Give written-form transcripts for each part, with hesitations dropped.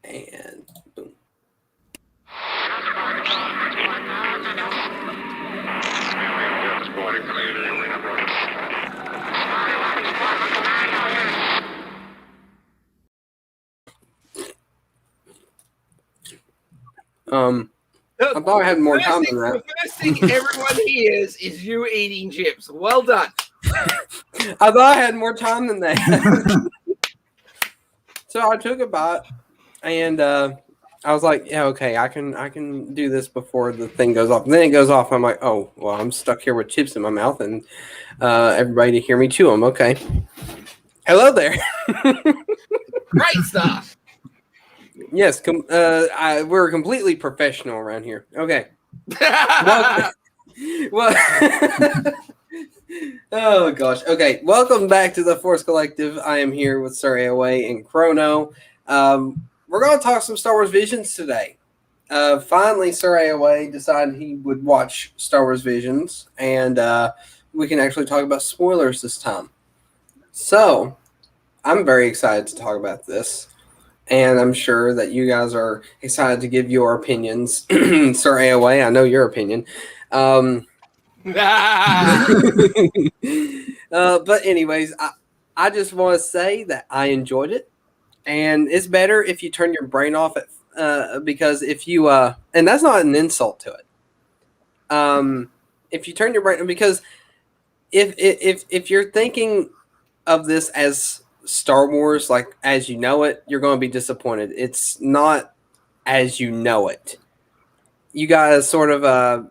And boom. I thought I had more time than that. The first thing everyone hears is you eating chips. Well done. I thought I had more time than that. So I took a bite, and I was like, "Yeah, okay, I can do this before the thing goes off." And then it goes off. I'm like, "Oh, well, I'm stuck here with chips in my mouth, and everybody to hear me chew them." Okay. Hello there. Great stuff. Yes, we're completely professional around here. Okay. Well, oh gosh. Okay, welcome back to the Force Collective. I am here with Sir AOA and Chrono. We're going to talk some Star Wars Visions today. Finally, Sir AOA decided he would watch Star Wars Visions, and we can actually talk about spoilers this time. So, I'm very excited to talk about this. And I'm sure that you guys are excited to give your opinions. Sir AOA, I know your opinion. But anyways, I just want to say that I enjoyed it. And it's better if you turn your brain off because if you and that's not an insult to it. If you turn your brain, because if you're thinking of this as Star Wars, like as you know it, you're going to be disappointed. It's not as you know it. You got to sort of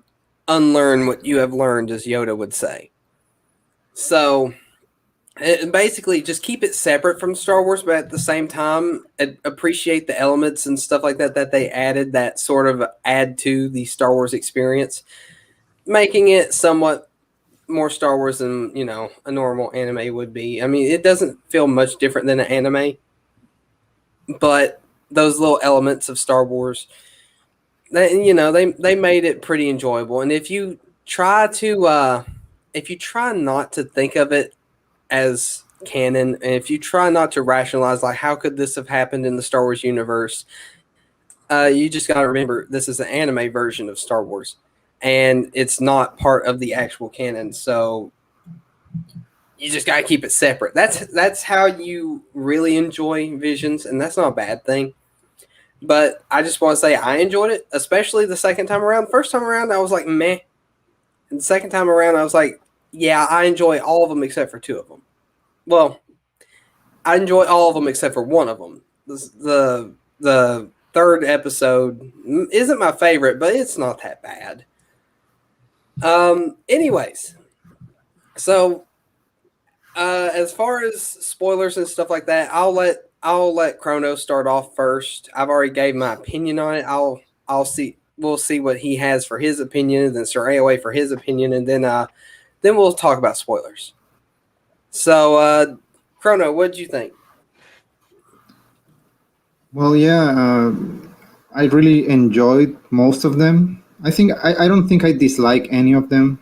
unlearn what you have learned, as Yoda would say. So basically, just keep it separate from Star Wars, but at the same time, appreciate the elements and stuff like that they added that sort of add to the Star Wars experience, making it somewhat more Star Wars than a normal anime would be. I mean, it doesn't feel much different than an anime, but those little elements of Star Wars, they made it pretty enjoyable. And if you try not to think of it as canon, and if you try not to rationalize like how could this have happened in the Star Wars universe, you just got to remember this is an anime version of Star Wars. And it's not part of the actual canon, so you just gotta keep it separate. That's how you really enjoy Visions, and that's not a bad thing. But I just want to say I enjoyed it, especially the second time around. First time around, I was like meh, and the second time around, I was like, yeah, I enjoy all of them except for two of them. Well, I enjoy all of them except for one of them. The third episode isn't my favorite, but it's not that bad. Anyways, so as far as spoilers and stuff like that, I'll let Chrono start off first. I've already gave my opinion on it. We'll see what he has for his opinion, and then Sir AOA for his opinion, and then we'll talk about spoilers. So, Chrono, what did you think? Well, yeah, I really enjoyed most of them. I don't think I dislike any of them,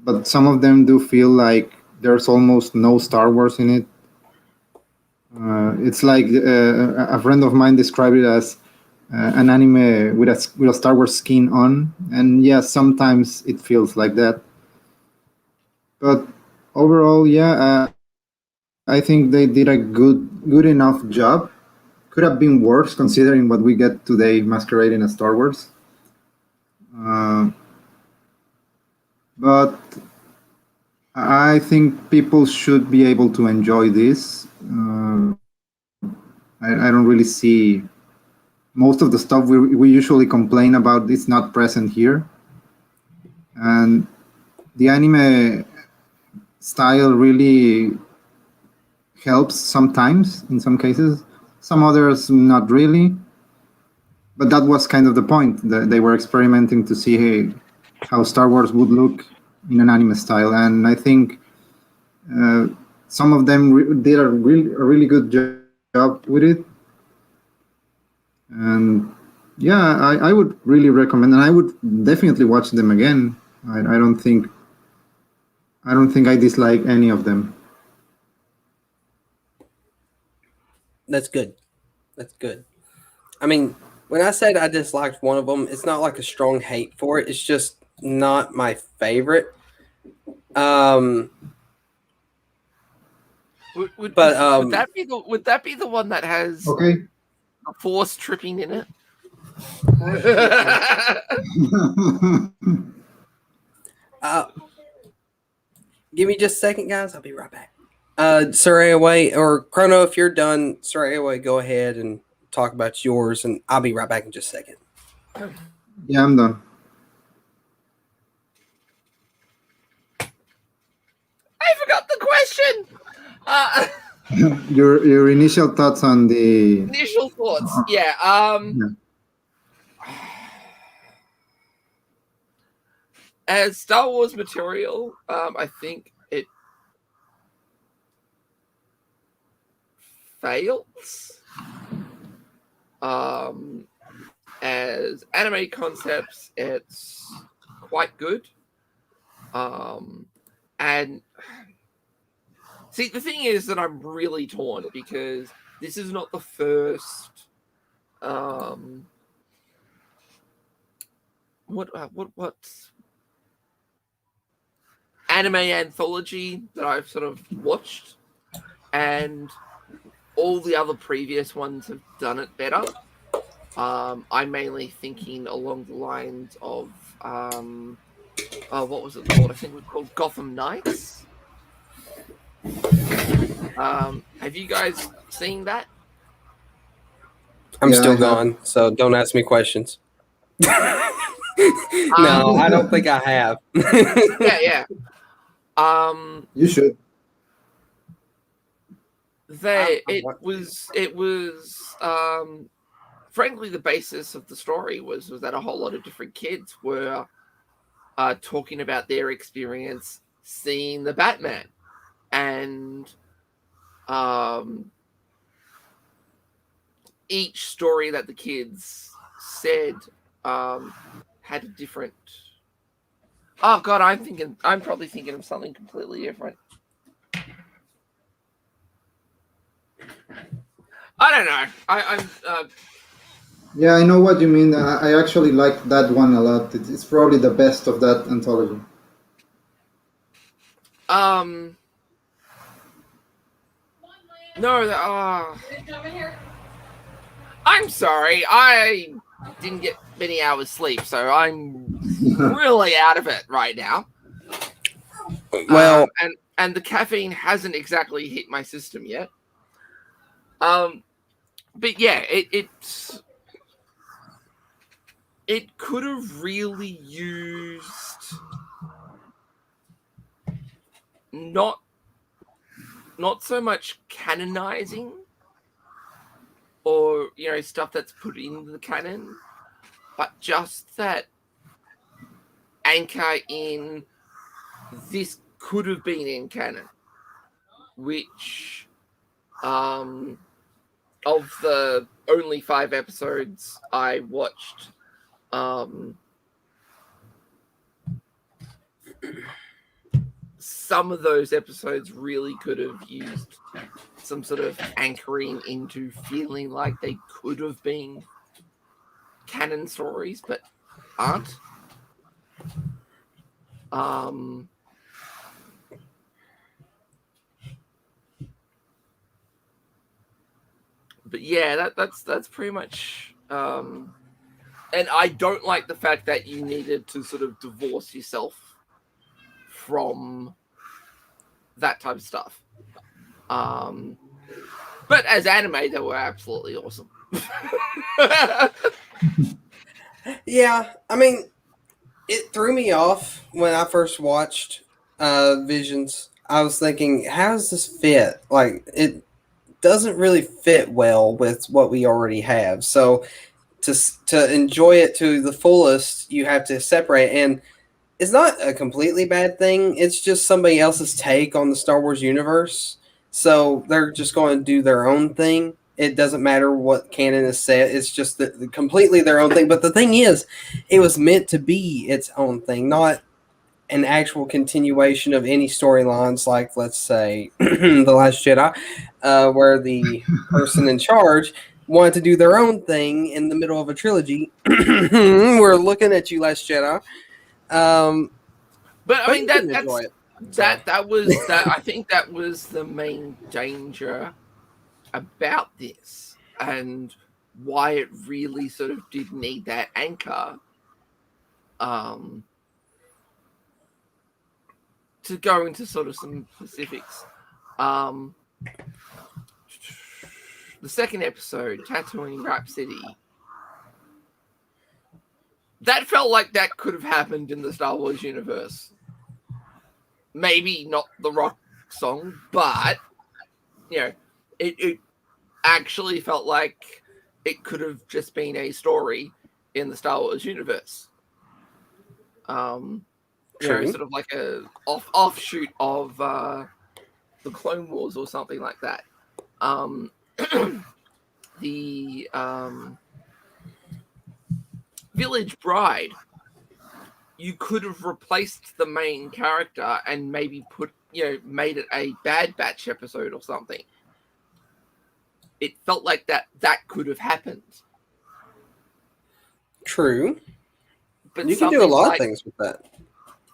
but some of them do feel like there's almost no Star Wars in it. It's like a friend of mine described it as an anime with a Star Wars skin on, and yeah, sometimes it feels like that. But overall, yeah, I think they did a good enough job. Could have been worse considering what we get today masquerading as Star Wars. But I think people should be able to enjoy this. I don't really see most of the stuff we usually complain about is not present here. And the anime style really helps sometimes, in some cases. Some others, not really. But that was kind of the point. They were experimenting to see how Star Wars would look in an anime style. And I think some of them did a really good job with it. And yeah, I would really recommend, and I would definitely watch them again. I don't think I dislike any of them. That's good. That's good. I mean, when I said I disliked one of them, it's not like a strong hate for it. It's just not my favorite. Um, but Would that be the one that has Okay. a force tripping in it? uh, give me just a second, guys. I'll be right back. Soraya Way or Chrono, if you're done, Soraya Way, go ahead and talk about yours, and I'll be right back in just a second. Yeah, I'm done. I forgot the question. Your initial thoughts on the Initial thoughts. Yeah. Yeah. As Star Wars material, I think it fails. As anime concepts, it's quite good. And see, the thing is that I'm really torn because this is not the first. What anime anthology that I've sort of watched, and all the other previous ones have done it better. I'm mainly thinking along the lines of what was it called? I think it was called Gotham Knights. Have you guys seen that? I'm Yeah, I still have. gone, so don't ask me questions. No, I don't think I have. Yeah. You should. It was frankly the basis of the story was that a whole lot of different kids were talking about their experience seeing the Batman, and each story that the kids said had a different. Oh God, I'm probably thinking of something completely different. I don't know. I'm Yeah, I know what you mean. I actually like that one a lot. It's probably the best of that anthology. no. I'm sorry. I didn't get many hours sleep, so I'm really out of it right now. Well, and the caffeine hasn't exactly hit my system yet. But yeah, it could have really used not so much canonizing or stuff that's put into the canon, but just that anchor in this could have been in canon, which of the only 5 episodes I watched, some of those episodes really could have used some sort of anchoring into feeling like they could have been canon stories, but aren't. But yeah, that's pretty much. And I don't like the fact that you needed to sort of divorce yourself from that type of stuff. But as anime, they were absolutely awesome. yeah, I mean, it threw me off when I first watched Visions. I was thinking, how does this fit? Like, it doesn't really fit well with what we already have. So, to enjoy it to the fullest, you have to separate. And it's not a completely bad thing. It's just somebody else's take on the Star Wars universe. So they're just going to do their own thing. It doesn't matter what canon is set. It's just completely their own thing. But the thing is, it was meant to be its own thing, not an actual continuation of any storylines. Like, let's say, The Last Jedi, where the person in charge wanted to do their own thing in the middle of a trilogy. We're looking at you, Last Jedi. But I But mean you that can enjoy that's it. So. that was that. I think that was the main danger about this, and why it really sort of did need that anchor. To go into sort of some specifics, the second episode, Tatooine Rhapsody, that felt like that could have happened in the Star Wars universe. Maybe not the rock song, but it actually felt like it could have just been a story in the Star Wars universe. Sort of like a offshoot of the Clone Wars or something like that. The Village Bride, you could have replaced the main character and maybe made it a Bad Batch episode or something. It felt like that could have happened. True. But you can do a lot of things with that.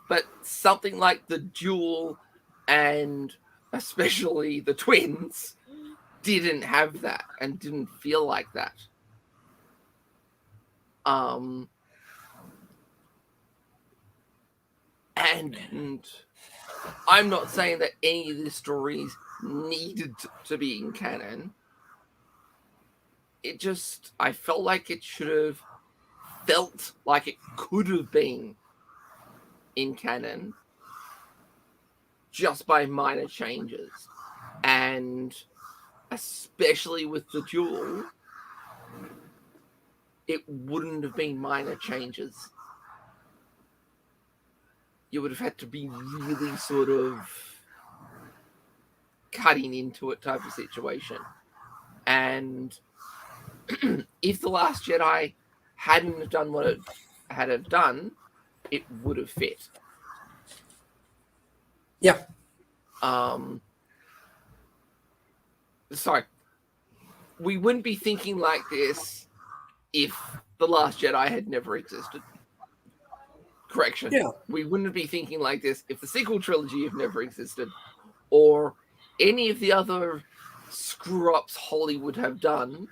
But something like the duel and especially the twins didn't have that and didn't feel like that. And I'm not saying that any of the stories needed to be in canon. I felt like it should have felt like it could have been in canon just by minor changes. And especially with the duel, it wouldn't have been minor changes. You would have had to be really sort of cutting into it type of situation. And if The Last Jedi hadn't have done what it had have done, it would have fit. Yeah. Sorry. We wouldn't be thinking like this if The Last Jedi had never existed. Correction. Yeah. We wouldn't be thinking like this if the sequel trilogy had never existed, or any of the other screw-ups Hollywood have done.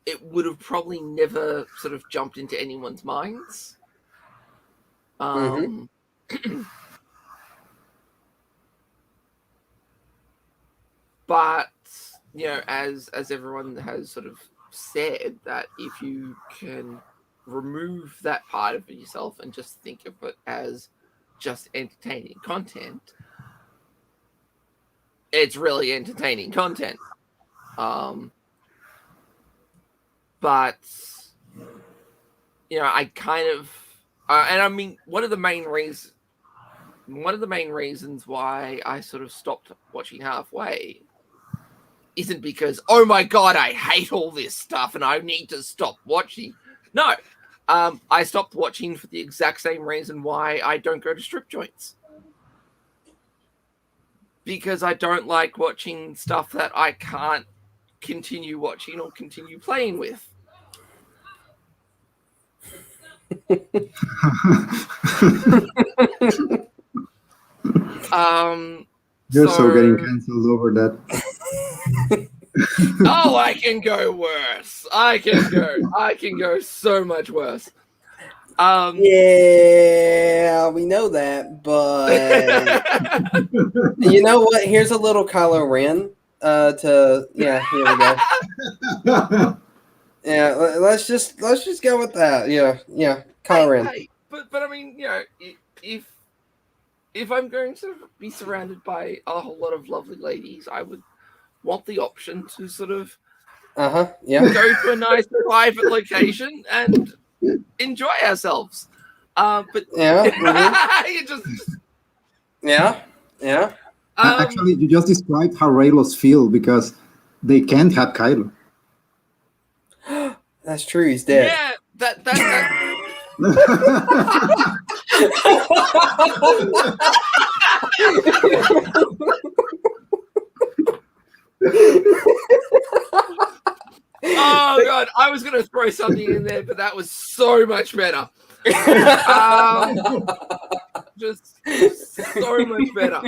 It would have probably never sort of jumped into anyone's minds. But as everyone has sort of said, that if you can remove that part of yourself and just think of it as just entertaining content, it's really entertaining content. But I kind of, and I mean, one of the main reasons why I sort of stopped watching halfway isn't because, oh my god, I hate all this stuff and I need to stop watching. No, I stopped watching for the exact same reason why I don't go to strip joints. Because I don't like watching stuff that I can't continue watching or continue playing with. You're so getting cancelled over that. Oh, I can go worse. I can go so much worse. Yeah, we know that, but you know what? Here's a little Kylo Ren. Here we go. Yeah, let's just go with that. Yeah, Kylo Ren. Hey, but I mean, if I'm going to be surrounded by a whole lot of lovely ladies, I would want the option to sort of go to a nice private location and enjoy ourselves. But you just actually, you just described how Raylos feel because they can't have Kylo. That's true. He's dead. Yeah, that. Oh god, I was gonna throw something in there, but that was so much better. Just so much better.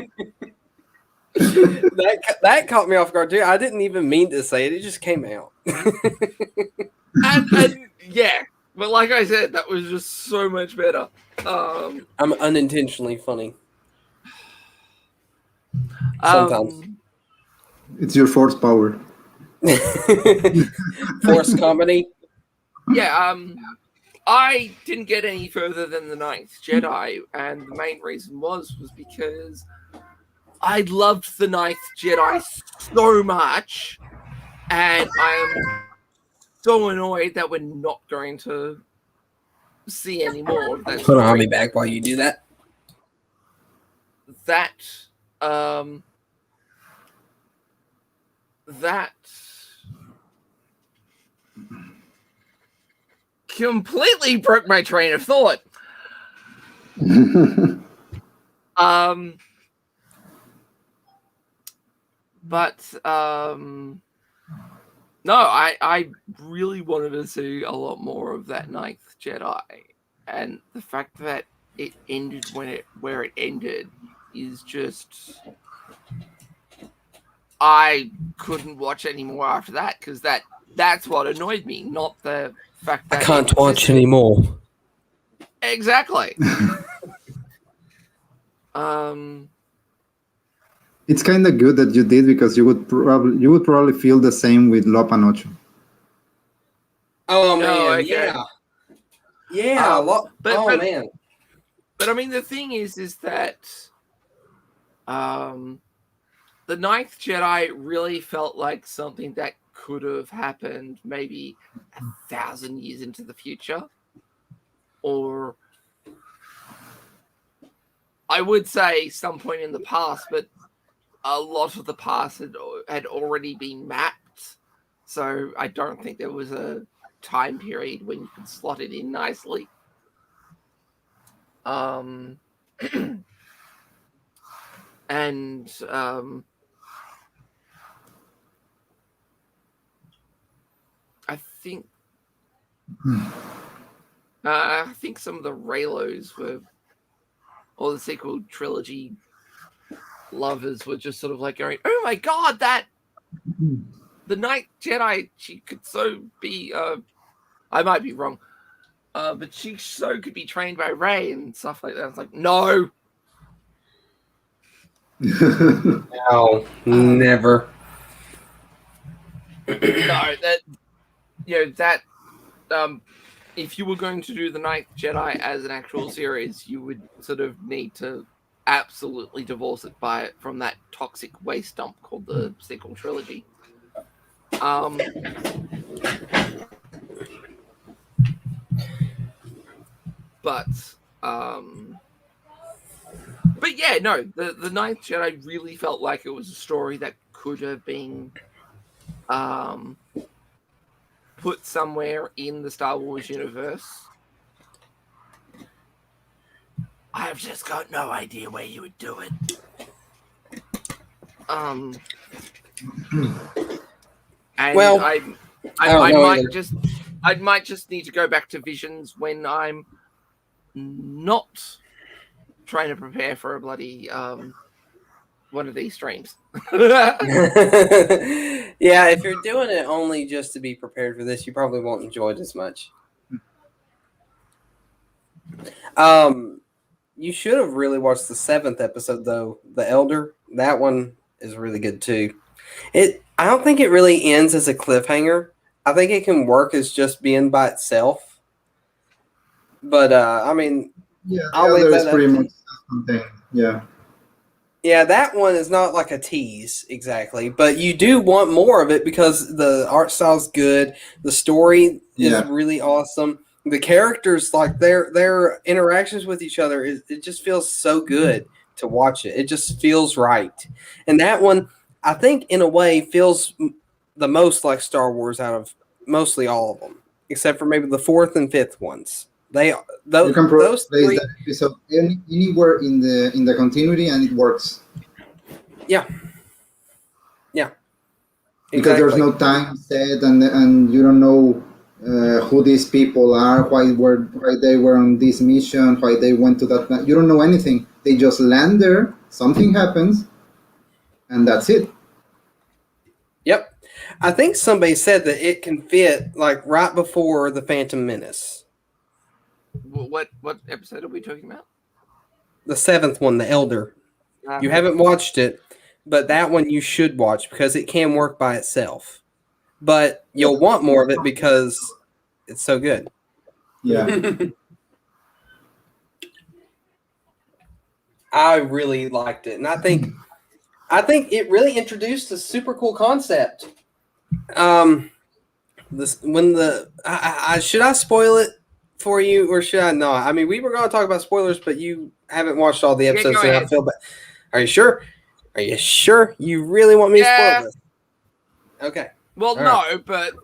That caught me off guard too. I didn't even mean to say it; it just came out. and yeah, but like I said, that was just so much better. I'm unintentionally funny. Sometimes. It's your force power. Force comedy. Yeah, I didn't get any further than the Ninth Jedi, and the main reason was because I loved the Ninth Jedi so much, and I am so annoyed that we're not going to see any more of that Hold story. on, I'll be back while you do that. That completely broke my train of thought. No, I really wanted to see a lot more of that Ninth Jedi, and the fact that it ended where it ended is just, I couldn't watch anymore after that, because that's what annoyed me, not the fact that I can't watch anymore. Exactly. It's kind of good that you did, because you would probably feel the same with Lo Panocho. Oh man, Oh, okay. yeah. But Man. But I mean, the thing is that the Ninth Jedi really felt like something that could have happened maybe 1,000 years into the future, or I would say some point in the past, but a lot of the past had already been mapped, so I don't think there was a time period when you could slot it in nicely. And I think some of the Reylos or the sequel trilogy lovers were just sort of like going, "Oh my god, that the Ninth Jedi, she could so be." I might be wrong, but she so could be trained by Rey and stuff like that. It's like, no, No, never. No, that that if you were going to do the Ninth Jedi as an actual series, you would sort of need to absolutely divorce it from that toxic waste dump called the sequel trilogy. But yeah, no, the Ninth Jedi really felt like it was a story that could have been put somewhere in the Star Wars universe. I've just got no idea where you would do it. And well, I might just need to go back to Visions when I'm not trying to prepare for a bloody one of these streams. Yeah, if you're doing it only just to be prepared for this, you probably won't enjoy it as much. You should have really watched the 7th episode though, The Elder. That one is really good too. I don't think it really ends as a cliffhanger. I think it can work as just being by itself. But I mean, yeah, I'll leave that pretty much self-contained. Yeah. Yeah, that one is not like a tease exactly, but you do want more of it because the art style's good, the story is really awesome. The characters, like their interactions with each other, it just feels so good to watch it. It just feels right. And that one, I think, in a way, feels the most like Star Wars out of mostly all of them, except for maybe the 4th and 5th ones. They You can those place three. that episode anywhere in the continuity, and it works Yeah, because there's exactly. no time set, and you don't know who these people are, why they were on this mission, why they went to that planet. You don't know anything. They just land there, something happens, and that's it. Yep. I think somebody said that it can fit like right before the Phantom Menace, What episode are we talking about? the seventh one, the Elder. You haven't watched it, but that one you should watch because it can work by itself. But you'll want more of it because it's so good. Yeah. I really liked it, and I think it really introduced a super cool concept. This when the should I spoil it for you or should I not? I mean, we were going to talk about spoilers, but you haven't watched all the episodes, go and I ahead. feel bad. Are you sure? Are you sure you really want me to Yeah. spoil this? Okay. Well, All no, right. but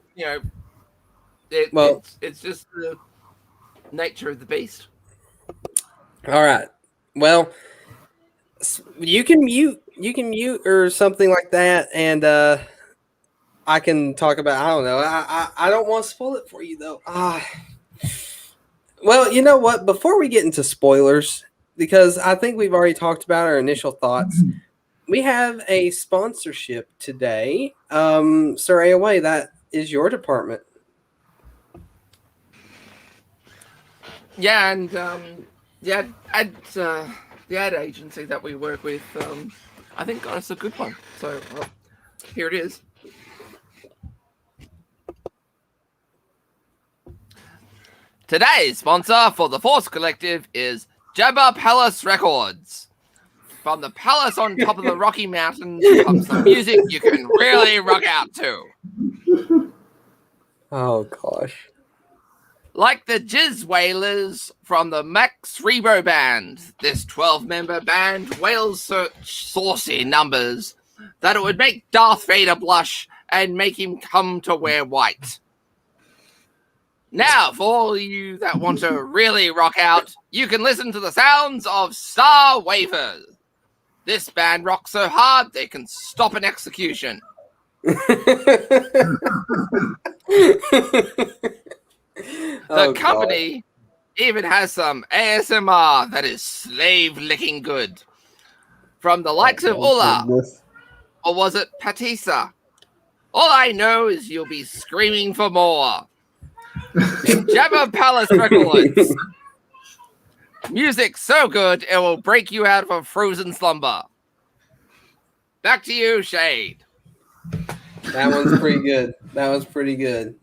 it's just the nature of the beast. All right. Well, you can mute or something like that, and I can talk about. I don't know. I don't want to spoil it for you though. Well, you know what? Before we get into spoilers, because I think we've already talked about our initial thoughts, we have a sponsorship today. Sir AOA, that is your department. Yeah, and the ad agency that we work with, I think got us a good one. So here it is. Today's sponsor for the Force Collective is Jabba Palace Records. From the palace on top of the Rocky Mountains comes the music you can really rock out to. Oh gosh. Like the Jizz Wailers from the Max Rebo Band, this 12-member band wails such saucy numbers that it would make Darth Vader blush and make him come to wear white. Now, for all you that want to really rock out, you can listen to the sounds of Star Waver. This band rocks so hard they can stop an execution. The company even has some ASMR that is slave-licking good. From the likes of Ulla, or was it Patisa? All I know is you'll be screaming for more. Jabba Palace Records. Music so good it will break you out of a frozen slumber. Back to you, Shade. That one's pretty good. That was pretty good.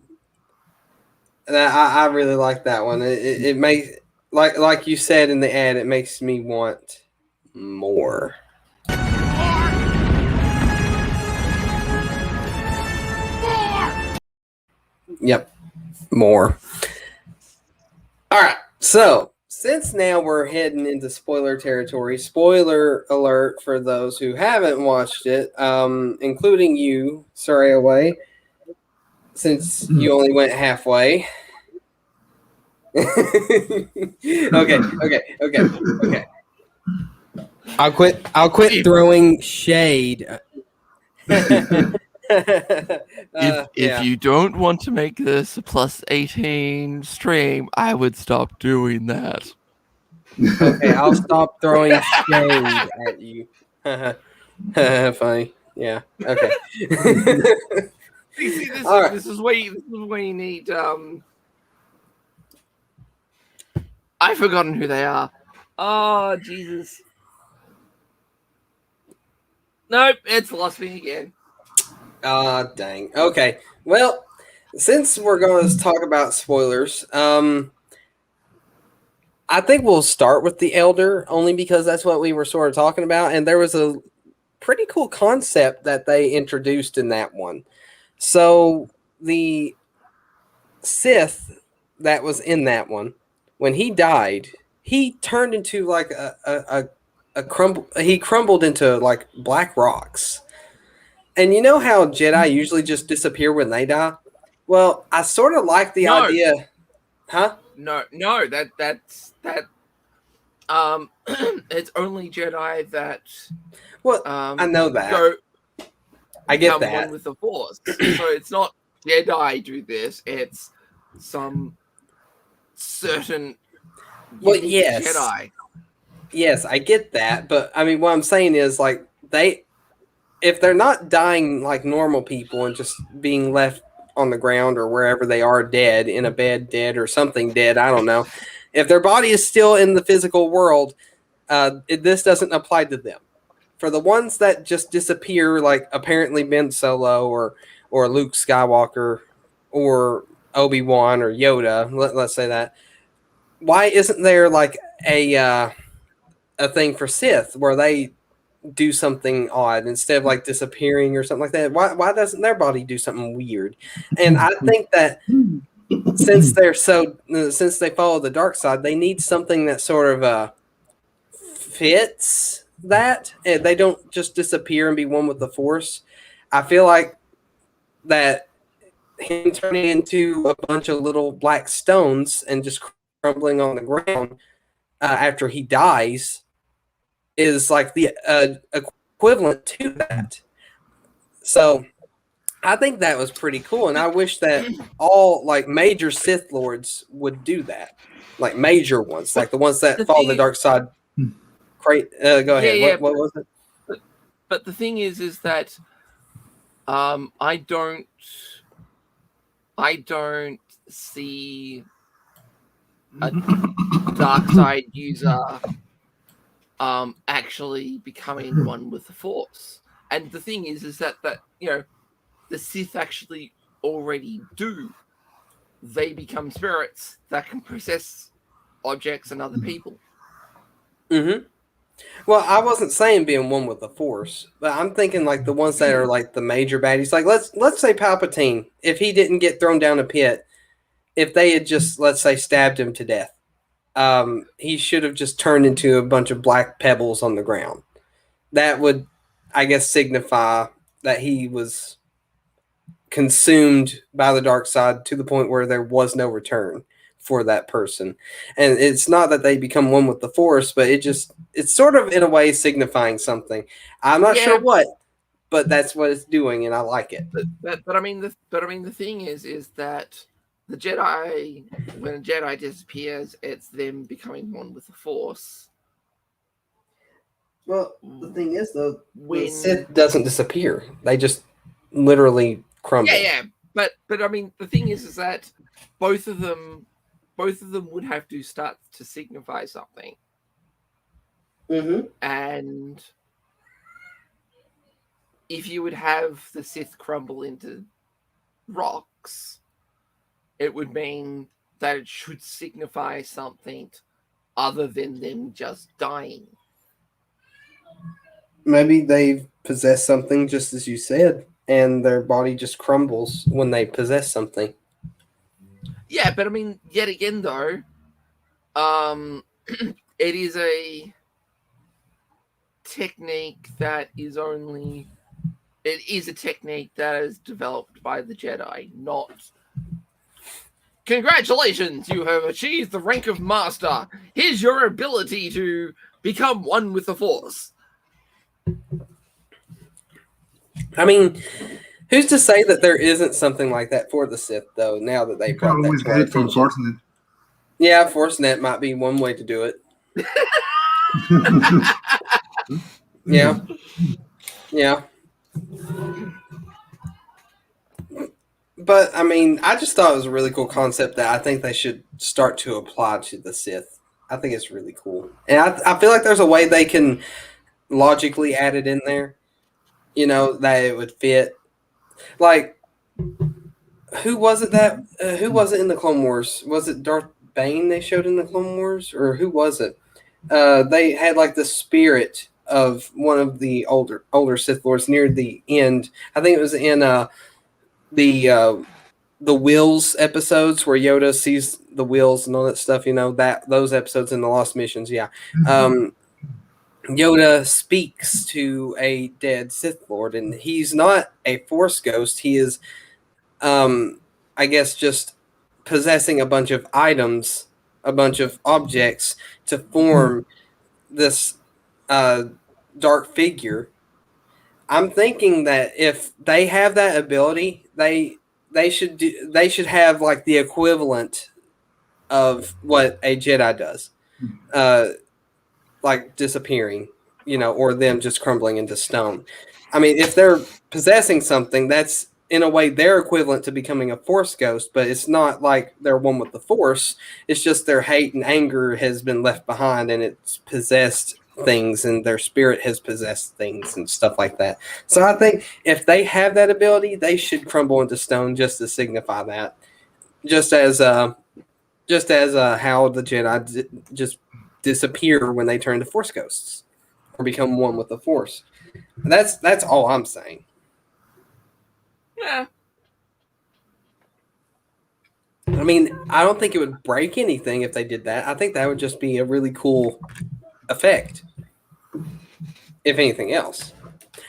And I really like that one. It makes like you said in the ad, it makes me want more. Yep, more. All right, so since now we're heading into spoiler territory, spoiler alert for those who haven't watched it, including you, Sir AOA, since you only went halfway. Okay. I'll quit throwing shade. If you don't want to make this a plus 18 stream, I would stop doing that. Okay, I'll stop throwing shade at you. Funny. Yeah. Okay. See, All right. this is where you need I've forgotten who they are. Oh Jesus. Nope, it's lost me again. Dang. Okay. Well, since we're going to talk about spoilers, I think we'll start with the Elder only because that's what we were sort of talking about, and there was a pretty cool concept that they introduced in that one. So the Sith that was in that one, when he died, he turned into like a crumble. He crumbled into like black rocks. And you know how Jedi usually just disappear when they die? Well, I sort of like the idea. Huh? No, that's that. It's only Jedi that Well, I know that. go I get become one that. with the Force. So it's not Jedi do this; it's some certain Well, unique yes. Jedi. Yes, I get that, but I mean, what I'm saying is like if they're not dying like normal people and just being left on the ground or wherever they are dead in a bed dead or something dead, I don't know. If their body is still in the physical world, this doesn't apply to them. For the ones that just disappear, like apparently Ben Solo or Luke Skywalker or Obi-Wan or Yoda, let's say that. Why isn't there like a thing for Sith where they do something odd instead of like disappearing or something like that? Why doesn't their body do something weird? And I think that since they follow the dark side, they need something that sort of fits that, and they don't just disappear and be one with the Force. I feel like that him turning into a bunch of little black stones and just crumbling on the ground after he dies is like the equivalent to that. So I think that was pretty cool, and I wish that all like major Sith lords would do that, like major ones, like the ones that follow the dark side. Go ahead. Yeah, What was it? but the thing is that I don't see a dark side user actually becoming one with the Force. And the thing is that the Sith actually already do. They become spirits that can possess objects and other people. Mm-hmm. Well, I wasn't saying being one with the Force, but I'm thinking like the ones that are like the major baddies. Like let's say Palpatine, if he didn't get thrown down a pit, if they had just let's say stabbed him to death, he should have just turned into a bunch of black pebbles on the ground. That would, I guess, signify that he was consumed by the dark side to the point where there was no return for that person. And it's not that they become one with the Force, but it's sort of in a way signifying something. I'm not sure what, but that's what it's doing, and I like it. But I mean the thing is that the Jedi, when a Jedi disappears, it's them becoming one with the Force. Well, the thing is though, the Sith doesn't disappear; they just literally crumble. Yeah. But I mean, the thing is that both of them would have to start to signify something. Mm-hmm. And if you would have the Sith crumble into rocks, it would mean that it should signify something other than them just dying. Maybe they possess something, just as you said, and their body just crumbles when they possess something. Yeah, but I mean, yet again, though, it is a technique that is only... It is a technique that is developed by the Jedi, not... Congratulations, you have achieved the rank of Master. Here's your ability to become one with the Force. I mean, who's to say that there isn't something like that for the Sith, though, now that they brought that to our attention? Yeah, ForceNet might be one way to do it. Yeah. But, I mean, I just thought it was a really cool concept that I think they should start to apply to the Sith. I think it's really cool. And I feel like there's a way they can logically add it in there, that it would fit. Like, who was it in the Clone Wars? Was it Darth Bane they showed in the Clone Wars? Or who was it? They had like the spirit of one of the older Sith Lords near the end. I think it was in the Wills episodes where Yoda sees the Wills and all that stuff. Those episodes in the Lost Missions. Yeah. Yoda speaks to a dead Sith Lord, and he's not a Force ghost. He is, I guess, just possessing a bunch of items, a bunch of objects to form this dark figure. I'm thinking that if they have that ability, they should have like the equivalent of what a Jedi does, like disappearing, or them just crumbling into stone. I mean, if they're possessing something, that's in a way their equivalent to becoming a Force ghost, but it's not like they're one with the Force. It's just their hate and anger has been left behind, and it's possessed things, and their spirit has possessed things and stuff like that. So I think if they have that ability, they should crumble into stone just to signify that. Just as how the Jedi just disappear when they turn to Force ghosts or become one with the Force. That's all I'm saying. Yeah. I mean, I don't think it would break anything if they did that. I think that would just be a really cool effect, if anything else.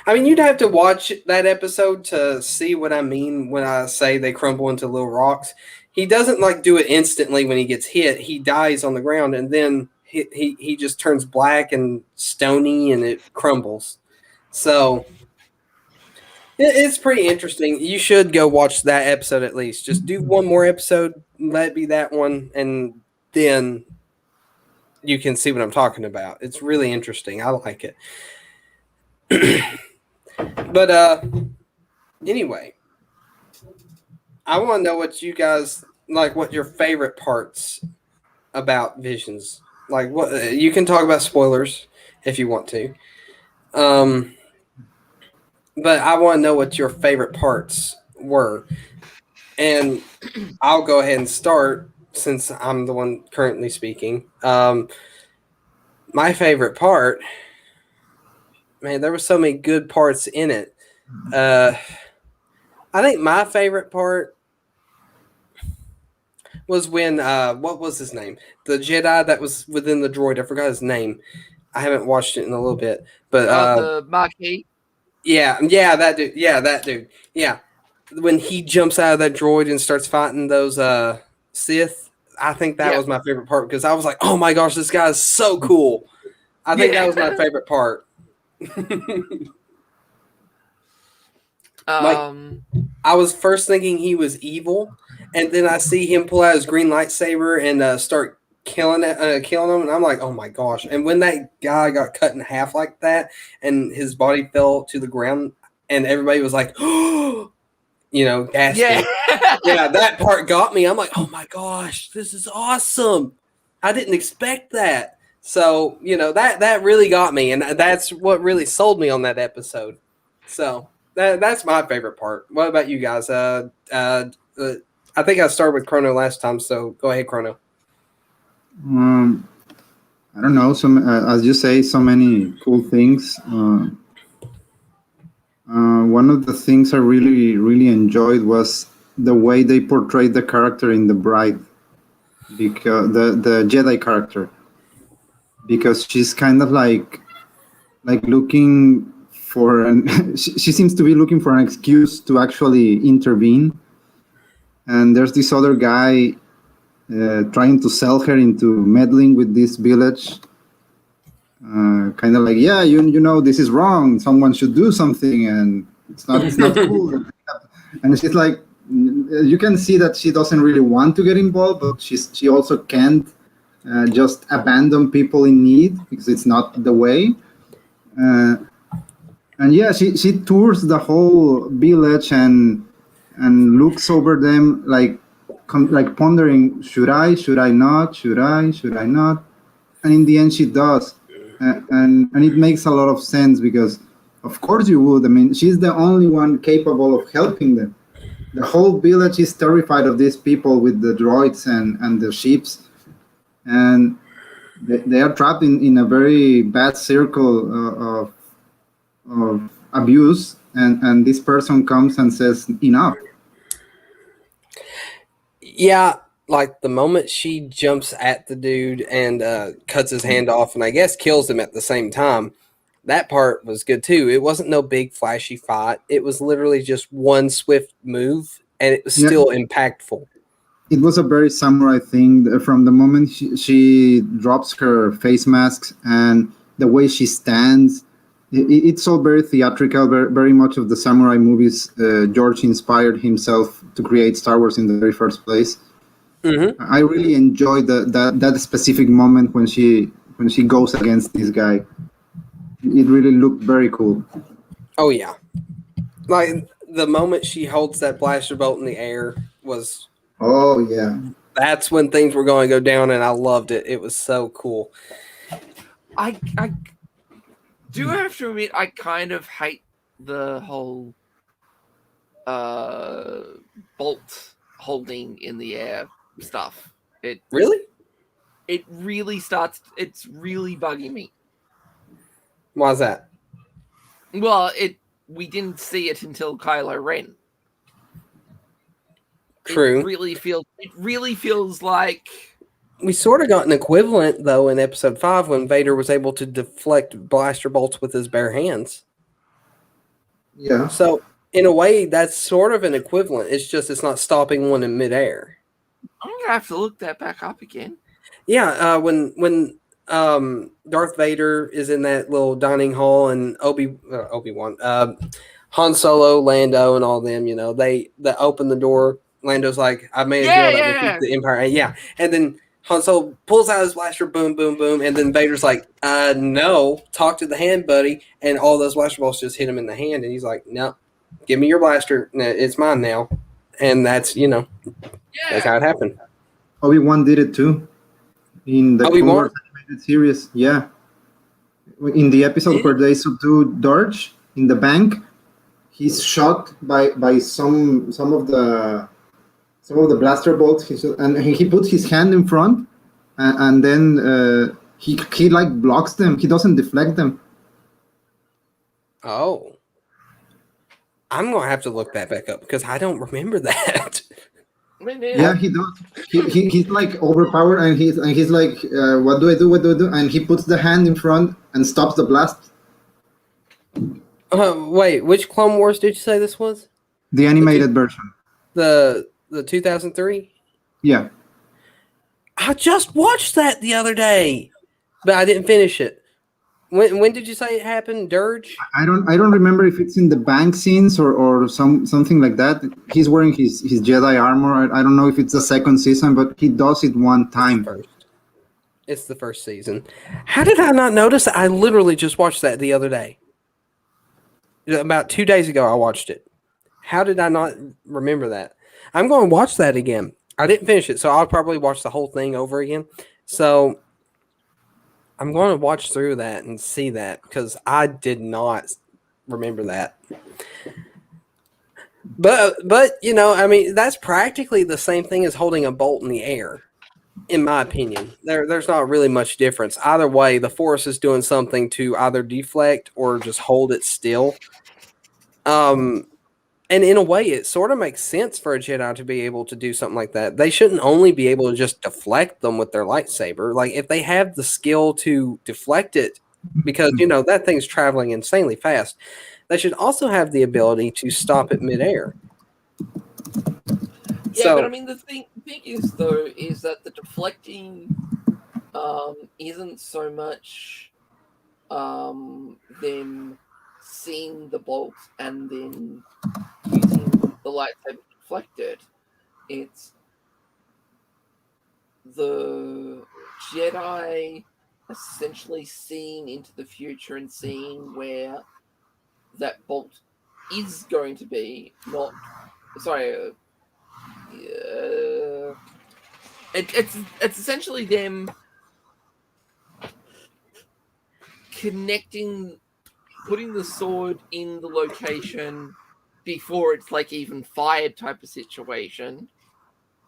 I mean, you'd have to watch that episode to see what I mean when I say they crumble into little rocks. He doesn't like do it instantly when he gets hit. He dies on the ground, and then he just turns black and stony, and it crumbles. So it's pretty interesting. You should go watch that episode at least. Just do one more episode, let it be that one, and then you can see what I'm talking about. It's really interesting. I like it. But anyway, I want to know what you guys like. What your favorite parts about Visions? Like, what you can talk about spoilers if you want to. But I want to know what your favorite parts were, and I'll go ahead and start since I'm the one currently speaking. My favorite part, man, there were so many good parts in it. I think my favorite part was when what was his name? The Jedi that was within the droid. I forgot his name. I haven't watched it in a little bit, but The Marquis. yeah, that dude. Yeah, when he jumps out of that droid and starts fighting those Sith, I think that was my favorite part because I was like, oh my gosh, this guy is so cool. I think that was my favorite part. I was first thinking he was evil, and then I see him pull out his green lightsaber and start killing him, and I'm like, oh my gosh! And when that guy got cut in half like that, and his body fell to the ground, and everybody was like, oh, gasping. Yeah, that part got me. I'm like, oh my gosh, this is awesome! I didn't expect that. So that really got me, and that's what really sold me on that episode. So. That's my favorite part. What about you guys? I think I started with Chrono last time, so go ahead, Chrono. I don't know. As you say, so many cool things. One of the things I really, really enjoyed was the way they portrayed the character in The Bride, because the Jedi character, because she's kind of like looking for she seems to be looking for an excuse to actually intervene, and there's this other guy trying to sell her into meddling with this village, kind of like, yeah, you know this is wrong, someone should do something, and it's not cool. And she's like, you can see that she doesn't really want to get involved, but she also can't just abandon people in need because it's not the way. And yeah, she tours the whole village and looks over them like pondering, should I not, should I not? And in the end, she does, and it makes a lot of sense because, of course, you would. I mean, she's the only one capable of helping them. The whole village is terrified of these people with the droids and the ships, and they are trapped in a very bad circle of abuse, and this person comes and says enough. Yeah, like the moment she jumps at the dude and cuts his hand off and I guess kills him at the same time, that part was good too. It wasn't no big flashy fight. It was literally just one swift move, and it was still impactful. it was a very samurai thing from the moment she drops her face masks and the way she stands. It's all very theatrical, very much of the samurai movies George inspired himself to create Star Wars in the very first place. Mm-hmm. I really enjoyed that specific moment when she goes against this guy. It really looked very cool. Oh yeah, like the moment she holds that blaster bolt in the air was Oh yeah. that's when things were going to go down, and I loved it. It was so cool. I do have to admit, I kind of hate the whole uh bolt holding in the air stuff. Really? It really starts. It's really bugging me. Why's that? Well, we didn't see it until Kylo Ren. True. It really feels like We sort of got an equivalent though in Episode 5 when Vader was able to deflect blaster bolts with his bare hands. Yeah. So in a way, that's sort of an equivalent. It's just it's not stopping one in midair. I'm gonna have to look that back up again. Yeah, when Darth Vader is in that little dining hall and Obi-Wan, Han Solo, Lando, and all them, they open the door. Lando's like, "I made a deal that will keep the Empire." And yeah, and then Han Solo pulls out his blaster, boom, boom, boom, and then Vader's like, "No, talk to the hand, buddy." And all those blaster bolts just hit him in the hand, and he's like, "No, give me your blaster. It's mine now." And that's that's how it happened. Obi-Wan did it too in the Clone Wars animated series. Yeah, in the episode where they subdue Darch in the bank, he's shot by some of the blaster bolts. And he puts his hand in front, and then he like blocks them. He doesn't deflect them. Oh, I'm gonna have to look that back up because I don't remember that. Yeah, he does. He's like overpowered, and he's like, "What do I do? What do I do?" And he puts the hand in front and stops the blast. Wait, which Clone Wars did you say this was? The animated version. The 2003. Yeah. I just watched that the other day, but I didn't finish it. When did you say it happened, Dirge? I don't remember if it's in the bank scenes or something like that. He's wearing his Jedi armor. I don't know if it's the second season, but he does it one time. It's the first season. How did I not notice that? I literally just watched that the other day. About 2 days ago, I watched it. How did I not remember that? I'm going to watch that again. I didn't finish it, so I'll probably watch the whole thing over again. So I'm going to watch through that and see that because I did not remember that. But I mean, that's practically the same thing as holding a bolt in the air, in my opinion. There's not really much difference. Either way, the Force is doing something to either deflect or just hold it still. And in a way, it sort of makes sense for a Jedi to be able to do something like that. They shouldn't only be able to just deflect them with their lightsaber. Like, if they have the skill to deflect it, because, that thing's traveling insanely fast, they should also have the ability to stop it midair. Yeah, but I mean, the thing is, though, is that the deflecting isn't so much them seeing the bolt and then using the lightsaber to deflect it. It's the Jedi essentially seeing into the future and seeing where that bolt is going to be. It's essentially them connecting, putting the sword in the location before it's like even fired type of situation,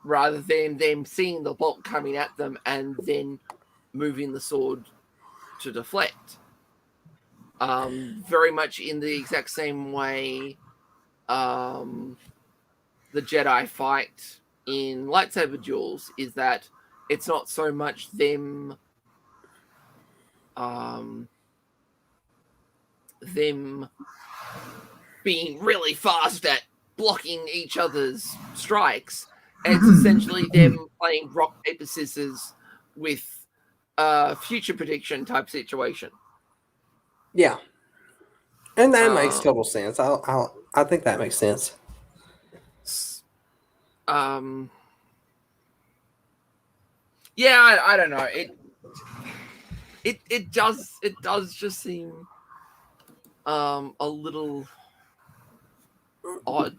rather than them seeing the bolt coming at them and then moving the sword to deflect. Very much in the exact same way the Jedi fight in lightsaber duels is that it's not so much them being really fast at blocking each other's strikes. It's essentially them playing rock, paper, scissors with future prediction type situation. Yeah, and that makes total sense. I think that makes sense. Yeah, I don't know. It does just seem a little odd,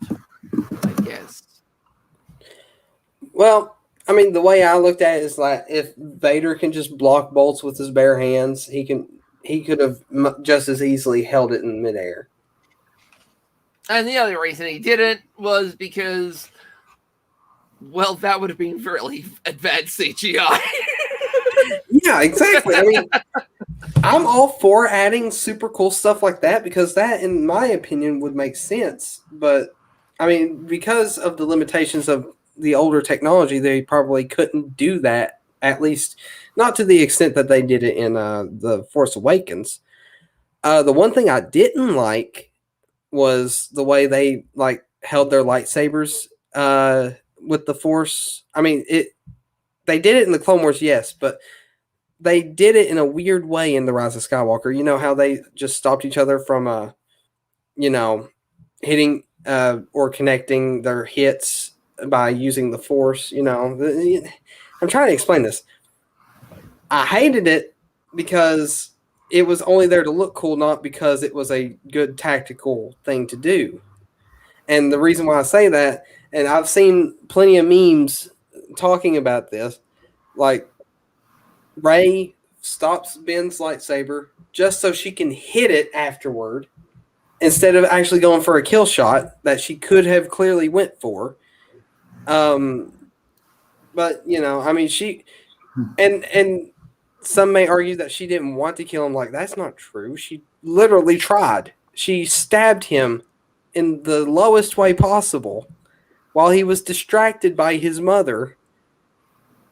I guess. Well, I mean, the way I looked at it is like if Vader can just block bolts with his bare hands, he could have just as easily held it in midair. And the other reason he didn't was because, well, that would have been really advanced CGI. Yeah, exactly. I mean, I'm all for adding super cool stuff like that because that, in my opinion, would make sense. But I mean, because of the limitations of the older technology, they probably couldn't do that. At least, not to the extent that they did it in the Force Awakens. The one thing I didn't like was the way they like held their lightsabers with the Force. I mean, they did it in the Clone Wars, yes, but they did it in a weird way in the Rise of Skywalker. You know how they just stopped each other from, you know, hitting or connecting their hits by using the Force. You know, I'm trying to explain this. I hated it because it was only there to look cool, not because it was a good tactical thing to do. And the reason why I say that, and I've seen plenty of memes talking about this, like Ray stops Ben's lightsaber just so she can hit it afterward instead of actually going for a kill shot that she could have clearly went for. But you know, I mean, she and some may argue that she didn't want to kill him. Like that's not true. She literally tried. She stabbed him in the lowest way possible while he was distracted by his mother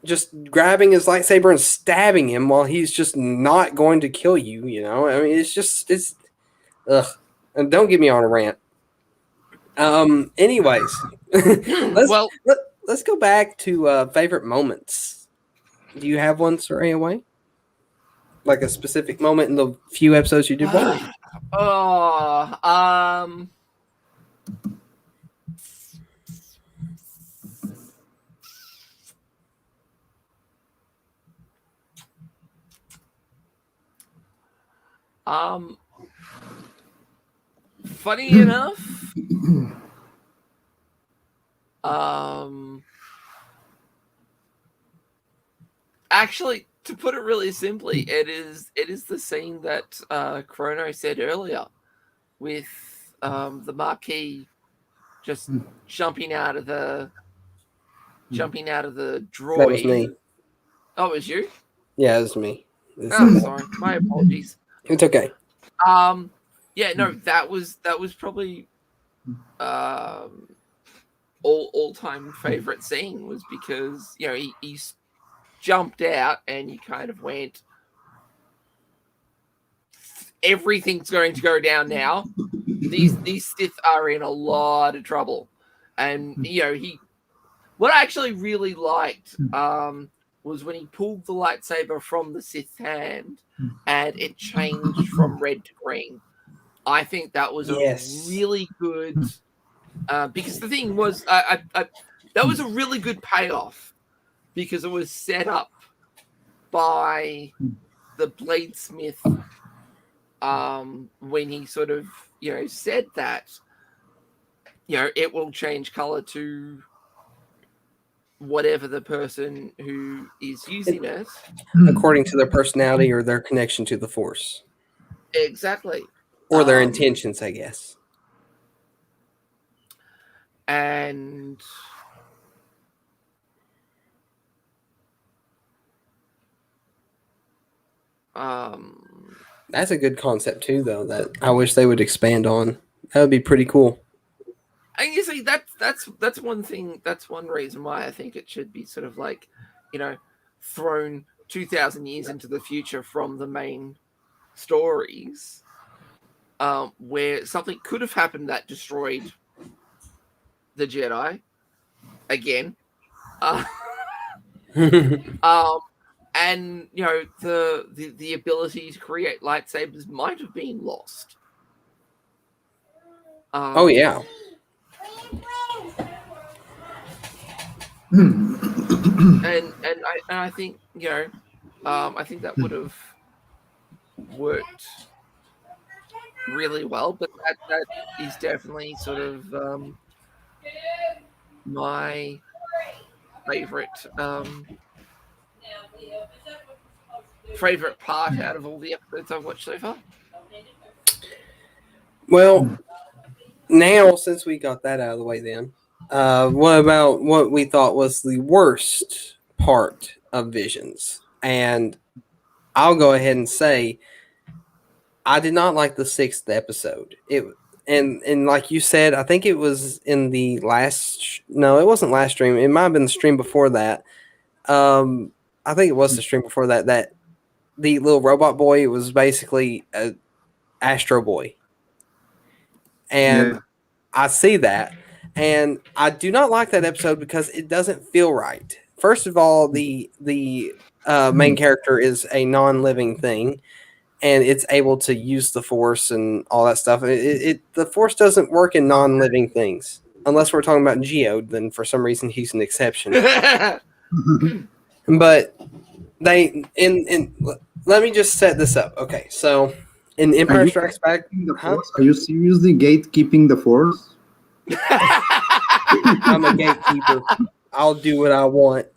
just grabbing his lightsaber and stabbing him while he's just not going to kill you, you know? I mean, it's ugh. And don't get me on a rant. Anyways, Well, let's go back to favorite moments. Do you have one, Sir AOA? Like a specific moment in the few episodes you did watch? Funny enough, actually, to put it really simply, it is the scene that Chrono said earlier with the Marquis just jumping out of the droid. That was me. Oh, it was you? Yeah, it was me. Oh, sorry. My apologies. It's okay. Yeah, no, that was probably all time favorite scene was because you know he jumped out and you kind of went, everything's going to go down now. These Sith are in a lot of trouble, and you know what I actually really liked was when he pulled the lightsaber from the Sith hand and it changed from red to green. I think that was a really good because the thing was that was a really good payoff because it was set up by the bladesmith when he sort of said that it will change color to whatever the person who is using it according to their personality or their connection to the Force. Exactly. Or their intentions, I guess. And that's a good concept too, though, that I wish they would expand on. That would be pretty cool. And you see, that's one thing. That's one reason why I think it should be sort of like, thrown 2,000 years into the future from the main stories, where something could have happened that destroyed the Jedi again, Uh, and the ability to create lightsabers might have been lost. Oh yeah. And I think I think that would have worked really well, but that is definitely sort of my favorite part out of all the episodes I've watched so far. Well, now since we got that out of the way, then what about what we thought was the worst part of Visions? And I'll go ahead and say I did not like the sixth episode. And like you said, I think it was in the last. No, it wasn't last stream. It might have been the stream before that. I think it was the stream before that. That the little robot boy was basically a Astro Boy, and Yeah. I see that, and I do not like that episode because it doesn't feel right. First of all, the main character is a non-living thing, and it's able to use the Force and all that stuff. The Force doesn't work in non-living things unless we're talking about Geode. Then for some reason he's an exception. But they in let me just set this up. Okay, so in Empire Strikes Back, huh? Are you seriously gatekeeping the Force? I'm a gatekeeper. I'll do what I want.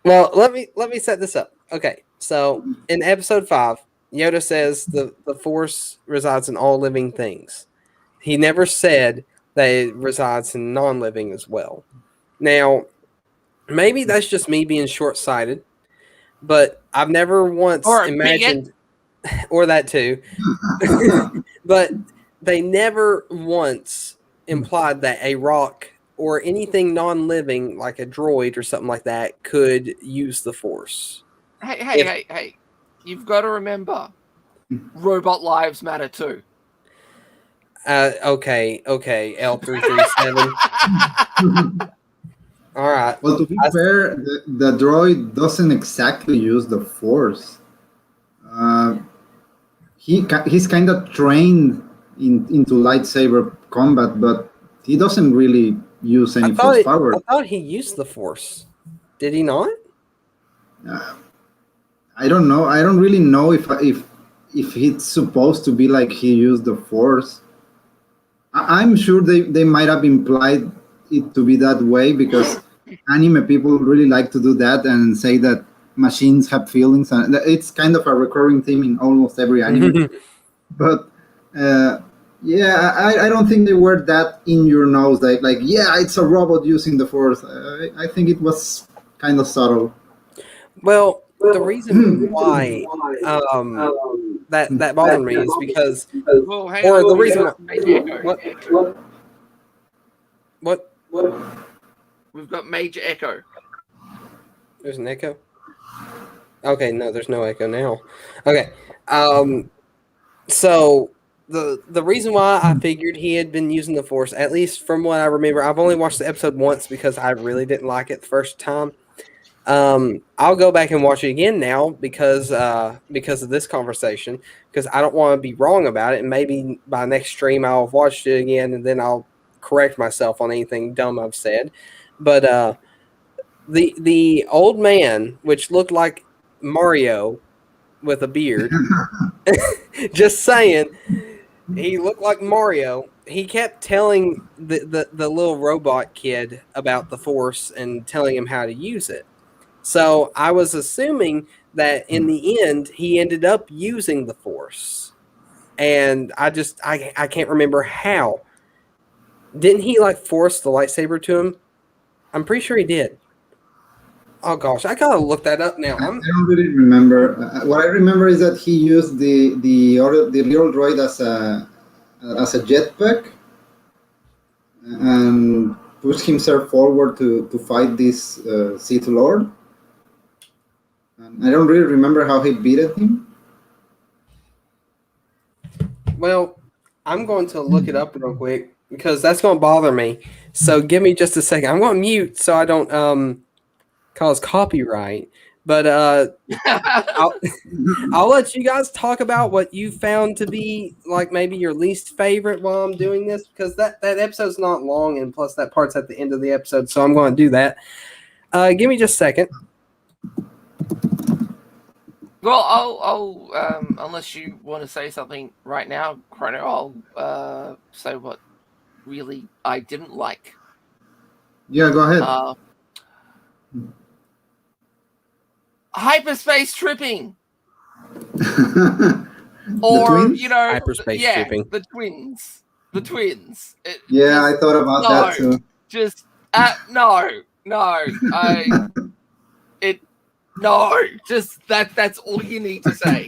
Well, let me set this up. Okay, so in episode 5, Yoda says the Force resides in all living things. He never said that it resides in non-living as well. Now, maybe that's just me being short-sighted, but I've never once imagined, or that too, but they never once implied that a rock or anything non-living like a droid or something like that could use the Force. Hey! You've got to remember, robot lives matter too. Okay, L337. All right. Well, to be fair, the droid doesn't exactly use the Force. He's kind of trained into lightsaber combat, but he doesn't really use any Force power. I thought he used the Force. Did he not? I don't know. I don't really know if it's supposed to be like he used the Force. I'm sure they might have implied it to be that way because anime people really like to do that and say that machines have feelings, and it's kind of a recurring theme in almost every anime. But yeah, I don't think they were that in your nose, like yeah, it's a robot using the Force. I think it was kind of subtle. Well, the reason why that bothered me is because, or the reason what we've got major echo. There's an echo. Okay, no, there's no echo now. Okay, so the reason why I figured he had been using the Force, at least from what I remember, I've only watched the episode once because I really didn't like it the first time. I'll go back and watch it again now because of this conversation, because I don't want to be wrong about it, and maybe by next stream I'll have watched it again and then I'll correct myself on anything dumb I've said. But the old man, which looked like Mario with a beard, just saying, he looked like Mario. He kept telling the little robot kid about the Force and telling him how to use it. So I was assuming that in the end he ended up using the Force, and I can't remember how. Didn't he like force the lightsaber to him? I'm pretty sure he did. Oh gosh, I gotta look that up now. I don't really remember. What I remember is that he used the little droid as a jetpack and pushed himself forward to fight this Sith Lord. And I don't really remember how he beat him. Well, I'm going to look it up real quick because that's going to bother me. So give me just a second. I'm going to mute so I don't cause copyright. But I'll let you guys talk about what you found to be like maybe your least favorite while I'm doing this, because that episode's not long, and plus that part's at the end of the episode, so I'm going to do that. Give me just a second. Well, I'll unless you want to say something right now, Chrono, I'll say what really I didn't like. Yeah, go ahead. Hyperspace tripping, The twins? Hyperspace tripping. the twins. Yeah, I thought about that too. Just no, just that's all you need to say.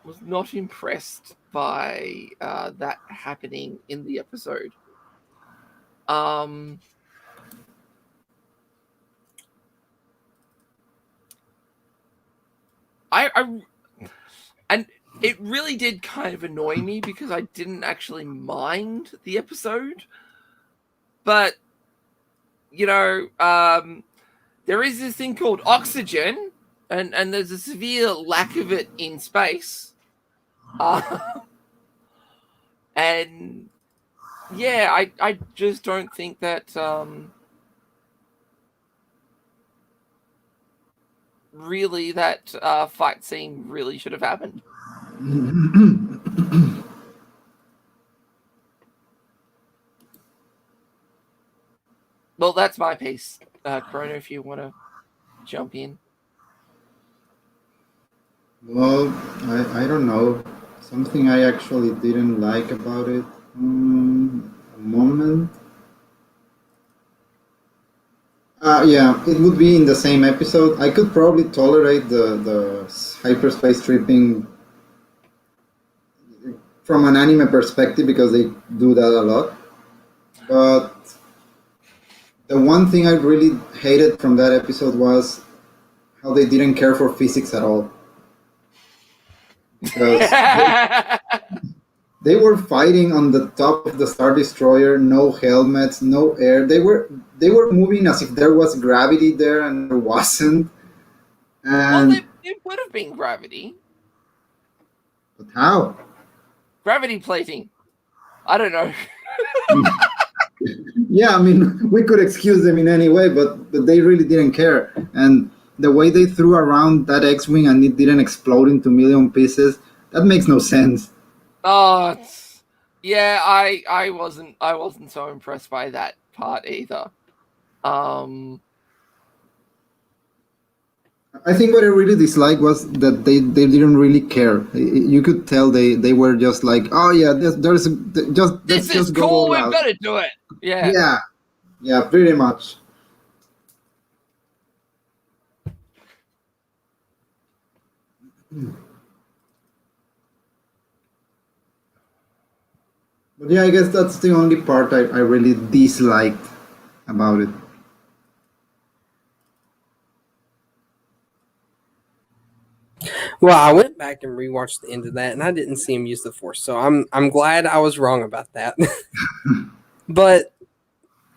Was not impressed by that happening in the episode. I and it really did kind of annoy me because I didn't actually mind the episode, but there is this thing called oxygen, and there's a severe lack of it in space, and yeah, I just don't think that really that fight scene really should have happened. Well, that's my piece. Chrono, if you want to jump in. Well, I don't know. Something I actually didn't like about it. A moment. Yeah, it would be in the same episode. I could probably tolerate the hyperspace tripping from an anime perspective because they do that a lot. But the one thing I really hated from that episode was how they didn't care for physics at all. Because they were fighting on the top of the Star Destroyer, no helmets, no air. They were moving as if there was gravity there, and there wasn't. And well, it would have been gravity. But how? Gravity plating. I don't know. Yeah, I mean, we could excuse them in any way, but they really didn't care. And the way they threw around that X-wing and it didn't explode into a million pieces, that makes no sense. Oh, yeah, I wasn't so impressed by that part either. I think what I really disliked was that they didn't really care. You could tell they were just like, oh yeah, this let's is go cool. all We've out. got to do it. Yeah. Yeah, pretty much. But yeah, I guess that's the only part I really disliked about it. Well, I went back and rewatched the end of that, and I didn't see him use the Force, so I'm glad I was wrong about that. But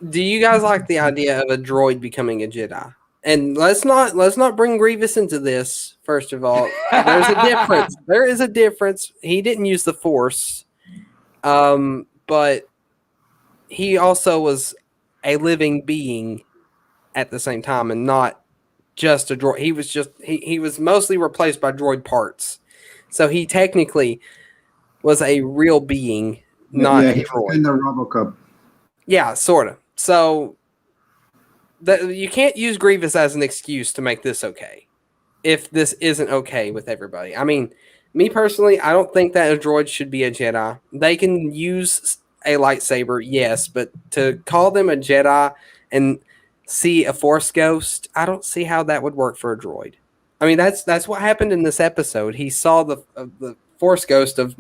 do you guys like the idea of a droid becoming a Jedi? And let's not bring Grievous into this. First of all, there's a difference. There is a difference. He didn't use the Force, but he also was a living being at the same time, and not just a droid. He was mostly replaced by droid parts. So he technically was a real being, not a droid. Kind of RoboCop. Yeah, sort of. So you can't use Grievous as an excuse to make this okay, if this isn't okay with everybody. I mean, me personally, I don't think that a droid should be a Jedi. They can use a lightsaber, yes, but to call them a Jedi and see a Force ghost, I don't see how that would work for a droid. I mean, that's what happened in this episode. He saw the Force ghost of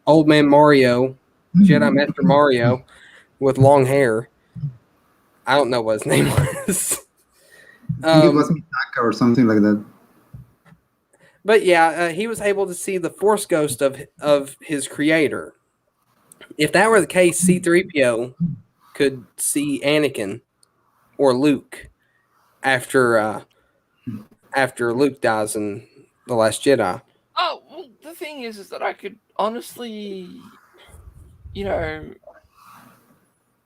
old man Mario, Jedi Master Mario, with long hair. I don't know what his name was. I think it was Mitaka or something like that. But yeah, he was able to see the Force ghost of his creator. If that were the case, C-3PO could see Anakin or Luke after after Luke dies in The Last Jedi. Oh, well, the thing is that I could honestly,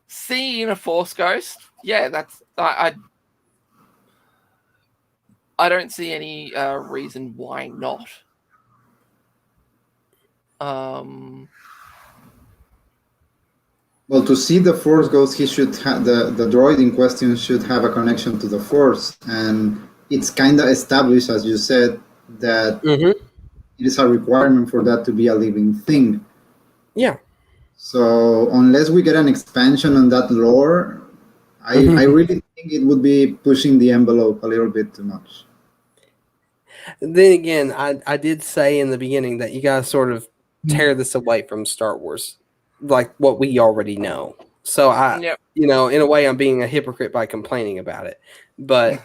see in a Force ghost. Yeah, that's I don't see any reason why not. Well, to see the Force ghost, he should have the droid in question should have a connection to the Force, and it's kind of established, as you said, that Mm-hmm. it is a requirement for that to be a living thing. Yeah. So unless we get an expansion on that lore, I really think it would be pushing the envelope a little bit too much. Then again, I did say in the beginning that you guys sort of tear this away from Star Wars, like what we already know. So Yep. in a way, I'm being a hypocrite by complaining about it. But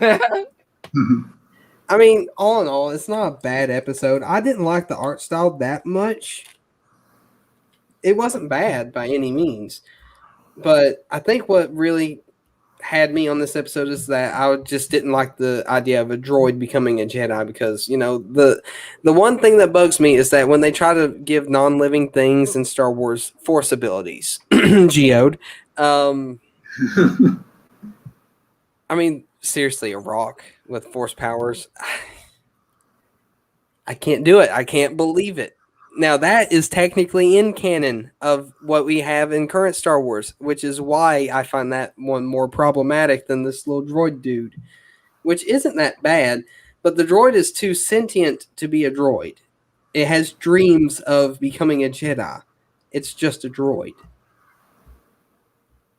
I mean, all in all, it's not a bad episode. I didn't like the art style that much. It wasn't bad by any means. But I think what really had me on this episode is that I just didn't like the idea of a droid becoming a Jedi because, the one thing that bugs me is that when they try to give non-living things in Star Wars Force abilities, geode, I mean, seriously, a rock with Force powers, I can't do it. I can't believe it. Now, that is technically in canon of what we have in current Star Wars, which is why I find that one more problematic than this little droid dude, which isn't that bad, but the droid is too sentient to be a droid. It has dreams of becoming a Jedi. It's just a droid.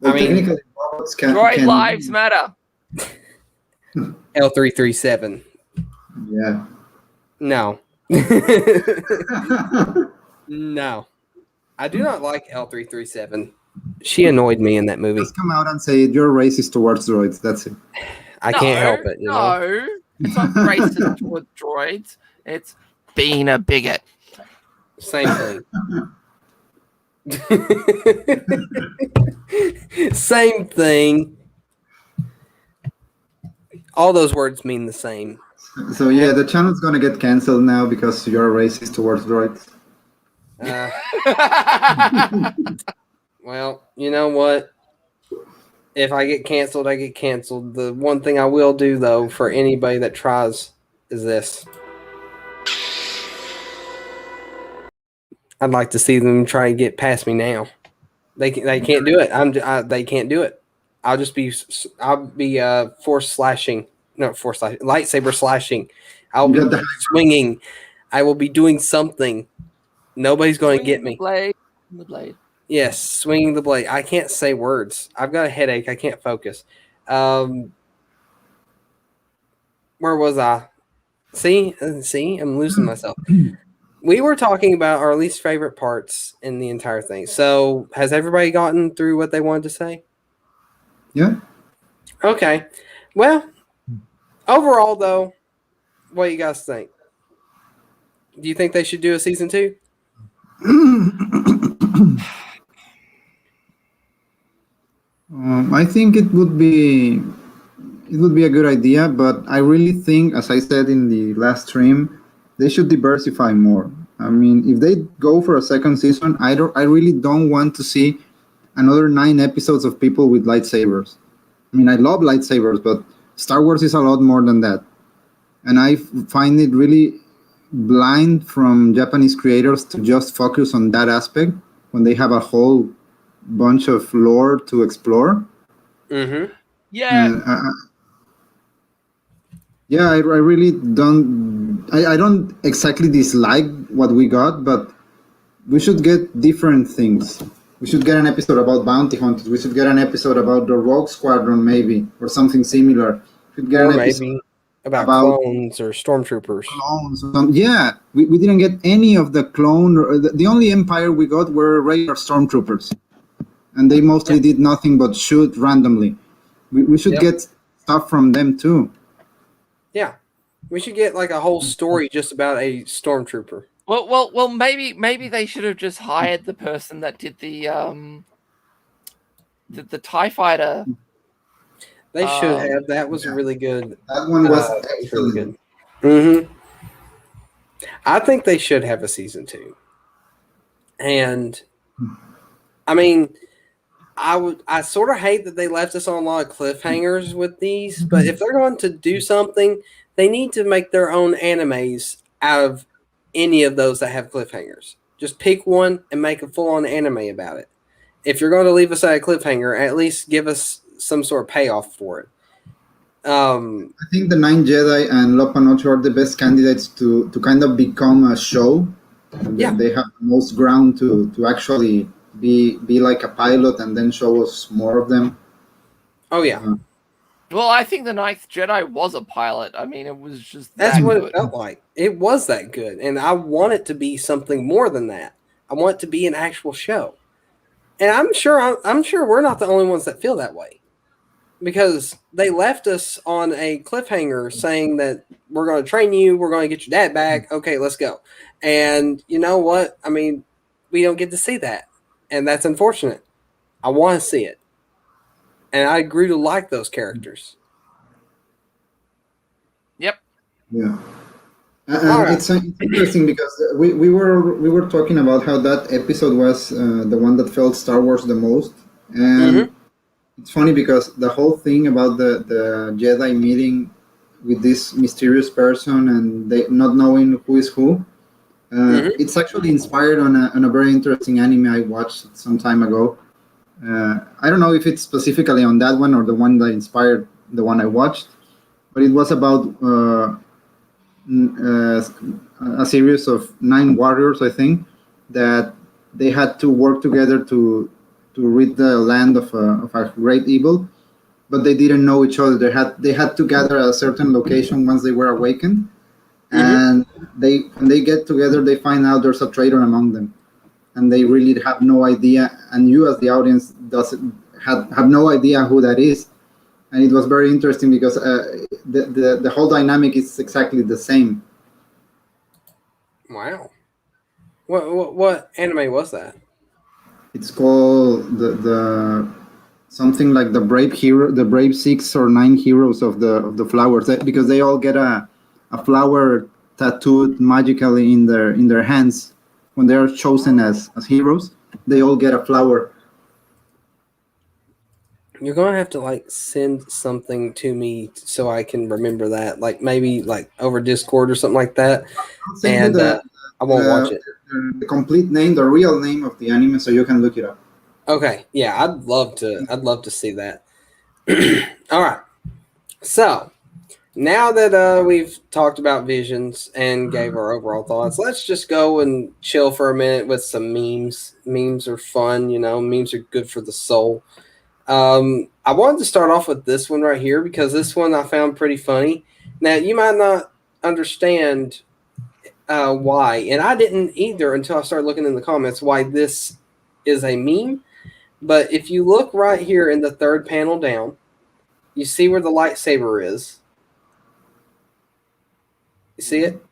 Well, I mean, technically, robots Droid lives matter. L337. Yeah. No. No. I do not like L337. She annoyed me in that movie. Just come out and say you're racist towards droids. That's it. I can't help it. No, it's not racist towards droids. It's being a bigot. Same thing. Same thing. All those words mean the same. So yeah, the channel's gonna get canceled now because you're racist towards droids. Well, you know what? If I get canceled, I get canceled. The one thing I will do, though, for anybody that tries is this. I'd like to see them try and get past me now. They can't do it. They can't do it. I'll be lightsaber slashing. I'll be swinging. I will be doing something. Nobody's going to get me. The blade. Yes, swinging the blade. I can't say words. I've got a headache. I can't focus. Where was I? See, I'm losing myself. We were talking about our least favorite parts in the entire thing. So, has everybody gotten through what they wanted to say? Yeah. Okay. Well, overall, though, what do you guys think? Do you think they should do a season 2? I think it would be a good idea, but I really think, as I said in the last stream, they should diversify more. I mean, if they go for a second season, I really don't want to see another 9 episodes of people with lightsabers. I mean, I love lightsabers, but Star Wars is a lot more than that. And I find it really blind from Japanese creators to just focus on that aspect when they have a whole bunch of lore to explore. Mm-hmm. Yeah. Yeah, I really don't. I don't exactly dislike what we got, but we should get different things. We should get an episode about bounty hunters. We should get an episode about the Rogue Squadron, maybe, or something similar. We should get Or an episode maybe about clones or stormtroopers. Yeah, we didn't get any of the clone. The only empire we got were regular stormtroopers, and they mostly did nothing but shoot randomly. We should get stuff from them too. Yeah. We should get like a whole story just about a stormtrooper. Well. Maybe they should have just hired the person that did the TIE fighter. They should have. That was Yeah, really good. that one was That was really excellent. good. I think they should have a season 2. And I mean, I sort of hate that they left us on a lot of cliffhangers with these, but if they're going to do something, they need to make their own animes out of any of those that have cliffhangers. Just pick one and make a full-on anime about it. If you're going to leave us at a cliffhanger, at least give us some sort of payoff for it. I think the Nine Jedi and Lo Panocho are the best candidates to kind of become a show. Yeah. They have the most ground to actually be like a pilot and then show us more of them. Oh yeah. Well, I think the Ninth Jedi was a pilot. I mean, it was just That's that what good. it felt like. It was that good, and I want it to be something more than that. I want it to be an actual show, and I'm sure we're not the only ones that feel that way, because they left us on a cliffhanger saying that we're going to train you, we're going to get your dad back. Okay, let's go. And you know what? I mean, we don't get to see that, and that's unfortunate. I want to see it, and I grew to like those characters. Yep. Yeah. And All right. it's interesting because we were talking about how that episode was the one that felt Star Wars the most, and it's funny because the whole thing about the Jedi meeting with this mysterious person and they not knowing who is who, it's actually inspired on a very interesting anime I watched some time ago. I don't know if it's specifically on that one or the one that inspired the one I watched, but it was about a series of 9 warriors, I think, that they had to work together to rid the land of a great evil, but they didn't know each other. They had to gather at a certain location once they were awakened, and when they get together, they find out there's a traitor among them, and they really have no idea. And you, as the audience, doesn't have no idea who that is. And it was very interesting because the whole dynamic is exactly the same. Wow. What anime was that? It's called the something like the brave 6 or 9 heroes of the flowers, because they all get a flower tattooed magically in their hands when they are chosen as heroes. They all get a flower. You're gonna have to like send something to me so I can remember that, like maybe like over Discord or something like that, I'll send you and I won't watch it. the complete name, the real name of the anime, so you can look it up. Okay, yeah, I'd love to. I'd love to see that. All right, so now that we've talked about visions and gave our overall thoughts, let's just go and chill for a minute with some memes. Memes are fun, you know. Memes are good for the soul. I wanted to start off with this one right here because this one I found pretty funny. Now, you might not understand why, and I didn't either until I started looking in the comments why this is a meme. But if you look right here in the third panel down, you see where the lightsaber is. You see it?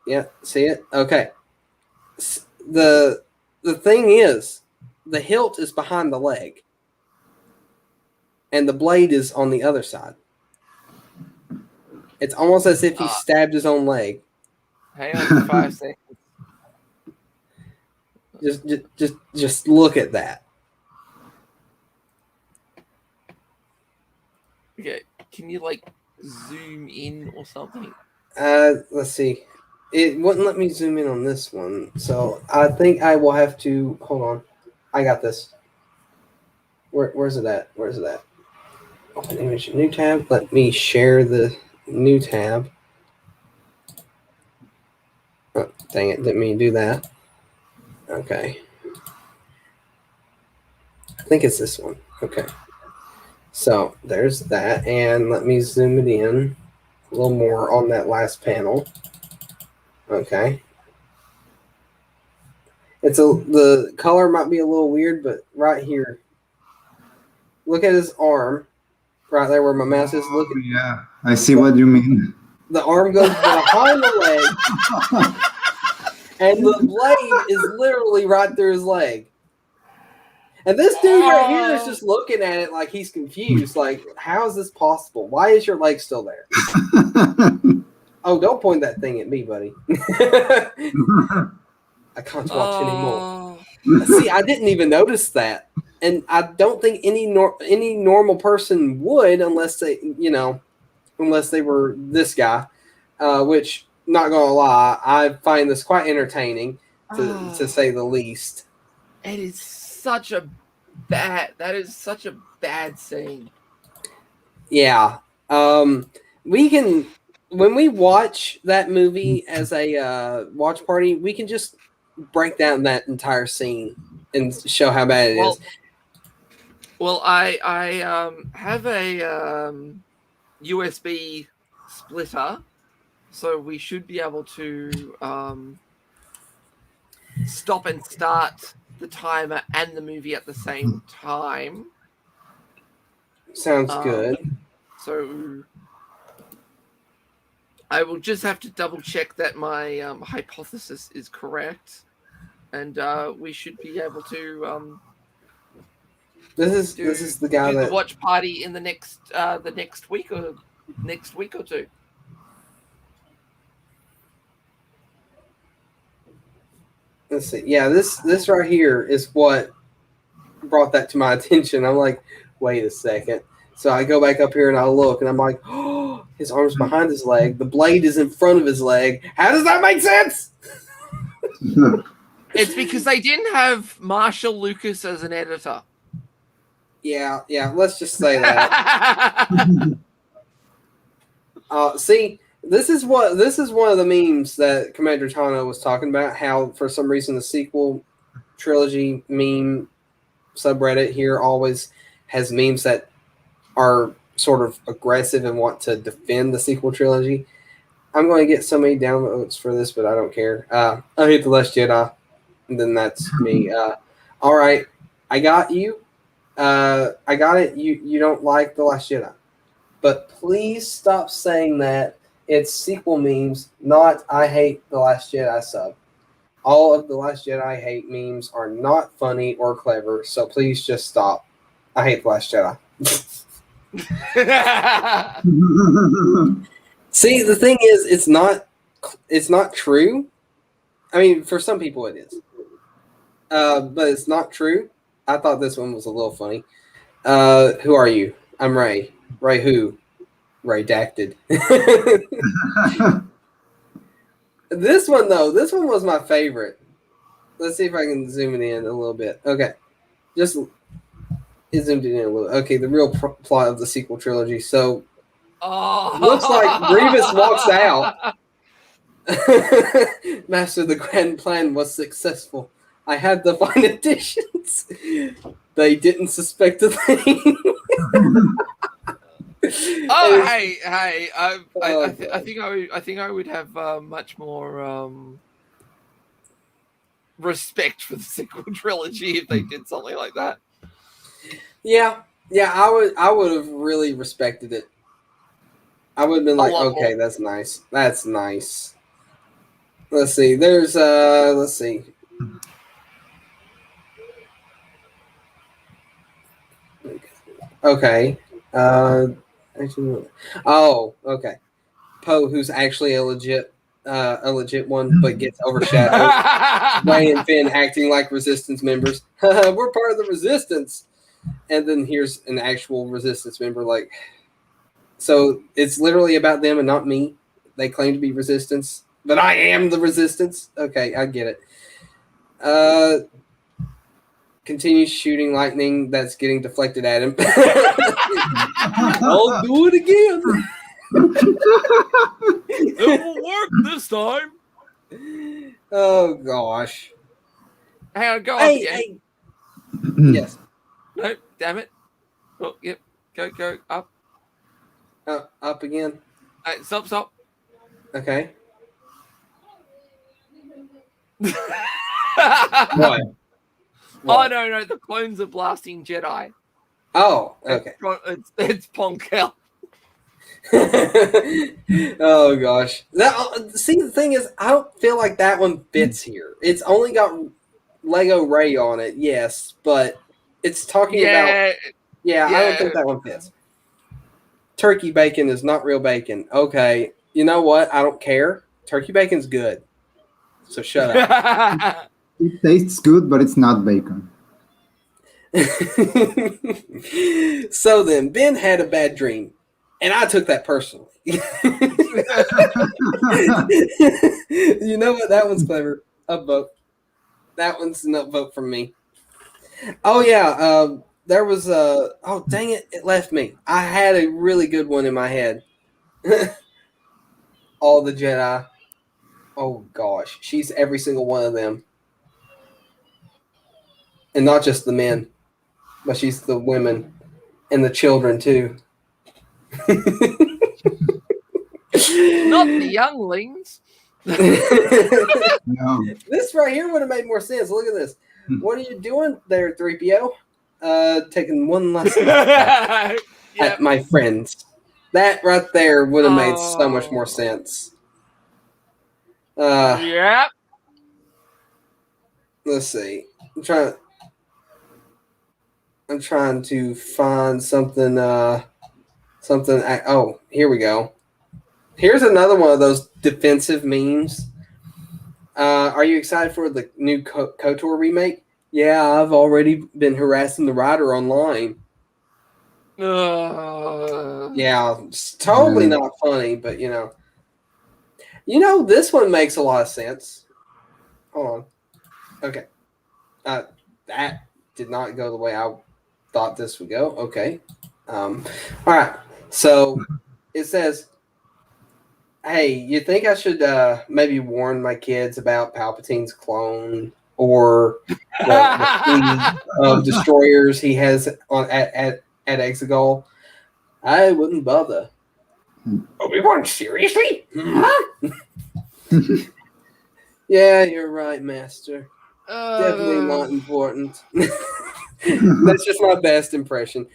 Yeah, see it? Okay. The thing is, the hilt is behind the leg, and the blade is on the other side. It's almost as if he stabbed his own leg. Hang on for 5 seconds. Just look at that. Okay, can you like zoom in or something? Let's see. It wouldn't let me zoom in on this one, so I think I will have to hold on. I got this. Where's it at? Where's it at? Open image, new tab. Let me share the new tab. Oh, dang it! Didn't mean to do that. Okay. I think it's this one. Okay. So there's that, and let me zoom it in a little more on that last panel. Okay. The color might be a little weird, but right here, look at his arm, right there where my mouse is. Look. Yeah, I see what you mean. The arm goes behind the leg, and the blade is literally right through his leg. And this dude right here is just looking at it like he's confused. Like, how is this possible? Why is your leg still there? Oh, don't point that thing at me, buddy. I can't watch anymore. See, I didn't even notice that. And I don't think any normal person would unless they, unless they were this guy, which, not going to lie, I find this quite entertaining, to say the least. It is such a bad scene. Yeah. We can, when we watch that movie as a watch party, we can just break down that entire scene and show how bad it is. Well, I have a USB splitter, so we should be able to stop and start the timer and the movie at the same time. Sounds good. So I will just have to double check that my hypothesis is correct, and we should be able to. This is the guy that the watch party in the next week or two. Let's see. Yeah, this right here is what brought that to my attention. I'm like, wait a second. So I go back up here and I look, and I'm like, oh, his arm's behind his leg. The blade is in front of his leg. How does that make sense? It's because they didn't have Marshall Lucas as an editor. Yeah. Let's just say that. See, this is one of the memes that Commander Tano was talking about. How for some reason the sequel trilogy meme subreddit here always has memes that are sort of aggressive and want to defend the sequel trilogy. I'm going to get so many downloads for this, but I don't care. I hate The Last Jedi, and then that's me. All right, I got you. I got it. You don't like The Last Jedi, but please stop saying that. It's sequel memes, not I hate The Last Jedi sub. All of The Last Jedi hate memes are not funny or clever, so please just stop. I hate The Last Jedi. See, the thing is, it's not true. I mean, for some people it is, but it's not true. I thought this one was a little funny. Who are you? I'm Ray. Ray who? Ray Dacted. This one was my favorite. Let's see if I can zoom it in a little bit. Okay, just it zoomed it in a little. Okay, the real plot of the sequel trilogy. So, looks like Grievous walks out. Master, the grand plan was successful. I had the fine additions. They didn't suspect a thing. Hey! I think I would have much more respect for the sequel trilogy if they did something like that. Yeah, I would have really respected it. I would have been like, okay, more. That's nice. Let's see. There's let's see. Okay. Okay. Poe, who's actually a legit one, but gets overshadowed. Ray and Finn acting like Resistance members. We're part of the Resistance. And then here's an actual Resistance member. Like, so it's literally about them and not me. They claim to be Resistance, but I am the Resistance. Okay, I get it. Continues shooting lightning that's getting deflected at him. I'll do it again. It will work this time. Oh gosh. Hang on, go hey. Yes. No, damn it. Oh, yep. Go up. Up again. Stop. Okay. What? Oh no! The clones are blasting Jedi. Oh, okay. It's Ponkel. Oh gosh. See, the thing is, I don't feel like that one fits here. It's only got Lego Ray on it, yes, but it's talking about. Yeah, I don't think that one fits. Turkey bacon is not real bacon. Okay, you know what? I don't care. Turkey bacon's good. So shut up. It tastes good, but it's not bacon. So then, Ben had a bad dream, and I took that personally. You know what? That one's clever. Upvote. That one's an upvote from me. Oh yeah, there was a. Oh dang it! It left me. I had a really good one in my head. All the Jedi. Oh gosh, she's every single one of them, and not just the men, but she's the women and the children too. Not the younglings. No. This right here would have made more sense. Look at this. What are you doing there, 3PO? Taking one lesson at my friends. That right there would have made so much more sense. Yep. Let's see. I'm trying to find something. Oh, here we go. Here's another one of those defensive memes. Are you excited for the new KOTOR remake? Yeah, I've already been harassing the writer online. Yeah, it's totally not funny, but you know, this one makes a lot of sense. Hold on. Okay. That did not go the way I thought this would go. Okay. All right. So it says, hey, you think I should maybe warn my kids about Palpatine's clone or the fleet of destroyers he has on at Exegol? I wouldn't bother. Obi-Wan, seriously? Yeah, you're right, Master. Definitely not important. That's just my best impression.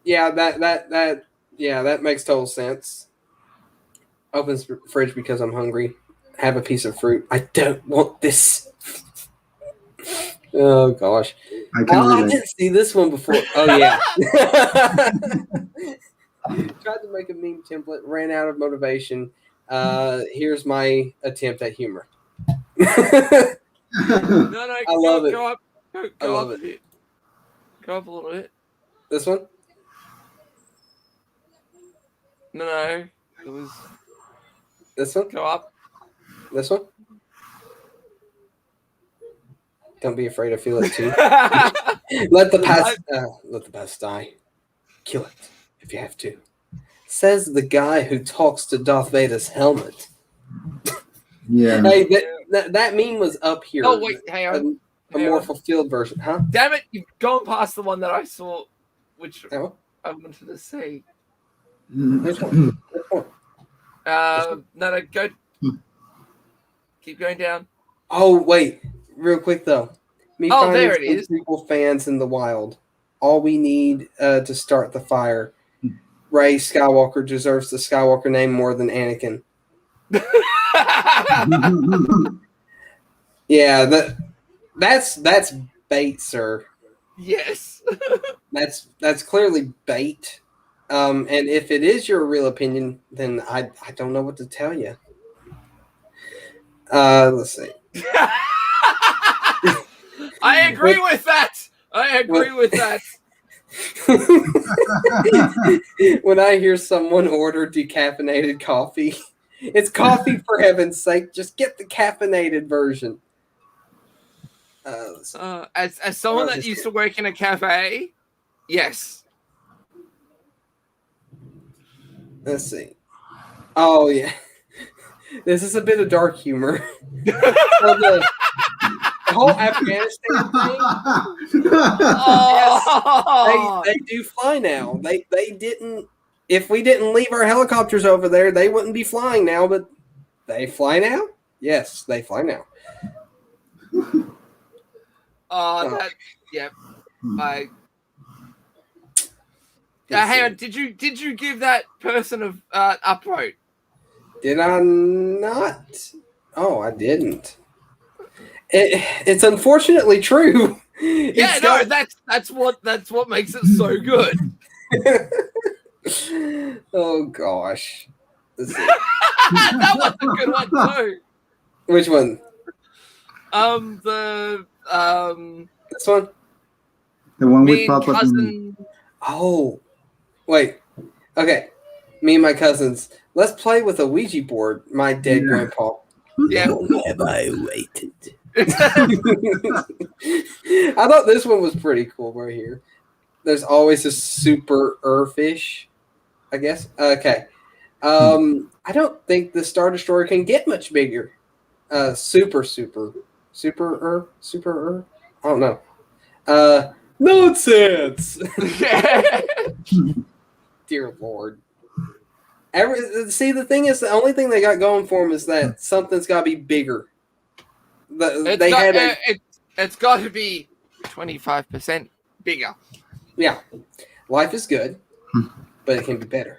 Yeah, that makes total sense. Opens the fridge because I'm hungry. Have a piece of fruit. I don't want this. Oh gosh. I can I relate. didn't see this one before. Oh yeah. Tried to make a meme template, ran out of motivation. Here's my attempt at humor. No, I love it. Go up. I Go love up it. a bit. Go up a little bit. This one? No. It was. This one? Go up. This one? Don't be afraid to feel it too. Let the past die. Kill it if you have to. Says the guy who talks to Darth Vader's helmet. Yeah. Hey, that meme was up here. Oh wait, hang on. A more fulfilled version, huh? Damn it! You've gone past the one that I saw, which Oh. I wanted to see. Which one? Which one? No, go. Keep going down. Oh wait, real quick though. Me Oh, finding there it some is. People fans in the wild. All we need to start the fire. Rey Skywalker deserves the Skywalker name more than Anakin. Yeah, that's bait, sir. Yes. That's clearly bait. And if it is your real opinion, then I don't know what to tell you. Let's see. I agree with that. I agree with that. When I hear someone order decaffeinated coffee, it's coffee for heaven's sake. Just get the caffeinated version. As someone that used to work in a cafe, yes. Let's see. Oh yeah, this is a bit of dark humor. So the whole Afghanistan thing. Yes, they do fly now. They didn't. If we didn't leave our helicopters over there, they wouldn't be flying now. But they fly now. Yes, they fly now. Yep. Hang on, did you give that person a upvote? Did I not? Oh, I didn't. It's unfortunately true. Yeah, no, that's what makes it so good. Oh gosh. Let's see. That was a good one too. Which one? This one? The one me with and Papa. cousin. Oh, wait. Okay. Me and my cousins. Let's play with a Ouija board. My dead grandpa. Yeah. How long have I waited? I thought this one was pretty cool right here. There's always a super fish, I guess. Okay. I don't think the Star Destroyer can get much bigger. Super. I don't know. Nonsense. Dear Lord. See, the thing is, the only thing they got going for them is that something's got to be bigger. It's got to be 25% bigger. Yeah, life is good, but it can be better.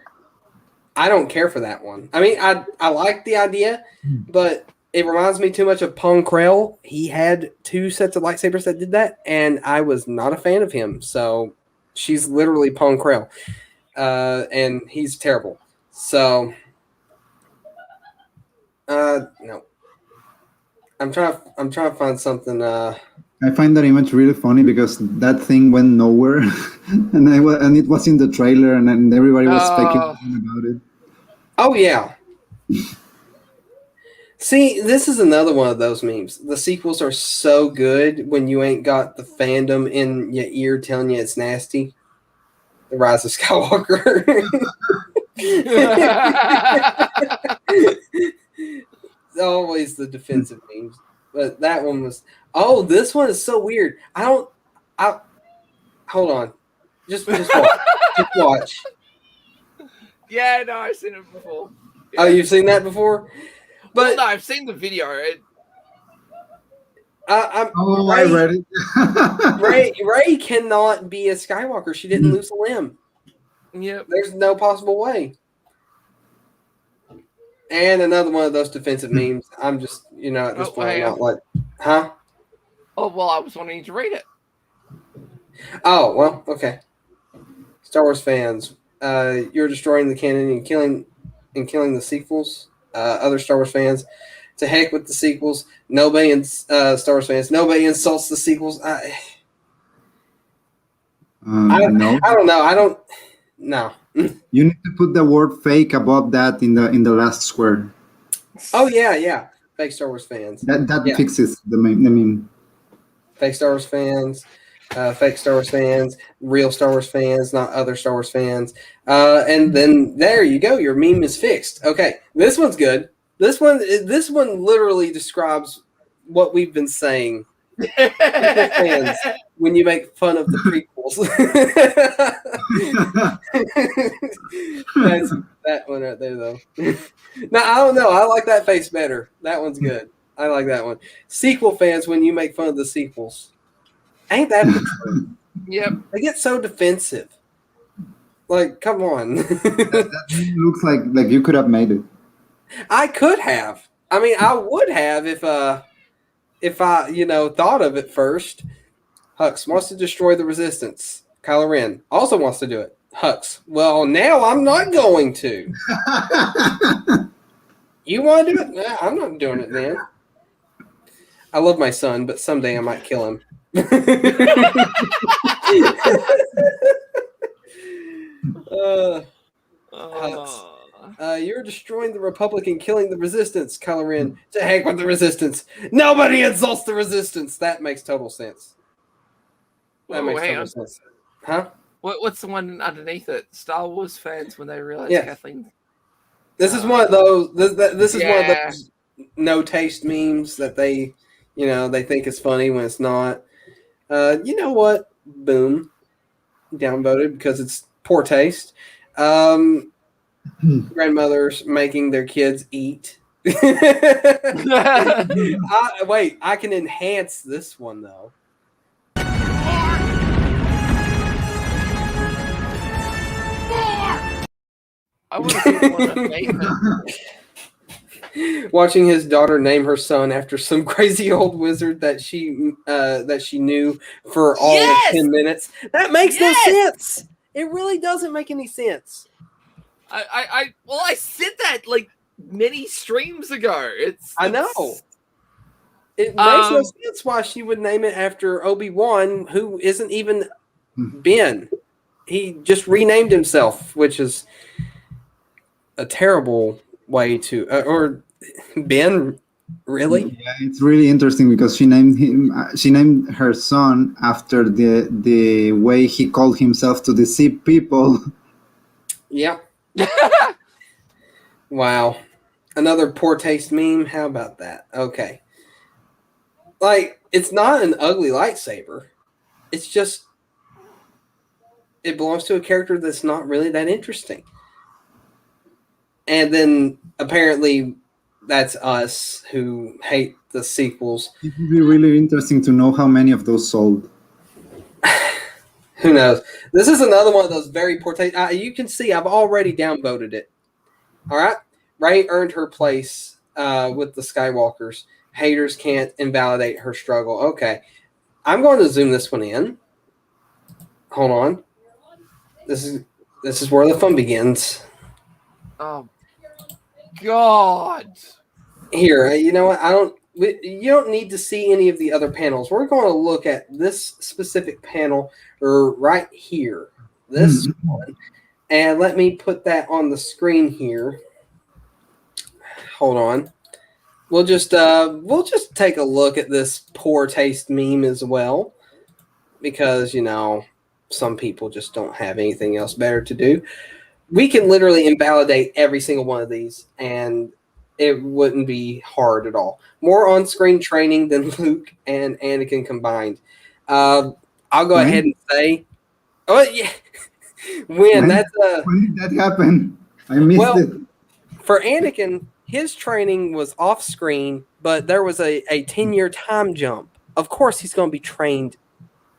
I don't care for that one. I mean, I like the idea, but it reminds me too much of Pong Krell. He had 2 sets of lightsabers that did that, and I was not a fan of him. So she's literally Pong Krell, and he's terrible. So, no. I'm trying to find something. I find that image really funny because that thing went nowhere, and it was in the trailer, and everybody was speculating about it. Oh yeah. See, this is another one of those memes. The sequels are so good when you ain't got the fandom in your ear telling you it's nasty. The Rise of Skywalker. Always the defensive memes. But that one was... Oh, this one is so weird. Hold on. Just watch. Just watch. Yeah, no, I've seen it before. Yeah. Oh, you've seen that before? But no, I've seen the video. I read it. Rey cannot be a Skywalker. She didn't lose a limb. Yep. There's no possible way. And another one of those defensive memes. I'm just, at this point, I'm not like, huh? Oh, well, I was wanting to read it. Oh, well, okay. Star Wars fans, you're destroying the canon and killing the sequels. Other Star Wars fans, to heck with the sequels. Nobody Star Wars fans, nobody insults the sequels. No. I don't know. No. You need to put the word "fake" above that in the last square. Oh yeah. Fake Star Wars fans. That fixes the meme. Fake Star Wars fans. Fake Star Wars fans, real Star Wars fans, not other Star Wars fans. And then there you go. Your meme is fixed. Okay, this one's good. This one literally describes what we've been saying. Fans, when you make fun of the prequels. That's that one right there, though. Now, I don't know. I like that face better. That one's good. I like that one. Sequel fans, when you make fun of the sequels. Ain't that the truth? Yep. They get so defensive. Like, come on. that looks like you could have made it. I could have. I mean, I would have if I thought of it first. Hux wants to destroy the Resistance. Kylo Ren also wants to do it. Hux, well, now I'm not going to. You want to do it? Nah, I'm not doing it, man. I love my son, but someday I might kill him. You're destroying the Republic and killing the Resistance, Kylo Ren. To heck with the Resistance. Nobody insults the Resistance. That makes total sense. That makes total sense. Huh? What's the one underneath it? Star Wars fans when they realize Kathleen. This is one of those. This is one of those no taste memes that they think is funny when it's not. You know what? Boom. Downvoted because it's poor taste. Grandmothers making their kids eat. I can enhance this one, though. I would have been one of Nathan. Watching his daughter name her son after some crazy old wizard that she knew for all of Yes! 10 minutes. That makes no Yes! sense. It really doesn't make any sense. I said that like many streams ago. I know. It makes no sense why she would name it after Obi-Wan, who isn't even Ben. He just renamed himself, which is a terrible way to or Ben, really? Yeah, it's really interesting because she named her son after the way he called himself to deceive people. Yeah. Wow. Another poor taste meme. How about that? Okay. Like, it's not an ugly lightsaber. It's just it belongs to a character that's not really that interesting. And then apparently that's us who hate the sequels. It would be really interesting to know how many of those sold. Who knows? This is another one of those very poor taste. You can see I've already downvoted it. All right. Rey earned her place with the Skywalkers. Haters can't invalidate her struggle. Okay. I'm going to zoom this one in. Hold on. This is where the fun begins. Oh God. Here, you know what? You don't need to see any of the other panels. We're going to look at this specific panel right here. This one. And let me put that on the screen here. Hold on. We'll just take a look at this poor taste meme as well, because some people just don't have anything else better to do. We can literally invalidate every single one of these, and it wouldn't be hard at all. More on-screen training than Luke and Anakin combined. I'll go ahead and say, oh yeah, when did that happen? I missed it. For Anakin, his training was off-screen, but there was a 10-year time jump. Of course, he's going to be trained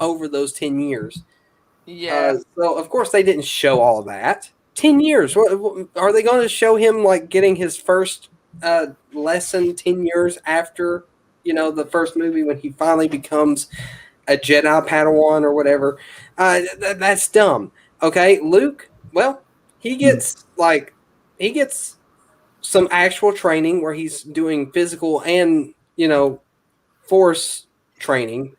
over those 10 years. Yeah. So, of course, they didn't show all that. 10 years. Are they going to show him, like, getting his first lesson 10 years after, the first movie when he finally becomes a Jedi Padawan or whatever? That's dumb. Okay, Luke, well, he gets some actual training where he's doing physical and, force training.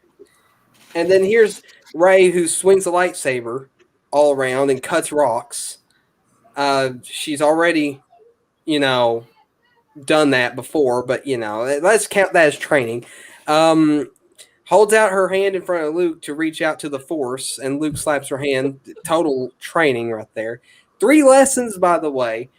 And then here's Rey, who swings a lightsaber all around and cuts rocks. She's already, done that before, but, let's count that as training. Holds out her hand in front of Luke to reach out to the Force, and Luke slaps her hand. Total training right there. 3 lessons, by the way.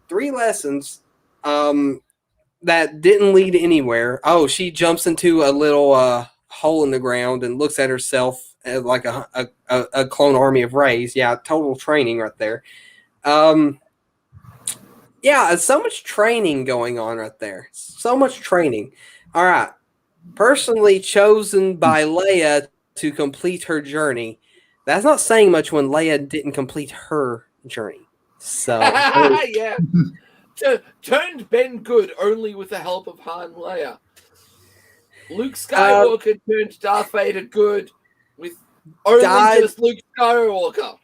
3 lessons that didn't lead anywhere. Oh, she jumps into a little hole in the ground and looks at herself like a clone army of Reys. Yeah, total training right there. Yeah, so much training going on right there. So much training. All right. Personally chosen by Leia to complete her journey. That's not saying much when Leia didn't complete her journey. So yeah. Turned Ben good only with the help of Han and Leia. Luke Skywalker turned Darth Vader good with only just Luke Skywalker.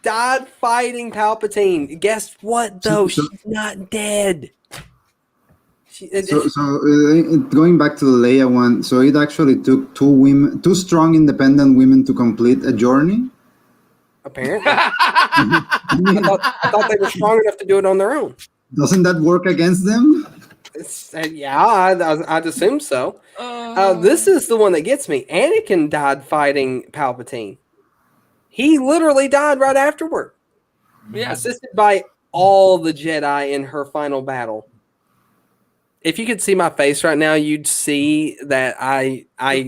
Died fighting Palpatine. Guess what, though? She's not dead. Going back to the Leia one, so it actually took 2 strong independent women to complete a journey? Apparently. I thought they were strong enough to do it on their own. Doesn't that work against them? I'd assume so. This is the one that gets me. Anakin died fighting Palpatine. He literally died right afterward. Yeah. Assisted by all the Jedi in her final battle. If you could see my face right now, you'd see that I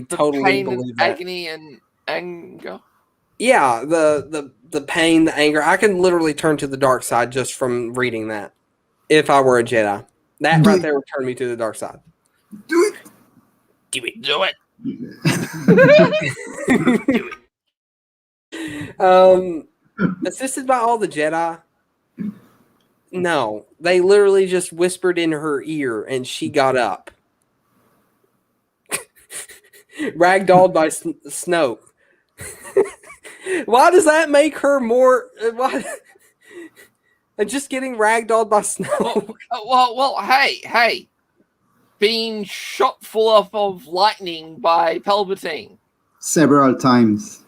totally believe that. Agony and anger. Yeah, the pain, the anger. I can literally turn to the dark side just from reading that. If I were a Jedi, that right there would turn me to the dark side. Do it. Do it. Do it. Do it. Assisted by all the Jedi. No, they literally just whispered in her ear and she got up. Ragdolled by Snoke. Why does that make her more? Why? Just getting ragdolled by Snoke. Well, hey. Being shot full of lightning by Palpatine. Several times.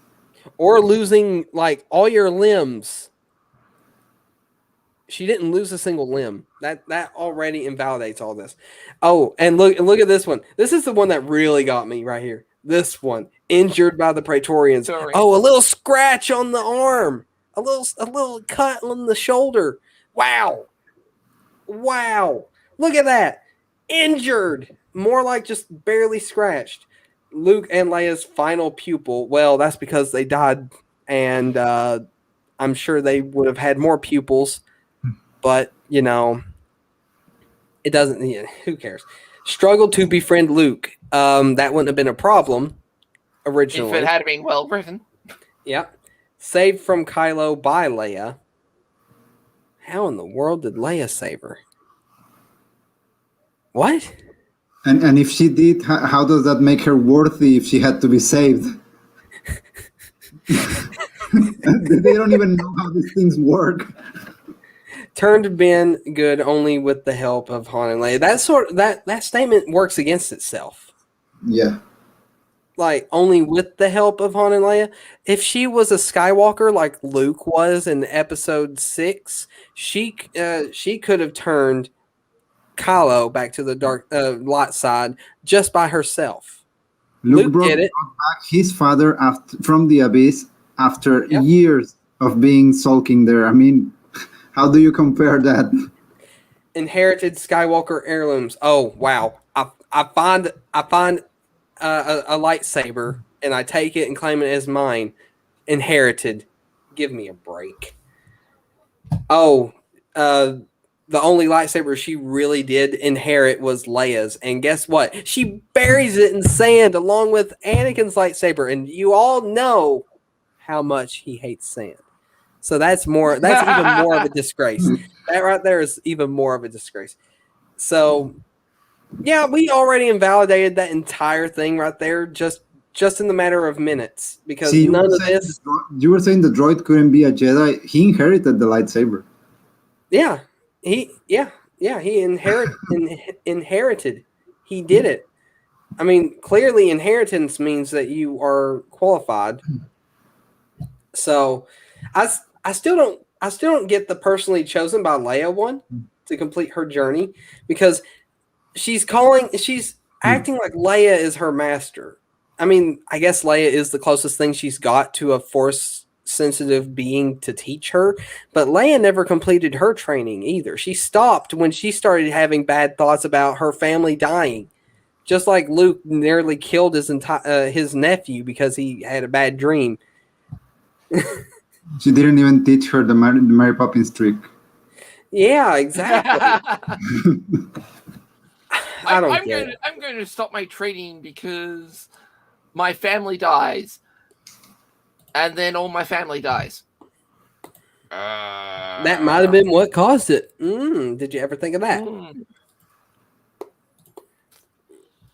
Or losing, like, all your limbs. She didn't lose a single limb. That already invalidates all this. Oh, and look at this one. This is the one that really got me right here. This one, injured by the Praetorians. Sorry. Oh, a little scratch on the arm, a little cut on the shoulder. Wow. Look at that. Injured. More like just barely scratched. Luke and Leia's final pupil. Well, that's because they died, and I'm sure they would have had more pupils. But, you know, it doesn't, who cares? Struggled to befriend Luke. That wouldn't have been a problem originally. If it had been well written. Yep. Saved from Kylo by Leia. How in the world did Leia save her? What? And if she did, how does that make her worthy if she had to be saved? They don't even know how these things work. Turned to Ben good only with the help of Han and Leia. That statement works against itself. Yeah. Like, only with the help of Han and Leia. If she was a Skywalker like Luke was in Episode 6, she could have turned Kylo back to the dark light side just by herself. Luke brought did it. Back his father from the abyss after years of being sulking there. I mean, how do you compare that? Inherited Skywalker heirlooms. Oh wow! I find a lightsaber and I take it and claim it as mine. Inherited. Give me a break. Oh, the only lightsaber she really did inherit was Leia's, and guess what? She buries it in sand along with Anakin's lightsaber, and you all know how much he hates sand. So that's even more of a disgrace. That right there is even more of a disgrace. So, yeah, we already invalidated that entire thing right there just in the matter of minutes because none of this. You were saying the droid couldn't be a Jedi. He inherited the lightsaber. Yeah, he inherited. He did it. I mean, clearly, inheritance means that you are qualified. So, I still don't get the personally chosen by Leia one to complete her journey because she's acting like Leia is her master. I mean, I guess Leia is the closest thing she's got to a force sensitive being to teach her, but Leia never completed her training either. She stopped when she started having bad thoughts about her family dying. Just like Luke nearly killed his nephew because he had a bad dream. She didn't even teach her the Mary Poppins trick. Yeah, exactly. I'm going to stop my training because my family dies, and then all my family dies. That might have been what caused it. Did you ever think of that?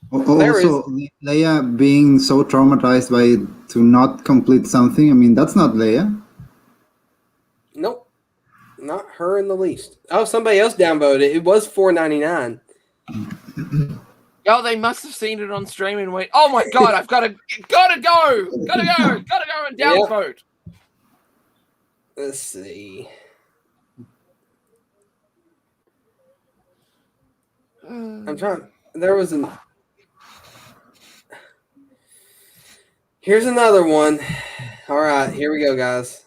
Also, Leia being so traumatized by it to not complete something. I mean, that's not Leia. Nope, not her in the least. Oh, somebody else downvoted it. It was $4.99. Oh, they must have seen it on stream and went, "Oh my god, I've got to go and downvote." Yep. Let's see. I'm trying. There was an. Here's another one. All right, here we go, guys.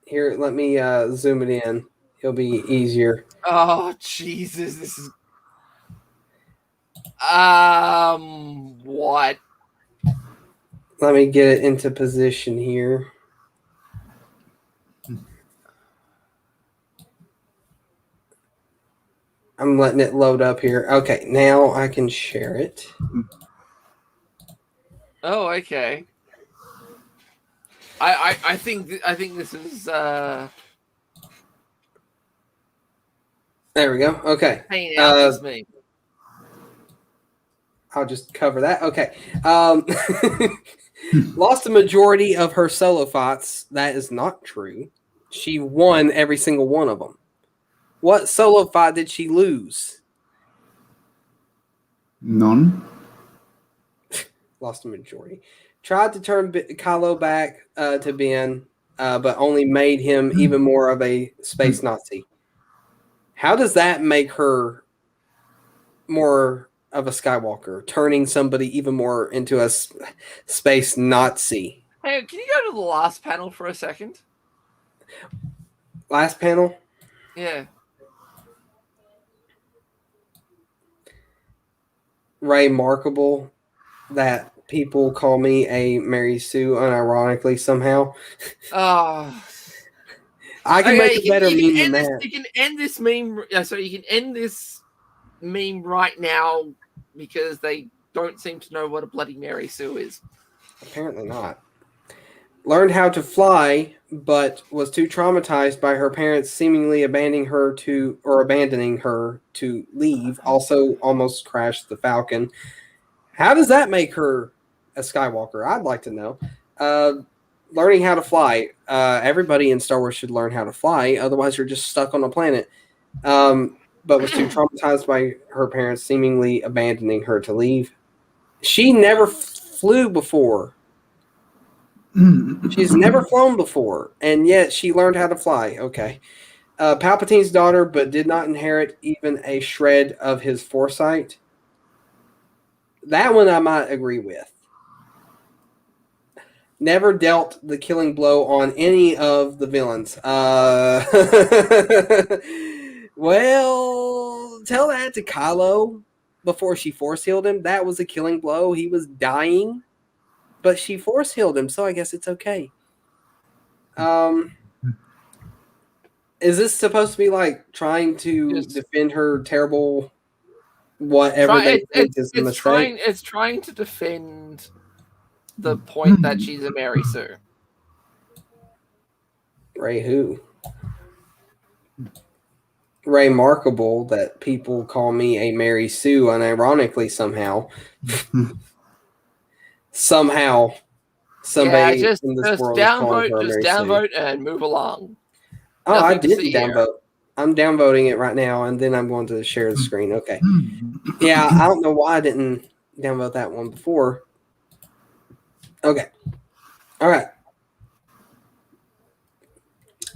Here, let me zoom it in. It'll be easier. Oh, Jesus, this is... what? Let me get it into position here. I'm letting it load up here. Okay, now I can share it. Oh, okay. I think this is There we go. Okay. paying out this meme. I'll just cover that. Okay. Lost the majority of her solo fights. That is not true. She won every single one of them. What solo fight did she lose? None. Lost the majority. Tried to turn Kylo back to Ben, but only made him even more of a space Nazi. How does that make her more of a Skywalker, turning somebody even more into a space Nazi? Hey, can you go to the last panel for a second? Last panel? Yeah. Remarkable that people call me a Mary Sue unironically somehow. Oh. I can make a better meme than this, that. you can end this meme. So you can end this meme right now because they don't seem to know what a Bloody Mary Sue is. Apparently not. Learned how to fly, but was too traumatized by her parents seemingly abandoning her to leave. Also, almost crashed the Falcon. How does that make her a Skywalker? I'd like to know. Learning how to fly. Everybody in Star Wars should learn how to fly. Otherwise, you're just stuck on a planet. But was too traumatized by her parents seemingly abandoning her to leave. She never flew before. She's never flown before, and yet she learned how to fly. Okay. Palpatine's daughter, but did not inherit even a shred of his foresight. That one I might agree with. Never dealt the killing blow on any of the villains. Well, tell that to Kylo before she force healed him. That was a killing blow. He was dying, but she force healed him, so I guess it's okay. Is this supposed to be like trying to defend her terrible whatever they think is a mistake? It's trying to defend the point that she's a Mary Sue. Ray who? Remarkable that people call me a Mary Sue unironically somehow. Somehow somebody in this world is calling her a Mary Sue. Just downvote and move along. Oh, I did downvote. I'm downvoting it right now, and then I'm going to share the screen. Okay. Yeah, I don't know why I didn't downvote that one before. Okay. All right.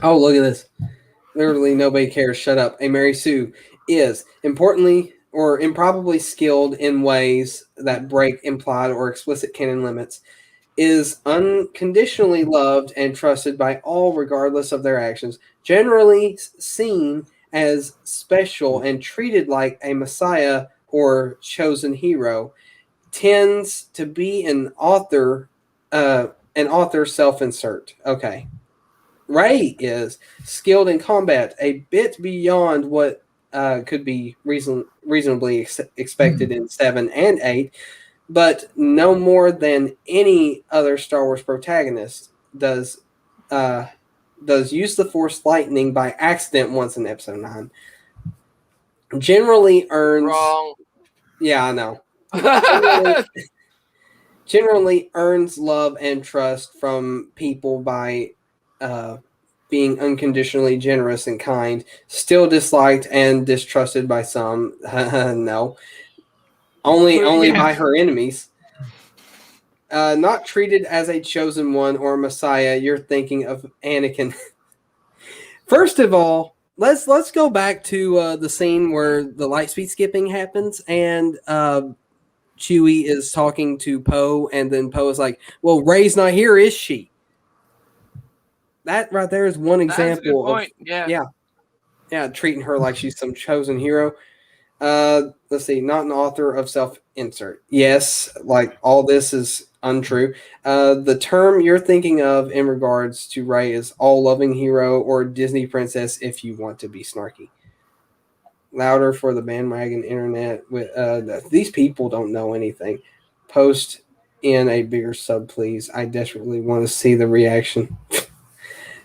Oh, look at this. Literally nobody cares. Shut up. A Mary Sue is importantly or improbably skilled in ways that break implied or explicit canon limits, is unconditionally loved and trusted by all regardless of their actions, generally seen as special and treated like a messiah or chosen hero, tends to be an author self-insert. Okay. Rey is skilled in combat, a bit beyond what could be reasonably expected in 7 and 8, but no more than any other Star Wars protagonist does use the Force lightning by accident once in Episode 9. Generally earns... Wrong. Yeah, I know. Generally earns love and trust from people by being unconditionally generous and kind. Still disliked and distrusted by some. No. Only by her enemies. Not treated as a chosen one or messiah. You're thinking of Anakin. First of all, let's go back to the scene where the light speed skipping happens, and Chewie is talking to Poe, and then Poe is like, "Well, Rey's not here, is she?" That right there is one example of treating her like she's some chosen hero. Let's see, not an author of self-insert. Yes, like all this is untrue. The term you're thinking of in regards to Rey is all-loving hero or Disney princess if you want to be snarky. Louder for the bandwagon internet. With these people don't know anything. Post in a bigger sub, please. I desperately want to see the reaction.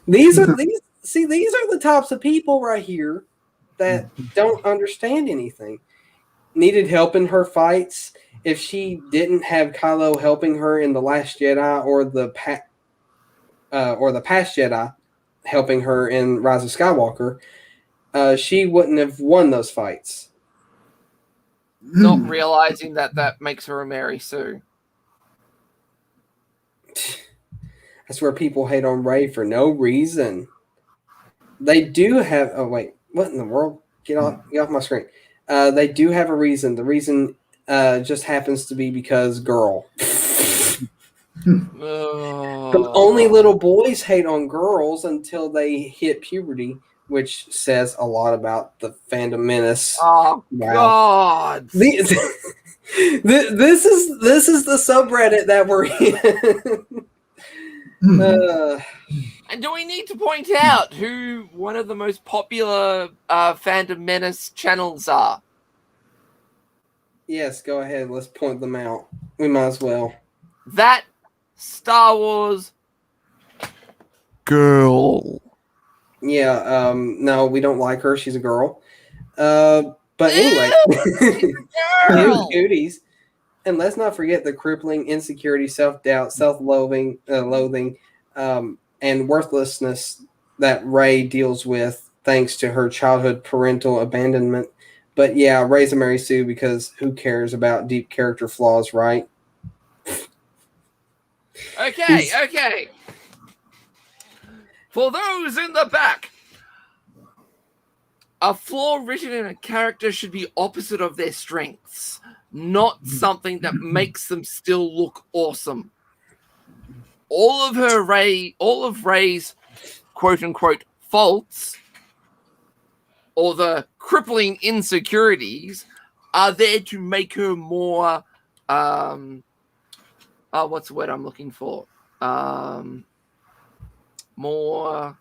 These are the types of people right here that don't understand anything. Needed help in her fights. If she didn't have Kylo helping her in the Last Jedi or the Past Jedi helping her in Rise of Skywalker, she wouldn't have won those fights. Not realizing that makes her a Mary Sue. That's where people hate on Rey for no reason. They do have. Oh wait, what in the world? Get off my screen. They do have a reason. The reason just happens to be because girl. Because only little boys hate on girls until they hit puberty, which says a lot about the fandom menace. Oh God! This is the subreddit that we're in. And do we need to point out who one of the most popular fandom menace channels are? Yes, go ahead. Let's point them out. We might as well. That Star Wars girl. Yeah, no, we don't like her. She's a girl. But anyway, cooties. And let's not forget the crippling insecurity, self-doubt, self-loathing, and worthlessness that Rey deals with thanks to her childhood parental abandonment. But yeah, Rey's a Mary Sue because who cares about deep character flaws, right? Okay. For those in the back, a flaw written in a character should be opposite of their strengths, not something that makes them still look awesome. All of Rey's quote unquote faults or the crippling insecurities are there to make her more what's the word I'm looking for? More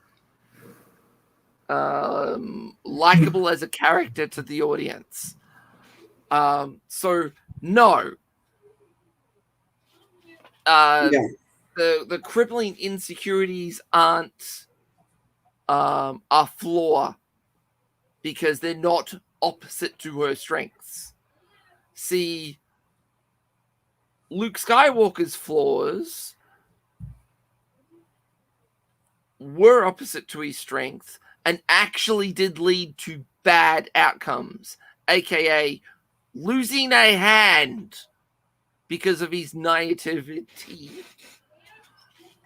likable as a character to the audience. So no. The crippling insecurities aren't a flaw because they're not opposite to her strengths. See, Luke Skywalker's flaws were opposite to his strengths and actually did lead to bad outcomes, aka losing a hand because of his naivety.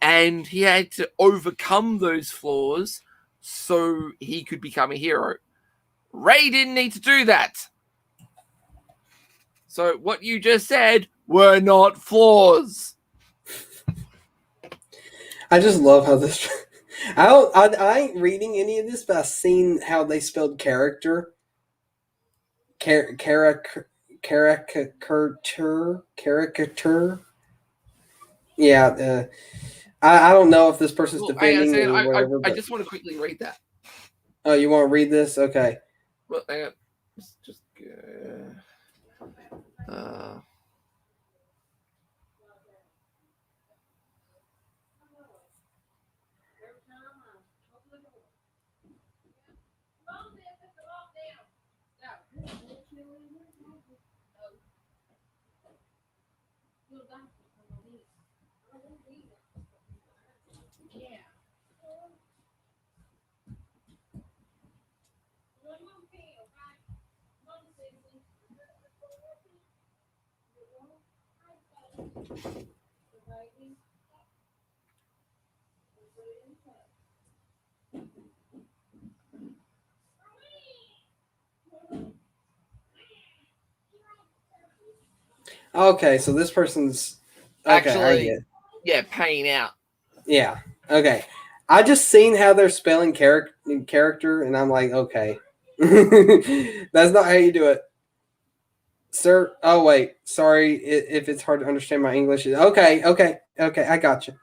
And he had to overcome those flaws so he could become a hero. Rey didn't need to do that. So what you just said were not flaws. I just love how this. I ain't reading any of this, but I've seen how they spelled character. Caricature. Yeah. I don't know if this person's defending me or whatever. I just want to quickly read that. Oh, you want to read this? Okay. Well, hang on. Just Okay, so this person's actually, paying out. Yeah. Okay. I just seen how they're spelling character, and I'm like, okay, that's not how you do it, sir. Oh wait, sorry if it's hard to understand my English. Okay. I got you.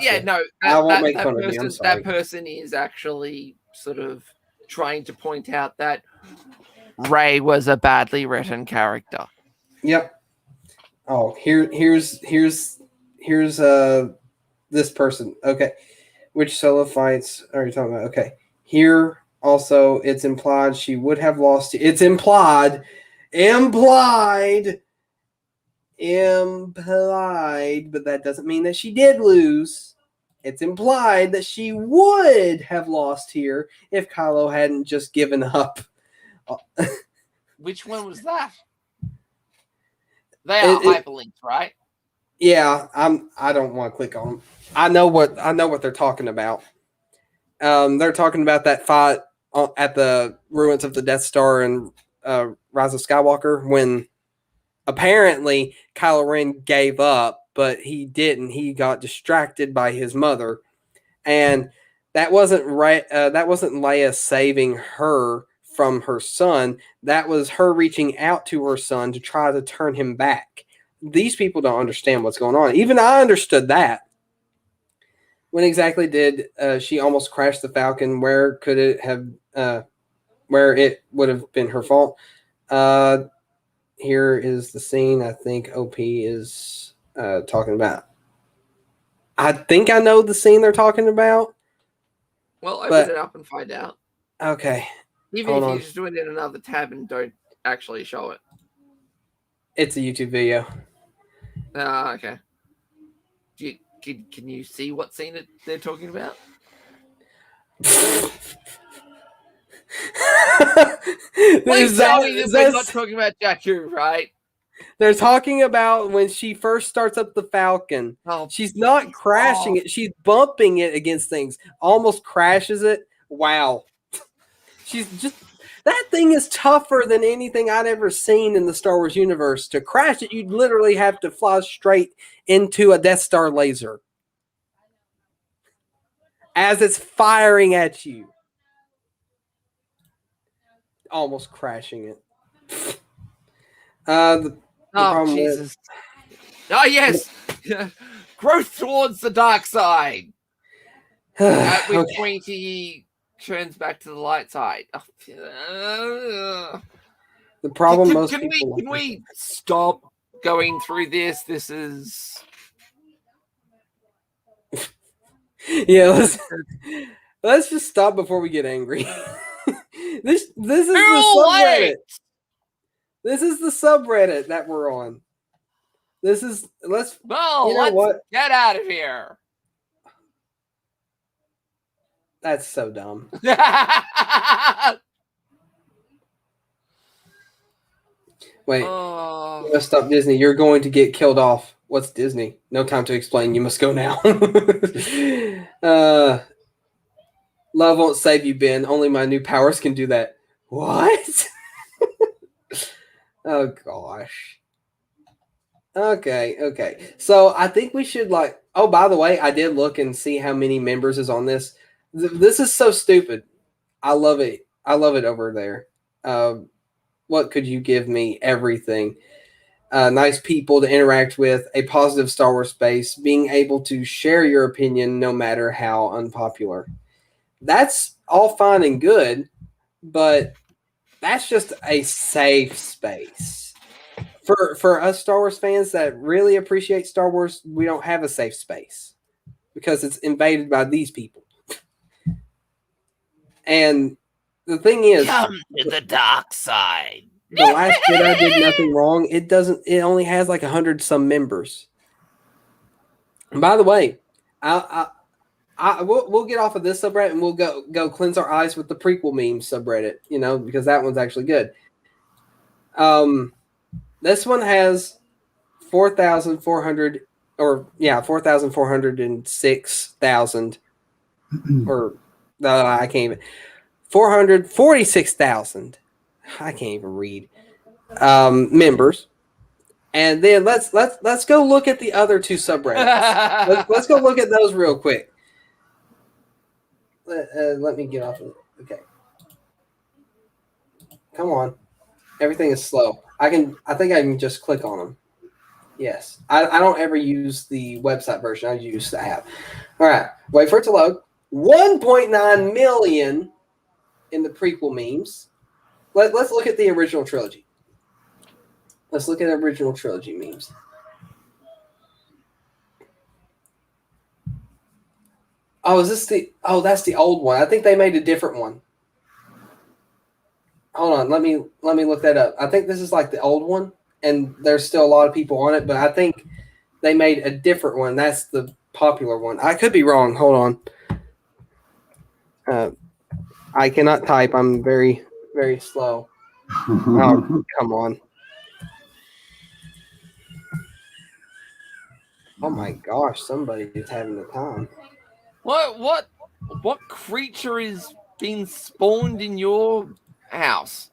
Yeah, no, I won't make fun of you. I'm sorry. That person is actually sort of trying to point out that Rey was a badly written character. Yep. Oh, here's this person. Okay, which solo fights are you talking about? Okay, here also it's implied she would have lost. It's implied, implied, but that doesn't mean that she did lose. It's implied that she would have lost here if Kylo hadn't just given up. Which one was that? They are hyperlinks, right? Yeah, I don't want to click on them. I know what they're talking about. They're talking about that fight at the ruins of the Death Star and Rise of Skywalker when apparently Kylo Ren gave up, but he didn't. He got distracted by his mother, and that wasn't right. That wasn't Leia saving her from her son. That was her reaching out to her son to try to turn him back. These people don't understand what's going on. Even I understood that. When exactly did she almost crash the Falcon? Where could it have? Where it would have been her fault? Here is the scene. I think OP is talking about. I think I know the scene they're talking about. Well, open it up and find out. Okay. Even if you just do it in another tab and don't actually show it. It's a YouTube video. Okay. Can you see what scene they're talking about? Please tell me that we're not talking about Jakku, right? They're talking about when she first starts up the Falcon. Oh, she's not crashing it. She's bumping it against things. Almost crashes it. Wow. She's just... That thing is tougher than anything I'd ever seen in the Star Wars universe. To crash it, you'd literally have to fly straight into a Death Star laser as it's firing at you. Almost crashing it. Jesus. Oh, yes. Growth towards the dark side. At which point he turns back to the light side. The problem can we stop going through this? This is... Yeah, let's just stop before we get angry. This is the subreddit. This is the subreddit that we're on. Let's get out of here. That's so dumb. Wait, you must stop Disney. You're going to get killed off. What's Disney? No time to explain. You must go now. Love won't save you, Ben. Only my new powers can do that. What? Oh, gosh. Okay. So I think we should oh, by the way, I did look and see how many members is on this. This is so stupid. I love it. I love it over there. What could you give me? Everything. Nice people to interact with, a positive Star Wars space, being able to share your opinion no matter how unpopular. That's all fine and good, but that's just a safe space. For us Star Wars fans that really appreciate Star Wars, we don't have a safe space because it's invaded by these people. And the thing is, come to the dark side. The Last Jedi did nothing wrong. It only has like 100 some members. And by the way, we'll get off of this subreddit and we'll go cleanse our eyes with the prequel meme subreddit, because that one's actually good. This one has 4,400 4,406,000 or I can't even 446,000. I can't even read. Members. And then let's go look at the other two subreddits. let's go look at those real quick. Let me get off of it. Okay. Come on. Everything is slow. I think I can just click on them. Yes. I don't ever use the website version. I use the app. All right. Wait for it to load. 1.9 million in the prequel memes. Let's look at the original trilogy. Let's look at original trilogy memes. Oh, is this the? Oh, that's the old one. I think they made a different one. Hold on, let me look that up. I think this is like the old one, and there's still a lot of people on it, but I think they made a different one. That's the popular one. I could be wrong. Hold on. I cannot type. I'm very, very slow. Oh, come on. Oh my gosh, somebody is having a time. What creature is being spawned in your house?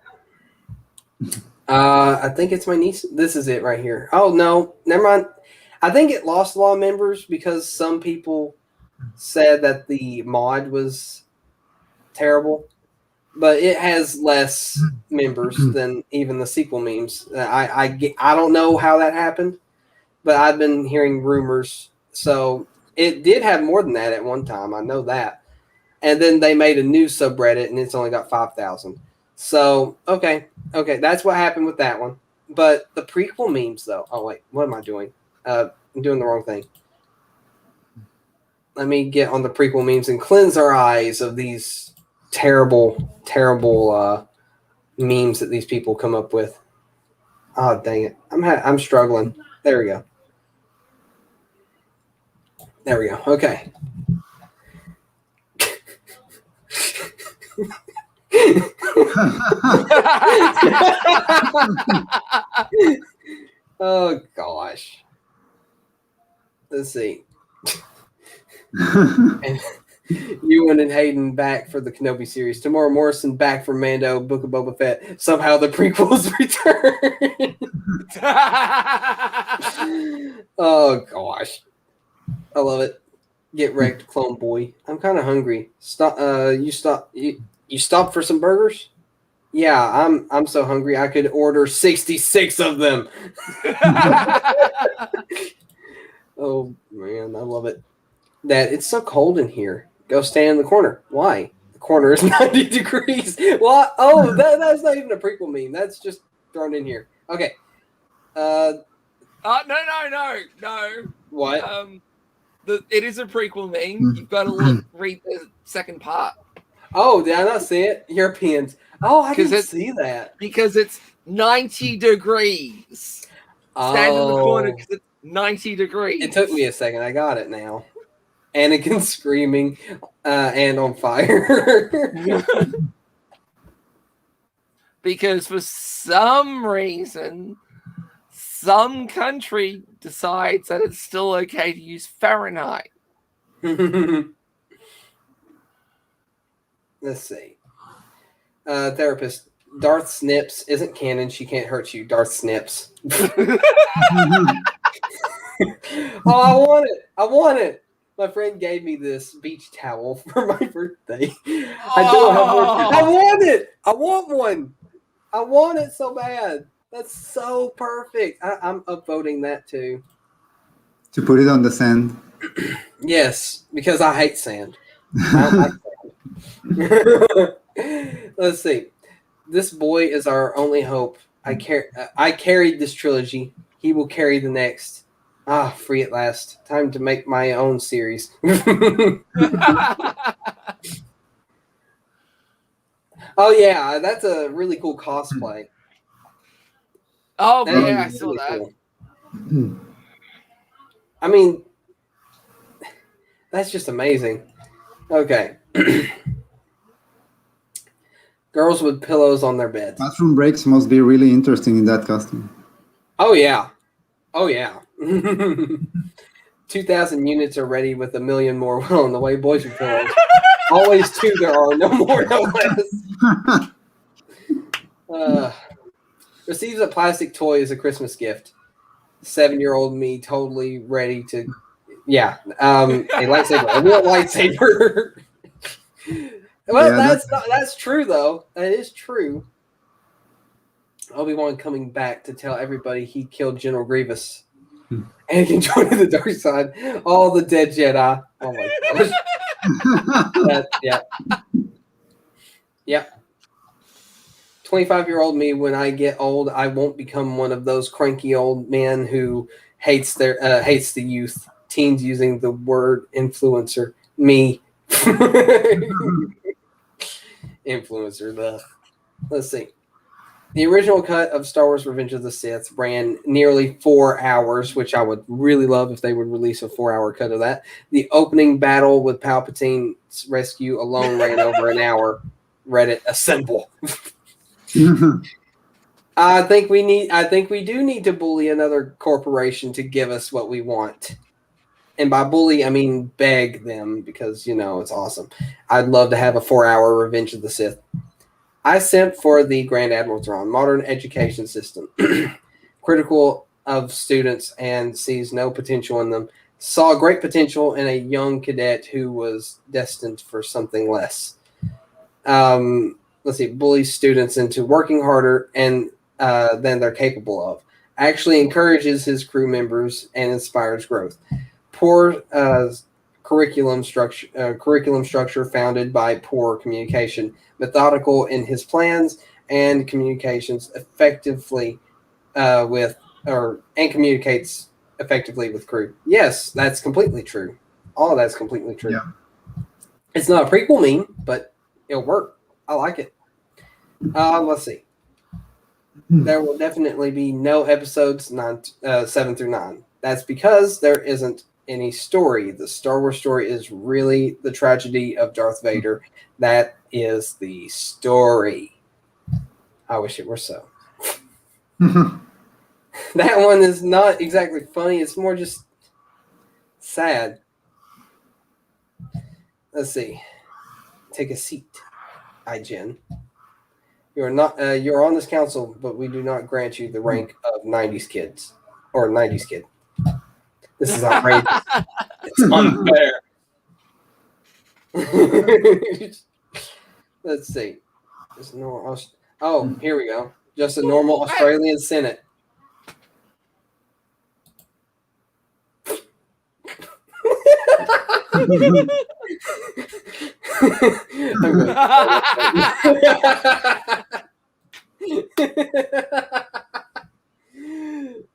I think it's my niece. This is it right here. Oh no, never mind. I think it lost a lot of members because some people said that the mod was terrible, but it has less members than even the sequel memes. I don't know how that happened, but I've been hearing rumors. So it did have more than that at one time. I know that. And then they made a new subreddit, and it's only got 5,000. So okay, that's what happened with that one. But the prequel memes, though. Oh wait, what am I doing? I'm doing the wrong thing. Let me get on the prequel memes and cleanse our eyes of these terrible, terrible memes that these people come up with. Oh dang it! I'm struggling. There we go. There we go. Okay. Oh gosh. Let's see. And Ewan and Hayden back for the Kenobi series. Tamora Morrison back for Mando, Book of Boba Fett. Somehow the prequels return. Oh gosh. I love it. Get wrecked, Clone Boy. I'm kind of hungry. Stop. You stopped for some burgers? Yeah, I'm so hungry. I could order 66 of them. Oh man, I love it. That it's so cold in here. Go stand in the corner. Why? The corner is 90 degrees. What? Oh, that's not even a prequel meme. That's just thrown in here. Okay. No. What? It is a prequel meme. You've got to read the second part. Oh, did I not see it? Europeans. Oh, I didn't see that. Because it's 90 degrees. Stand in the corner because it's 90 degrees. It took me a second. I got it now. Anakin screaming and on fire. Because for some reason, some country decides that it's still okay to use Fahrenheit. Let's see. Therapist. Darth Snips isn't canon. She can't hurt you. Darth Snips. Oh, I want it. My friend gave me this beach towel for my birthday. I don't have one. I want it. I want one. I want it so bad. That's so perfect. I'm upvoting that too. To put it on the sand. Yes, because I hate sand. I don't like sand. Let's see. This boy is our only hope. I carried this trilogy. He will carry the next. Ah, free at last. Time to make my own series. Oh yeah, that's a really cool cosplay. Oh yeah, I saw that. Cool. I mean, that's just amazing. Okay. Girls with pillows on their beds. Bathroom breaks must be really interesting in that costume. Oh yeah. 2,000 units are ready with 1 million more well on the way. Boys with pillows. Always two there are, no more, no less. Receives a plastic toy as a Christmas gift. 7-year-old me totally ready to, a lightsaber. I want a lightsaber. Well, yeah, that's true though. That is true. Obi-Wan coming back to tell everybody he killed General Grievous. Anakin joined the dark side. All the dead Jedi. Oh my gosh. Yeah. 25-year-old me, when I get old, I won't become one of those cranky old men who hates the youth. Teens using the word influencer. Me. Influencer. Ugh. Let's see. The original cut of Star Wars Revenge of the Sith ran nearly 4 hours, which I would really love if they would release a 4-hour cut of that. The opening battle with Palpatine's rescue alone ran over an hour. Reddit assemble. I think we do need to bully another corporation to give us what we want. And by bully, I mean beg them because, it's awesome. I'd love to have a 4-hour Revenge of the Sith. I sent for the Grand Admiral Thrawn, modern education system, critical of students and sees no potential in them. Saw great potential in a young cadet who was destined for something less. Let's see, bullies students into working harder and than they're capable of. Actually encourages his crew members and inspires growth. Poor curriculum structure founded by poor communication. Methodical in his plans and communications effectively communicates effectively with crew. Yes, that's completely true. All of that's completely true. Yeah. It's not a prequel meme, but it'll work. I like it. Let's see. There will definitely be no episodes 7 through 9. That's because there isn't any story. The Star Wars story is really the tragedy of Darth Vader. That is the story. I wish it were so. That one is not exactly funny. It's more just sad. Let's see. Take a seat, IGen. You are not. You're on this council, but we do not grant you the rank of 90s kids or 90s kid. This is outrageous. It's unfair. Let's see. Just normal. Oh, here we go. Just a normal Australian Senate.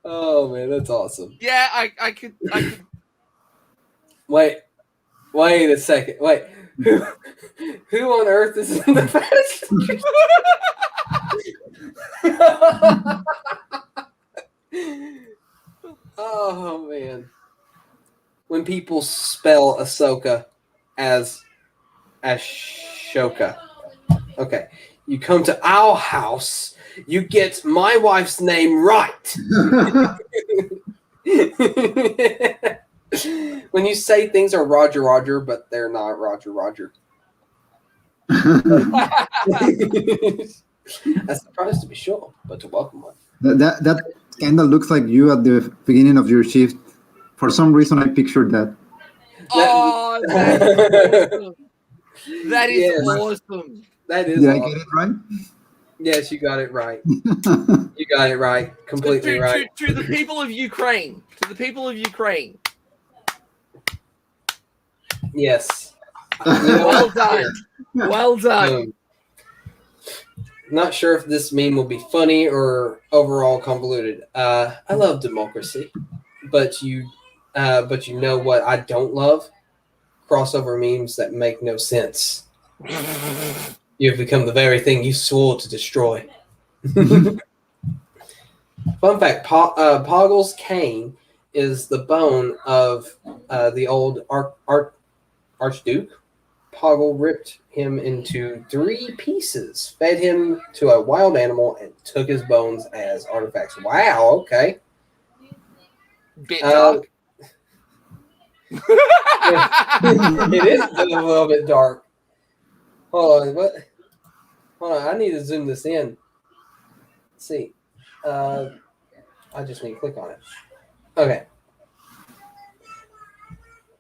Oh man, that's awesome. Yeah, I could. Wait a second. Wait, who on earth is in the best? Oh man, when people spell Ahsoka as Ashoka. Okay, you come to our house, you get my wife's name right. When you say things are Roger, but they're not Roger. A surprise to be sure, but to welcome one. That kind of looks like you at the beginning of your shift. For some reason, I pictured that. Oh, that is awesome. That is Yes. awesome. That is Did awesome. I get it right? Yes, you got it right. You got it right. Completely right. To the people of Ukraine. To the people of Ukraine. Yes. Well done. Well done. Not sure if this meme will be funny or overall convoluted. I love democracy, but you know what I don't love? Crossover memes that make no sense. You have become the very thing you swore to destroy. Fun fact: Poggle's cane is the bone of the old Archduke. Poggle ripped him into 3 pieces, fed him to a wild animal, and took his bones as artifacts. Wow, okay. Bit dark. It is a little bit dark. Hold on, what? Hold on, I need to zoom this in. Let's see. I just need to click on it. Okay.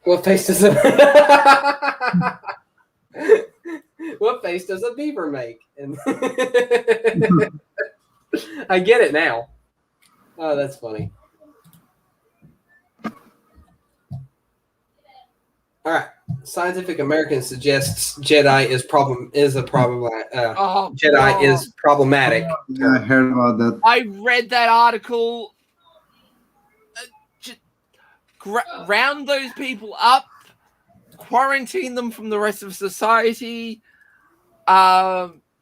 What face does it? What face does a beaver make? And I get it now. Oh, that's funny. All right. Scientific American suggests Jedi is problematic. Yeah, I heard about that. I read that article. Round those people up quarantine them from the rest of society.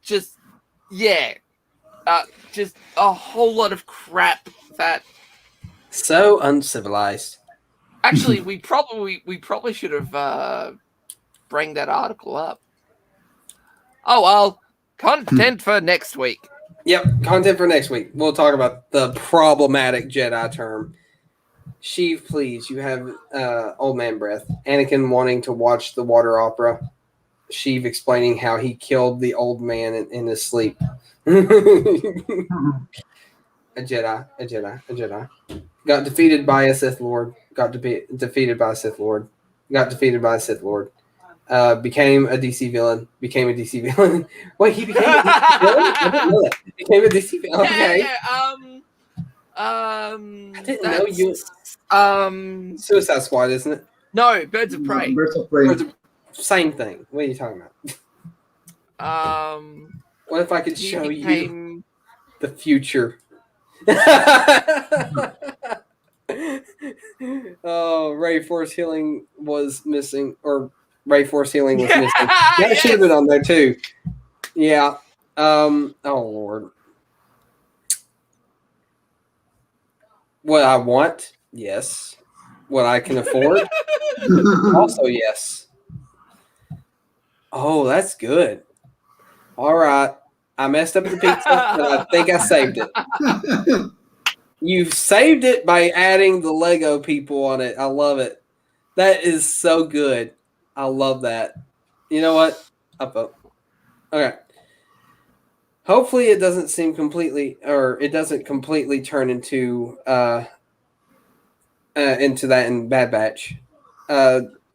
Just a whole lot of crap that So uncivilized. actually we probably should have bring that article up. Oh well, content for next week. Yep, content for next week. We'll talk about the problematic Jedi term. Sheev, please, you have old man breath. Anakin wanting to watch the water opera. Sheev explaining how he killed the old man in his sleep. A Jedi. Got defeated by a Sith Lord. Defeated by a Sith Lord. Got defeated by a Sith Lord. Became a DC villain. Wait, he became a DC villain? I didn't know that. Became a DC villain. Okay. I didn't know you. Suicide Squad, isn't it? No, Birds of Prey. Birds of Prey. Same thing. What are you talking about? What if I could show you the future? Oh, Ray Force Healing was missing, or Ray Force Healing was missing. That should have been on there too. Yeah. Oh Lord. What I want, yes. What I can afford, also yes. Oh, that's good. All right. I messed up the pizza, but I think I saved it. You've saved it by adding the Lego people on it. I love it. That is so good. I love that. You know what? I'll vote. Okay. Hopefully it doesn't completely turn into that in Bad Batch.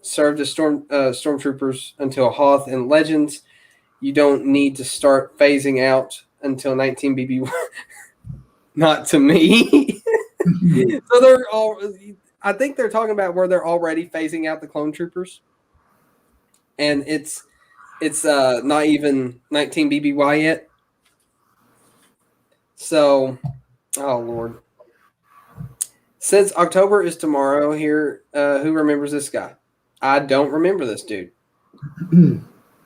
Served as stormtroopers until Hoth and Legends. You don't need to start phasing out until 19 BB1. Not to me. So they're all. I think they're talking about where they're already phasing out the clone troopers, and it's not even 19 BBY yet. So, oh Lord. Since October is tomorrow here, who remembers this guy? I don't remember this dude.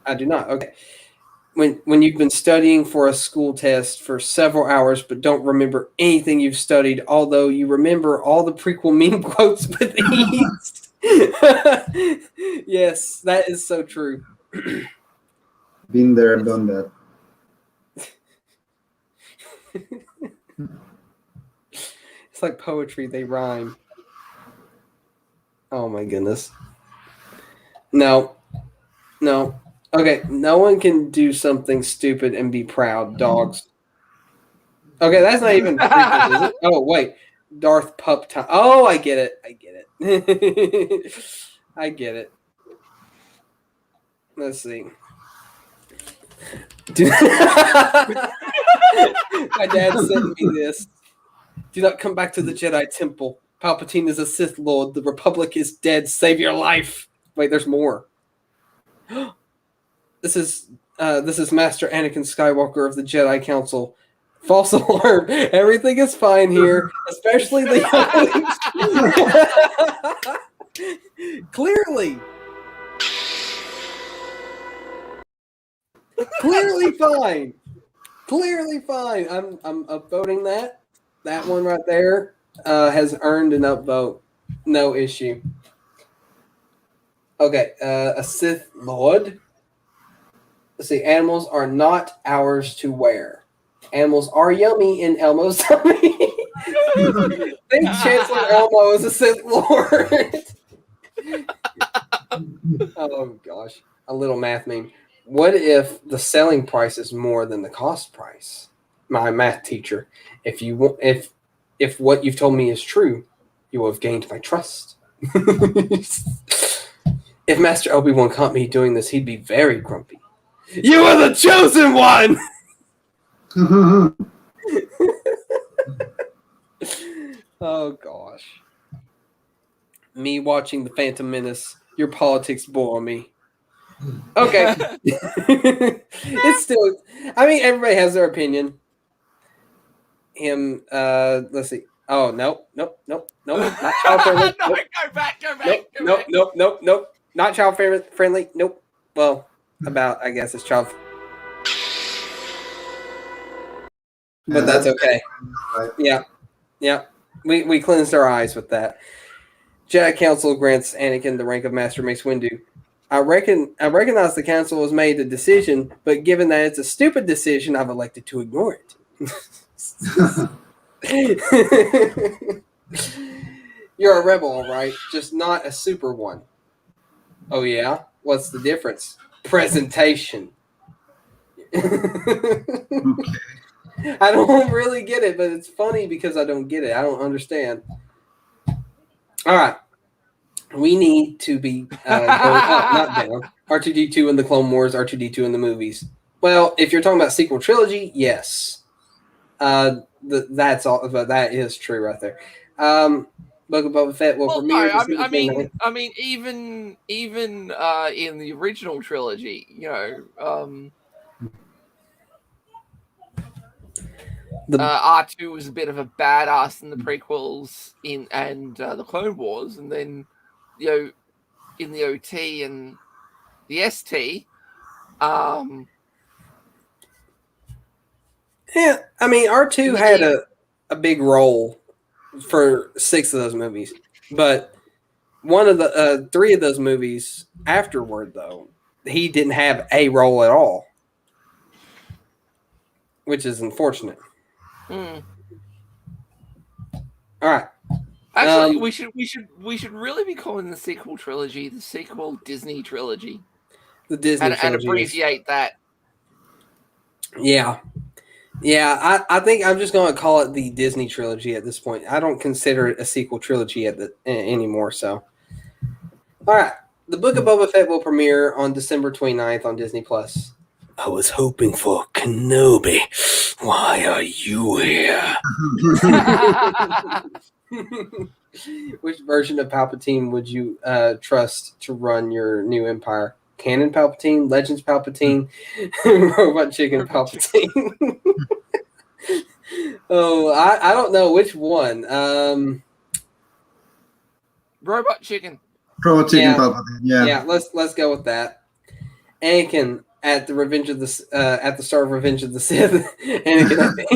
I do not. Okay. When you've been studying for a school test for several hours but don't remember anything you've studied, although you remember all the prequel meme quotes with ease. Yes, that is so true. Been there, done that. It's like poetry, they rhyme. Oh my goodness. No. Okay, no one can do something stupid and be proud, dogs. Okay, that's not even prequel, is it? Oh, wait. Darth Pup Time. Oh, I get it. I get it. Let's see. My dad sent me this. Do not come back to the Jedi Temple. Palpatine is a Sith Lord. The Republic is dead. Save your life. Wait, there's more. This is Master Anakin Skywalker of the Jedi Council. False alarm. Everything is fine here, especially the Clearly fine. Clearly fine. I'm upvoting that. That one right there has earned an upvote. No issue. Okay, a Sith Lord. Let's see. Animals are not ours to wear. Animals are yummy in Elmo's tummy. Think Chancellor Elmo is a Sith Lord. Oh gosh, a little math meme. What if the selling price is more than the cost price? My math teacher. If what you've told me is true, you will have gained my trust. If Master Obi-Wan caught me doing this, he'd be very grumpy. You are the chosen one! Oh, gosh. Me watching The Phantom Menace. Your politics bore me. Okay. It's still... I mean, everybody has their opinion. Let's see. Oh, nope. Not child friendly. No, go back. Nope. Not child friendly. Nope. Well, about I guess it's child. But that's okay. Right. Yeah. We cleansed our eyes with that. Jedi Council grants Anakin the rank of Master Mace Windu. I recognize the council has made a decision, but given that it's a stupid decision, I've elected to ignore it. You're a rebel, all right, just not a super one. Oh yeah? What's the difference? Presentation. Okay. I don't really get it, but it's funny because I don't get it. I don't understand. All right. We need to be going up, not down. R2D2 in the Clone Wars, R2D2 in the movies. Well, if you're talking about sequel trilogy, yes. That's all. But that is true right there. Book of Boba Fett will Well, premiere no, December 29th. I mean, even in the original trilogy, R2 was a bit of a badass in the prequels and the Clone Wars, and then in the OT and the ST, Yeah, I mean R2 had a big role for 6 of those movies, but one of the 3 of those movies afterward, though, he didn't have a role at all, which is unfortunate. hmm. All right. Actually, we should really be calling the sequel trilogy the sequel Disney trilogy. The Disney and abbreviate that. Yeah. Yeah, I think I'm just going to call it the Disney trilogy at this point. I don't consider it a sequel trilogy anymore. So, all right. The Book of Boba Fett will premiere on December 29th on Disney Plus. I was hoping for Kenobi. Why are you here? Which version of Palpatine would you trust to run your new empire? Canon Palpatine, Legends Palpatine, Robot Chicken Palpatine. Oh, I don't know which one. Robot Chicken. Robot Chicken Palpatine. Yeah. Let's go with that. Anakin at the at the start of Revenge of the Sith. Anakin at the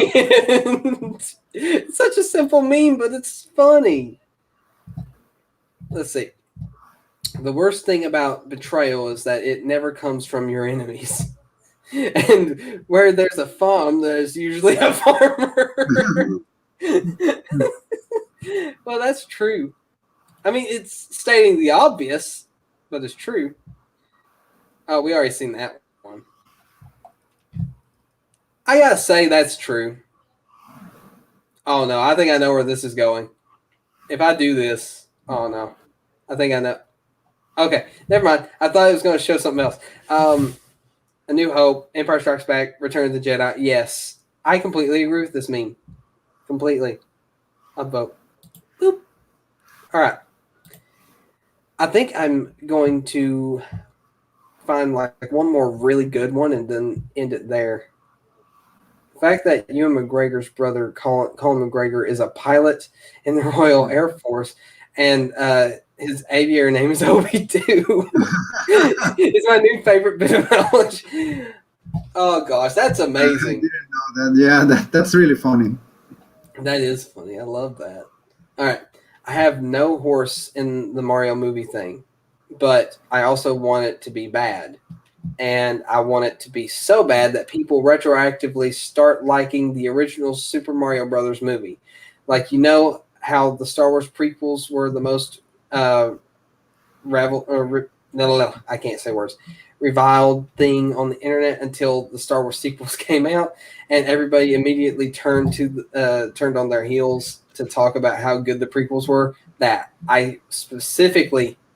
end. It's such a simple meme, but it's funny. Let's see. The worst thing about betrayal is that it never comes from your enemies. And where there's a farm, there's usually a farmer. Well, that's true. I mean, it's stating the obvious, but it's true. Oh, we already seen that one. I gotta say that's true. Oh no, I think I know where this is going. If I do this, oh no, I think I know. Okay, never mind. I thought it was going to show something else. A New Hope, Empire Strikes Back, Return of the Jedi. Yes, I completely agree with this meme. Completely. I'll vote. Boop. All right. I think I'm going to find like one more really good one and then end it there. The fact that Ewan McGregor's brother, Colin McGregor, is a pilot in the Royal Air Force, and his aviator name is Obi-2. It's my new favorite bit of knowledge. Oh gosh, that's amazing. I didn't know that. Yeah, that's really funny. That is funny. I love that. All right. I have no horse in the Mario movie thing, but I also want it to be bad. And I want it to be so bad that people retroactively start liking the original Super Mario Brothers movie. Like, you know how the Star Wars prequels were the most I can't say words. Reviled thing on the internet until the Star Wars sequels came out, and everybody immediately turned on their heels to talk about how good the prequels were. That I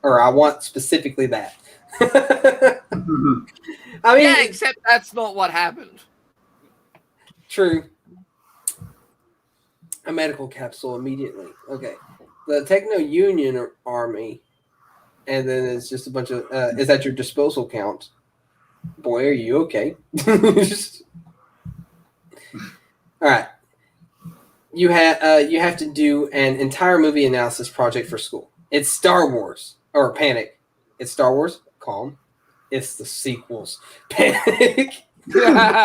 want specifically that. I mean, yeah, except that's not what happened. True. A medical capsule immediately. Okay. The Techno Union Army, and then it's just a bunch of. Is that your disposal count? Boy, are you okay? All right. You have to do an entire movie analysis project for school. It's Star Wars or Panic. It's Star Wars. Calm. It's the sequels. Panic. That's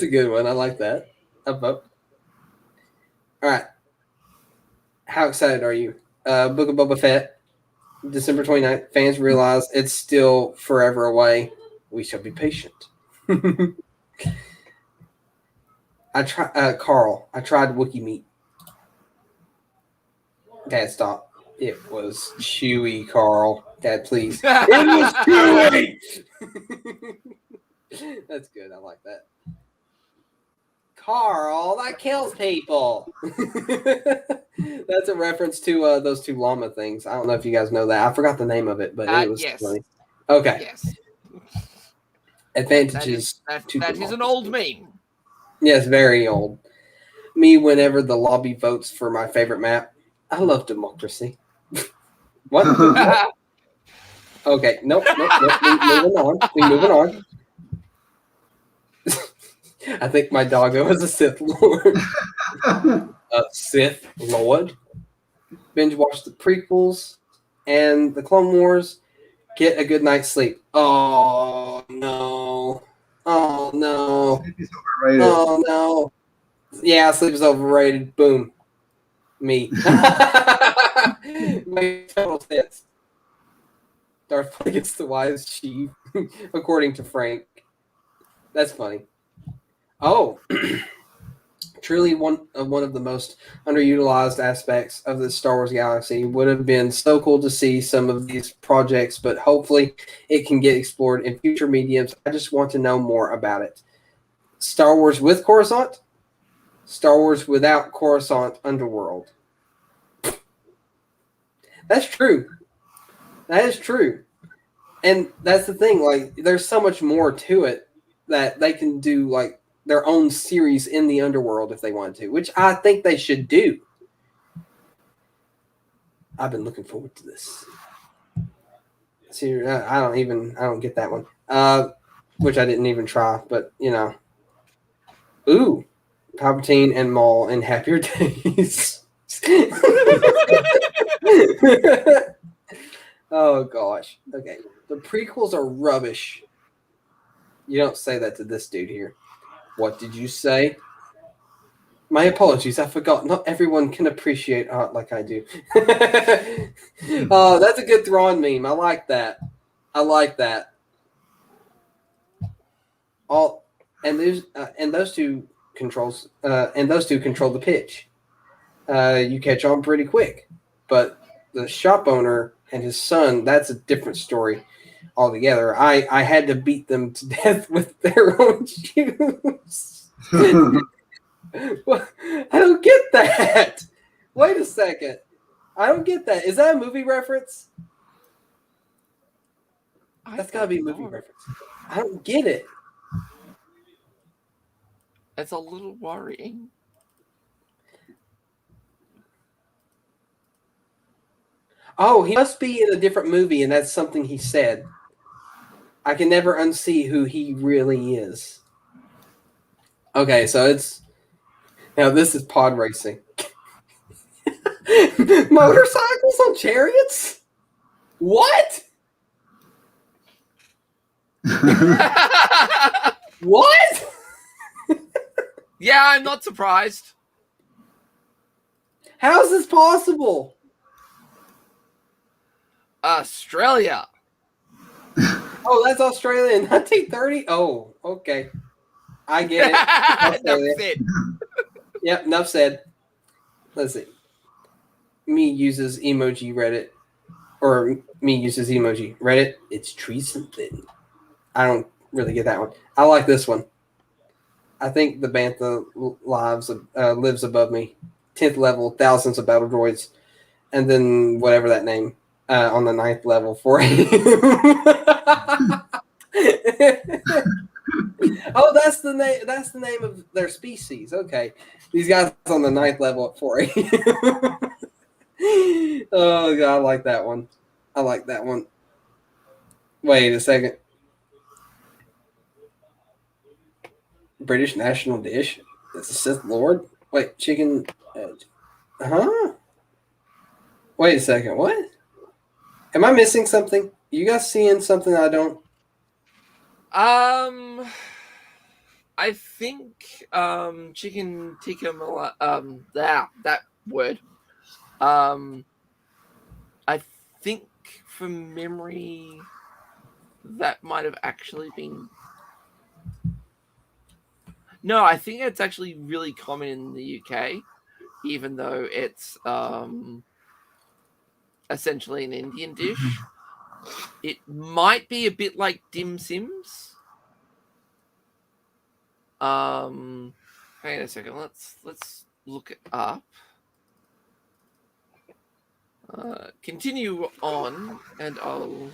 a good one. I like that. Up, up. All right. How excited are you? Book of Boba Fett, December 29th. Fans realize it's still forever away. We shall be patient. Carl, I tried Wookiee meat. Dad, stop. It was chewy, Carl. Dad, please. It was chewy! That's good. I like that. Carl, that kills people. That's a reference to those two llama things. I don't know if you guys know that. I forgot the name of it, but it was yes. funny. Okay. Yes. Advantages. That is an old meme. Yes, very old. Me, whenever the lobby votes for my favorite map, I love democracy. What? Okay, nope. We moving on. I think my doggo is a Sith Lord. Sith Lord. Binge watch the prequels and the Clone Wars. Get a good night's sleep. Oh no. Oh no. Sleep is overrated. Oh no. Yeah, sleep is overrated. Boom. Me. Makes total sense. Darth Plague gets the wise chief, according to Frank. That's funny. Oh, truly one of the most underutilized aspects of the Star Wars galaxy. Would have been so cool to see some of these projects, but hopefully it can get explored in future mediums. I just want to know more about it. Star Wars with Coruscant, Star Wars without Coruscant Underworld. That's true. That is true. And that's the thing, like, there's so much more to it that they can do, like, their own series in the underworld if they want to, which I think they should do. I've been looking forward to this. See, I don't get that one. Which I didn't even try, but, you know. Ooh, Palpatine and Maul in Happier Days. Oh, gosh. Okay. The prequels are rubbish. You don't say that to this dude here. What did you say? My apologies. I forgot. Not everyone can appreciate art like I do. Oh, that's a good Thrawn meme. I like that. I like that. All and those two control the pitch. You catch on pretty quick, but the shop owner and his son, that's a different story altogether. I had to beat them to death with their own shoes. Well, I don't get that. Wait a second. I don't get that. Is that a movie reference? That's got to be a movie reference. I don't get it. It's a little worrying. Oh, he must be in a different movie, and that's something he said. I can never unsee who he really is. Okay, so it's... Now, this is pod racing. Motorcycles on chariots? What? What? Yeah, I'm not surprised. How is this possible? Australia. Oh, that's Australia in 1930? Oh, okay. I get it. Enough said. Yep, enough said. Let's see. Me uses emoji Reddit. Or me uses emoji Reddit. It's tree something. I don't really get that one. I like this one. I think the Bantha lives above me. 10th level, thousands of battle droids. And then whatever that name. On the 9th level for Oh, that's the name. That's the name of their species. Okay, these guys on the 9th level at 4 Oh god, I like that one. I like that one. Wait a second. British national dish. That's a Sith Lord. Wait, chicken. Huh? Wait a second. What? Am I missing something? You guys seeing something I don't? I think chicken tikka that word. I think from memory that might have actually been. No, I think it's actually really common in the UK, even though it's essentially an Indian dish. It might be a bit like dim sims. Hang on a second. Let's look it up. Continue on, and I'll.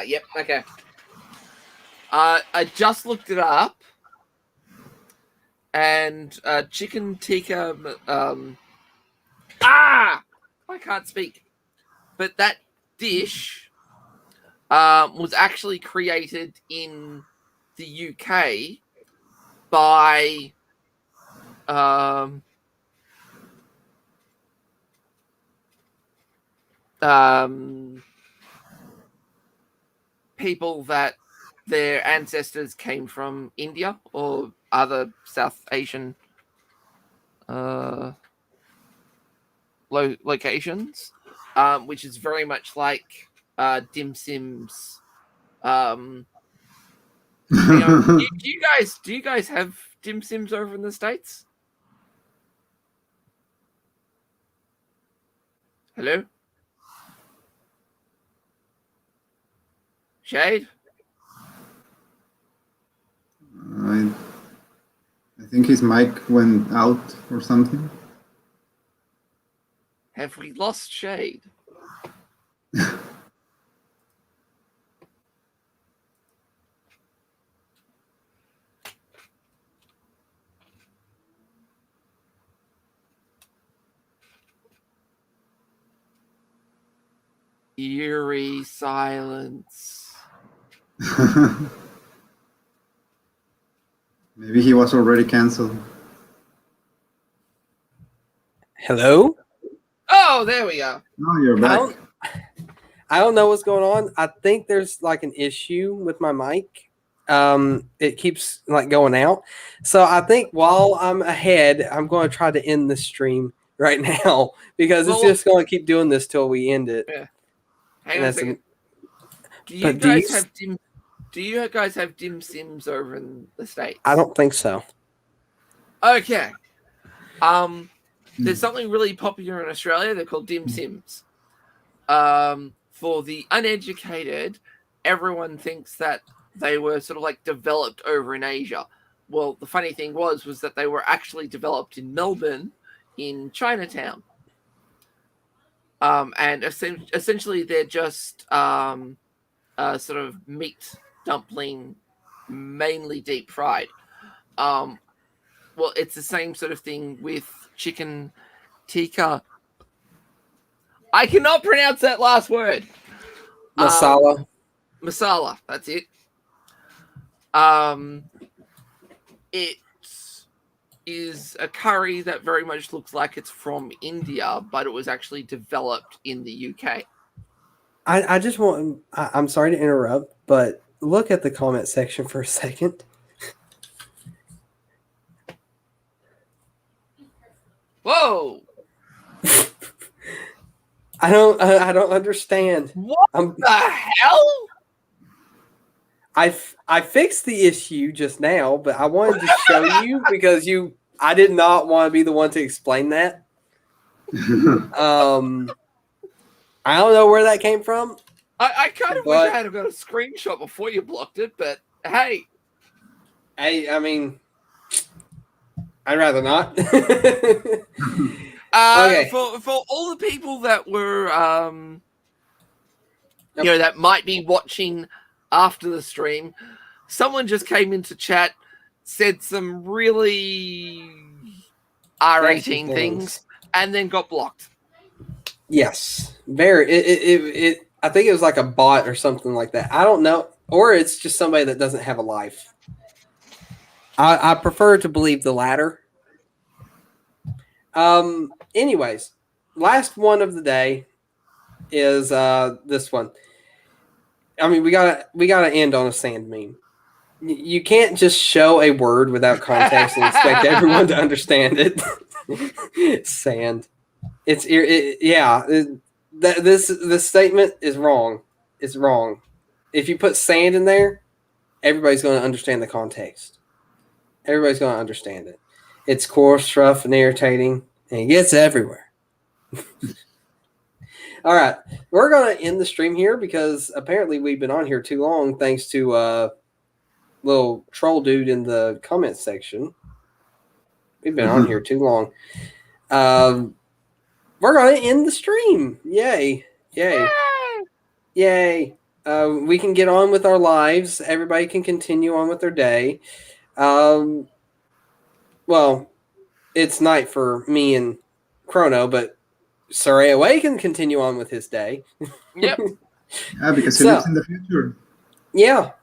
Yep, okay. I just looked it up, and chicken tikka. I can't speak. But that dish was actually created in the UK by um, people that their ancestors came from India or other South Asian locations, which is very much like dim sims. Do you guys have dim sims over in the States? Hello, Shade. I, I think his mic went out or something. Have we lost Shade? Eerie silence. Maybe he was already cancelled. Hello? Oh, there we go. No, you're back. I don't know what's going on. I think there's like an issue with my mic. It keeps like going out. So I think while I'm ahead, I'm going to try to end the stream right now because it's just going to keep doing this till we end it. Yeah. Hang on a second. Do you guys have dim sims over in the States? I don't think so. Okay. There's something really popular in Australia. They're called dim sims. For the uneducated, everyone thinks that they were sort of like developed over in Asia. Well, the funny thing was that they were actually developed in Melbourne, in Chinatown. And essentially they're just sort of meat dumpling, mainly deep fried. Well, it's the same sort of thing with chicken tikka. I cannot pronounce that last word. Masala. Masala, that's it. It is a curry that very much looks like it's from India, but it was actually developed in the UK. I just want, I'm sorry to interrupt, but look at the comment section for a second. Whoa! I don't understand. What the hell? I fixed the issue just now, but I wanted to show you because I did not want to be the one to explain that. I don't know where that came from. I kind of wish I had got a screenshot before you blocked it, but hey. I mean, I'd rather not. Okay. For all the people that were, that might be watching after the stream, someone just came into chat, said some really R18 things, and then got blocked. Yes, very. I think it was like a bot or something like that. I don't know, or it's just somebody that doesn't have a life. I prefer to believe the latter. Anyways, last one of the day is this one. I mean, we gotta end on a sand meme. You can't just show a word without context and expect everyone to understand it. Sand. This statement is wrong. It's wrong. If you put sand in there, everybody's going to understand the context. Everybody's going to understand it. It's coarse, rough, and irritating, and it gets everywhere. All right, we're going to end the stream here because apparently we've been on here too long, thanks to little troll dude in the comment section. We've been on here too long. We're going to end the stream. Yay. We can get on with our lives. Everybody can continue on with their day. Well, it's night for me and Chrono, but Sir AOA can continue on with his day. Yep. Yeah, because he lives in the future. Yeah,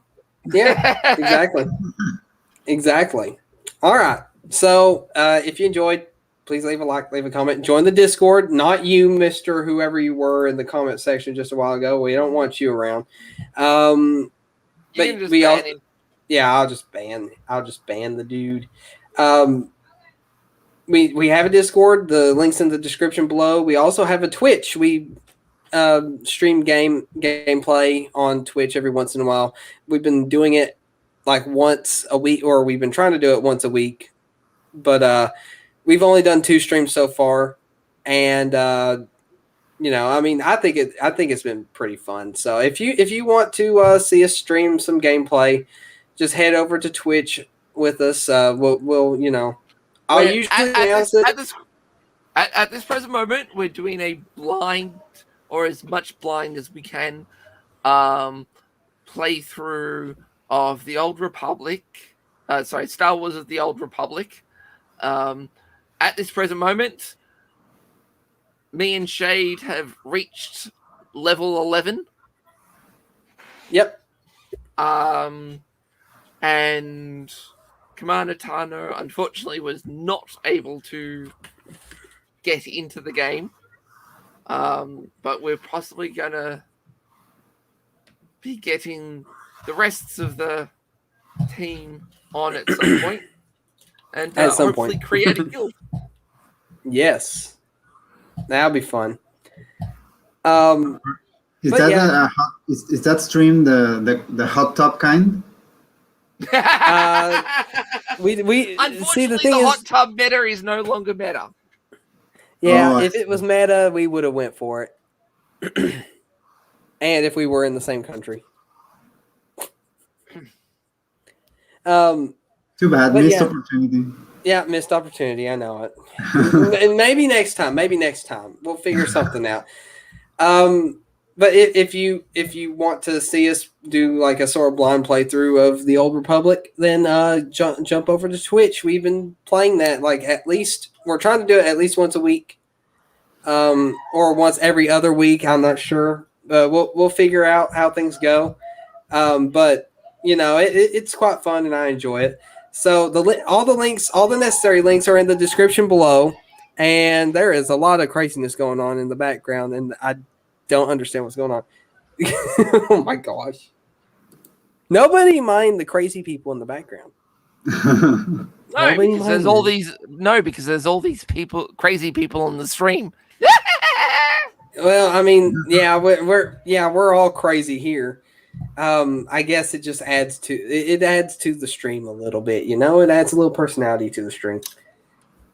exactly. All right. So if you enjoyed, please leave a like, leave a comment, join the Discord. Not you, Mr. Whoever you were in the comment section just a while ago. We don't want you around. I'll just ban the dude. We have a Discord. The link's in the description below. We also have a Twitch. We stream gameplay on Twitch every once in a while. We've been doing it like once a week, or we've been trying to do it once a week, but we've only done 2 streams so far, and I think it's been pretty fun. So if you want to see us stream some gameplay, just head over to Twitch with us. We'll I'll usually announce it. At this present moment, we're doing a blind, or as much blind as we can, playthrough of the Old Republic. Star Wars of the Old Republic. At this present moment, me and Shade have reached level 11. Yep. And Commander Tano, unfortunately, was not able to get into the game. But we're possibly going to be getting the rest of the team on at some point. And hopefully create a guild. Yes. That'll be fun. Is that stream the hot tub kind? We unfortunately, see the thing hot tub meta is no longer meta. Yeah, if it was meta, we would have went for it. And if we were in the same country. Too bad, missed opportunity. Yeah, missed opportunity. I know it. And maybe next time. We'll figure something out. But if you want to see us do like a sort of blind playthrough of the Old Republic, then jump over to Twitch. We've been playing that we're trying to do it at least once a week, or once every other week. I'm not sure. We'll figure out how things go. But it's quite fun and I enjoy it. So all the necessary links are in the description below, and there is a lot of craziness going on in the background, and I don't understand what's going on. Oh my gosh! Nobody mind the crazy people in the background. Because there's all these crazy people on the stream. Well, I mean, yeah, we're all crazy here. I guess it just adds to it adds to the stream a little bit, you know. It adds a little personality to the stream.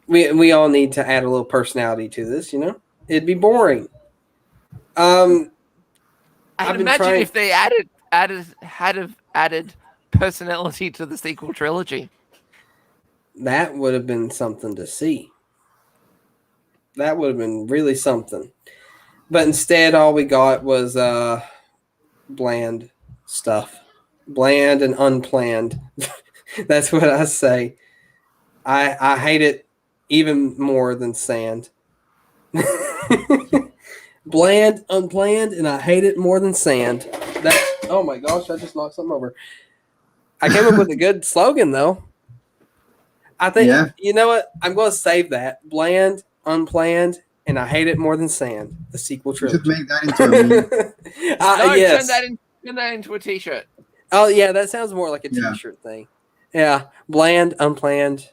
We all need to add a little personality to this, you know. It'd be boring. I've I'd been imagine trying. if they added personality to the sequel trilogy. That would have been something to see. That would have been really something. But instead, all we got was bland stuff, bland and unplanned. That's what I say. I hate it even more than sand. Bland, unplanned, and I hate it more than sand. That. Oh my gosh! I just knocked something over. I came up with a good slogan though. I think you know what? I'm going to save that. Bland, unplanned, and I hate it more than sand. The sequel trilogy. You should make that into a meme. Yes. Turn that into a t-shirt. Oh yeah, that sounds more like a t-shirt thing. Yeah, bland, unplanned,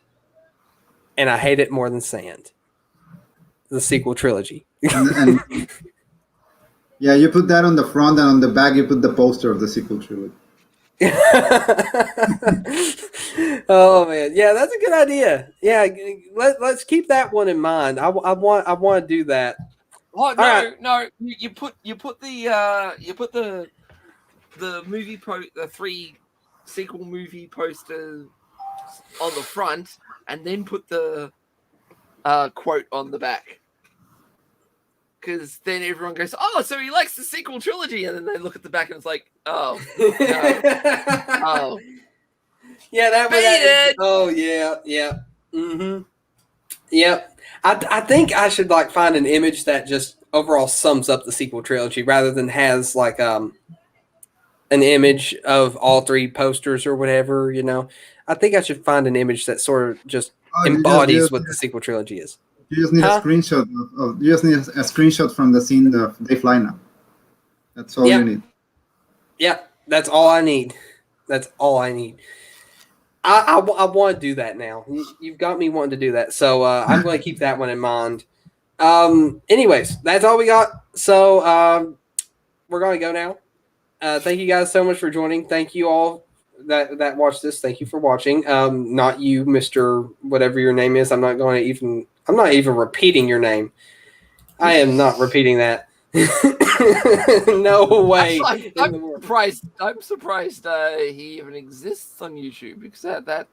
and I hate it more than sand. The sequel trilogy. and yeah, you put that on the front, and on the back you put the poster of the sequel trilogy. Oh man, yeah, that's a good idea. Yeah, let's keep that one in mind. I want to do that. Oh no! You put the movie the 3 sequel movie posters on the front, and then put the quote on the back. Because then everyone goes, "Oh, so he likes the sequel trilogy," and then they look at the back and it's like, "Oh, no. Oh, yeah, that baited." Oh yeah, yep. I think I should like find an image that just overall sums up the sequel trilogy rather than has like an image of all 3 posters or whatever. You know, I think I should find an image that sort of just embodies what the sequel trilogy is. You just need a screenshot you just need a screenshot from the scene of They Fly Now. That's all you need. Yeah, that's all I need. That's all I need. I want to do that now. You've got me wanting to do that. So I'm going to keep that one in mind. Anyways, that's all we got. So we're going to go now. Thank you guys so much for joining. Thank you all that watched this. Thank you for watching. Not you, Mr. whatever your name is. I'm not even repeating your name. I am not repeating that. No way. I'm surprised he even exists on YouTube, because that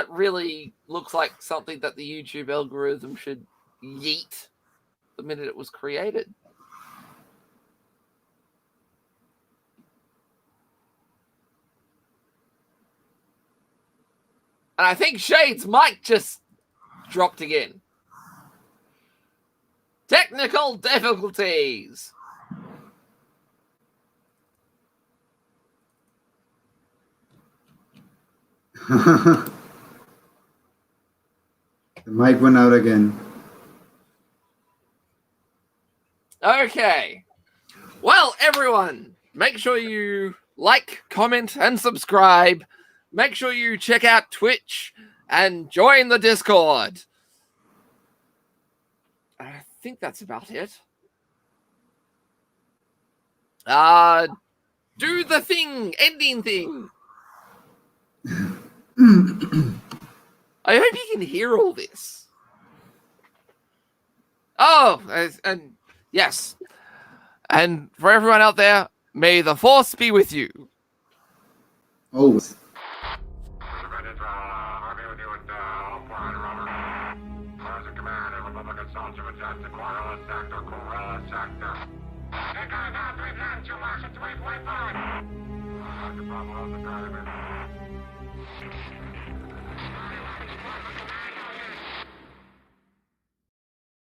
really looks like something that the YouTube algorithm should yeet the minute it was created. And I think Shade's mic just dropped again. Technical difficulties. The mic went out again. Okay. Well, everyone, make sure you like, comment, and subscribe. Make sure you check out Twitch and join the Discord. I think that's about it. Do the thing, ending thing. I hope you can hear all this. Oh, and yes. And for everyone out there, may the Force be with you. Always. Sector.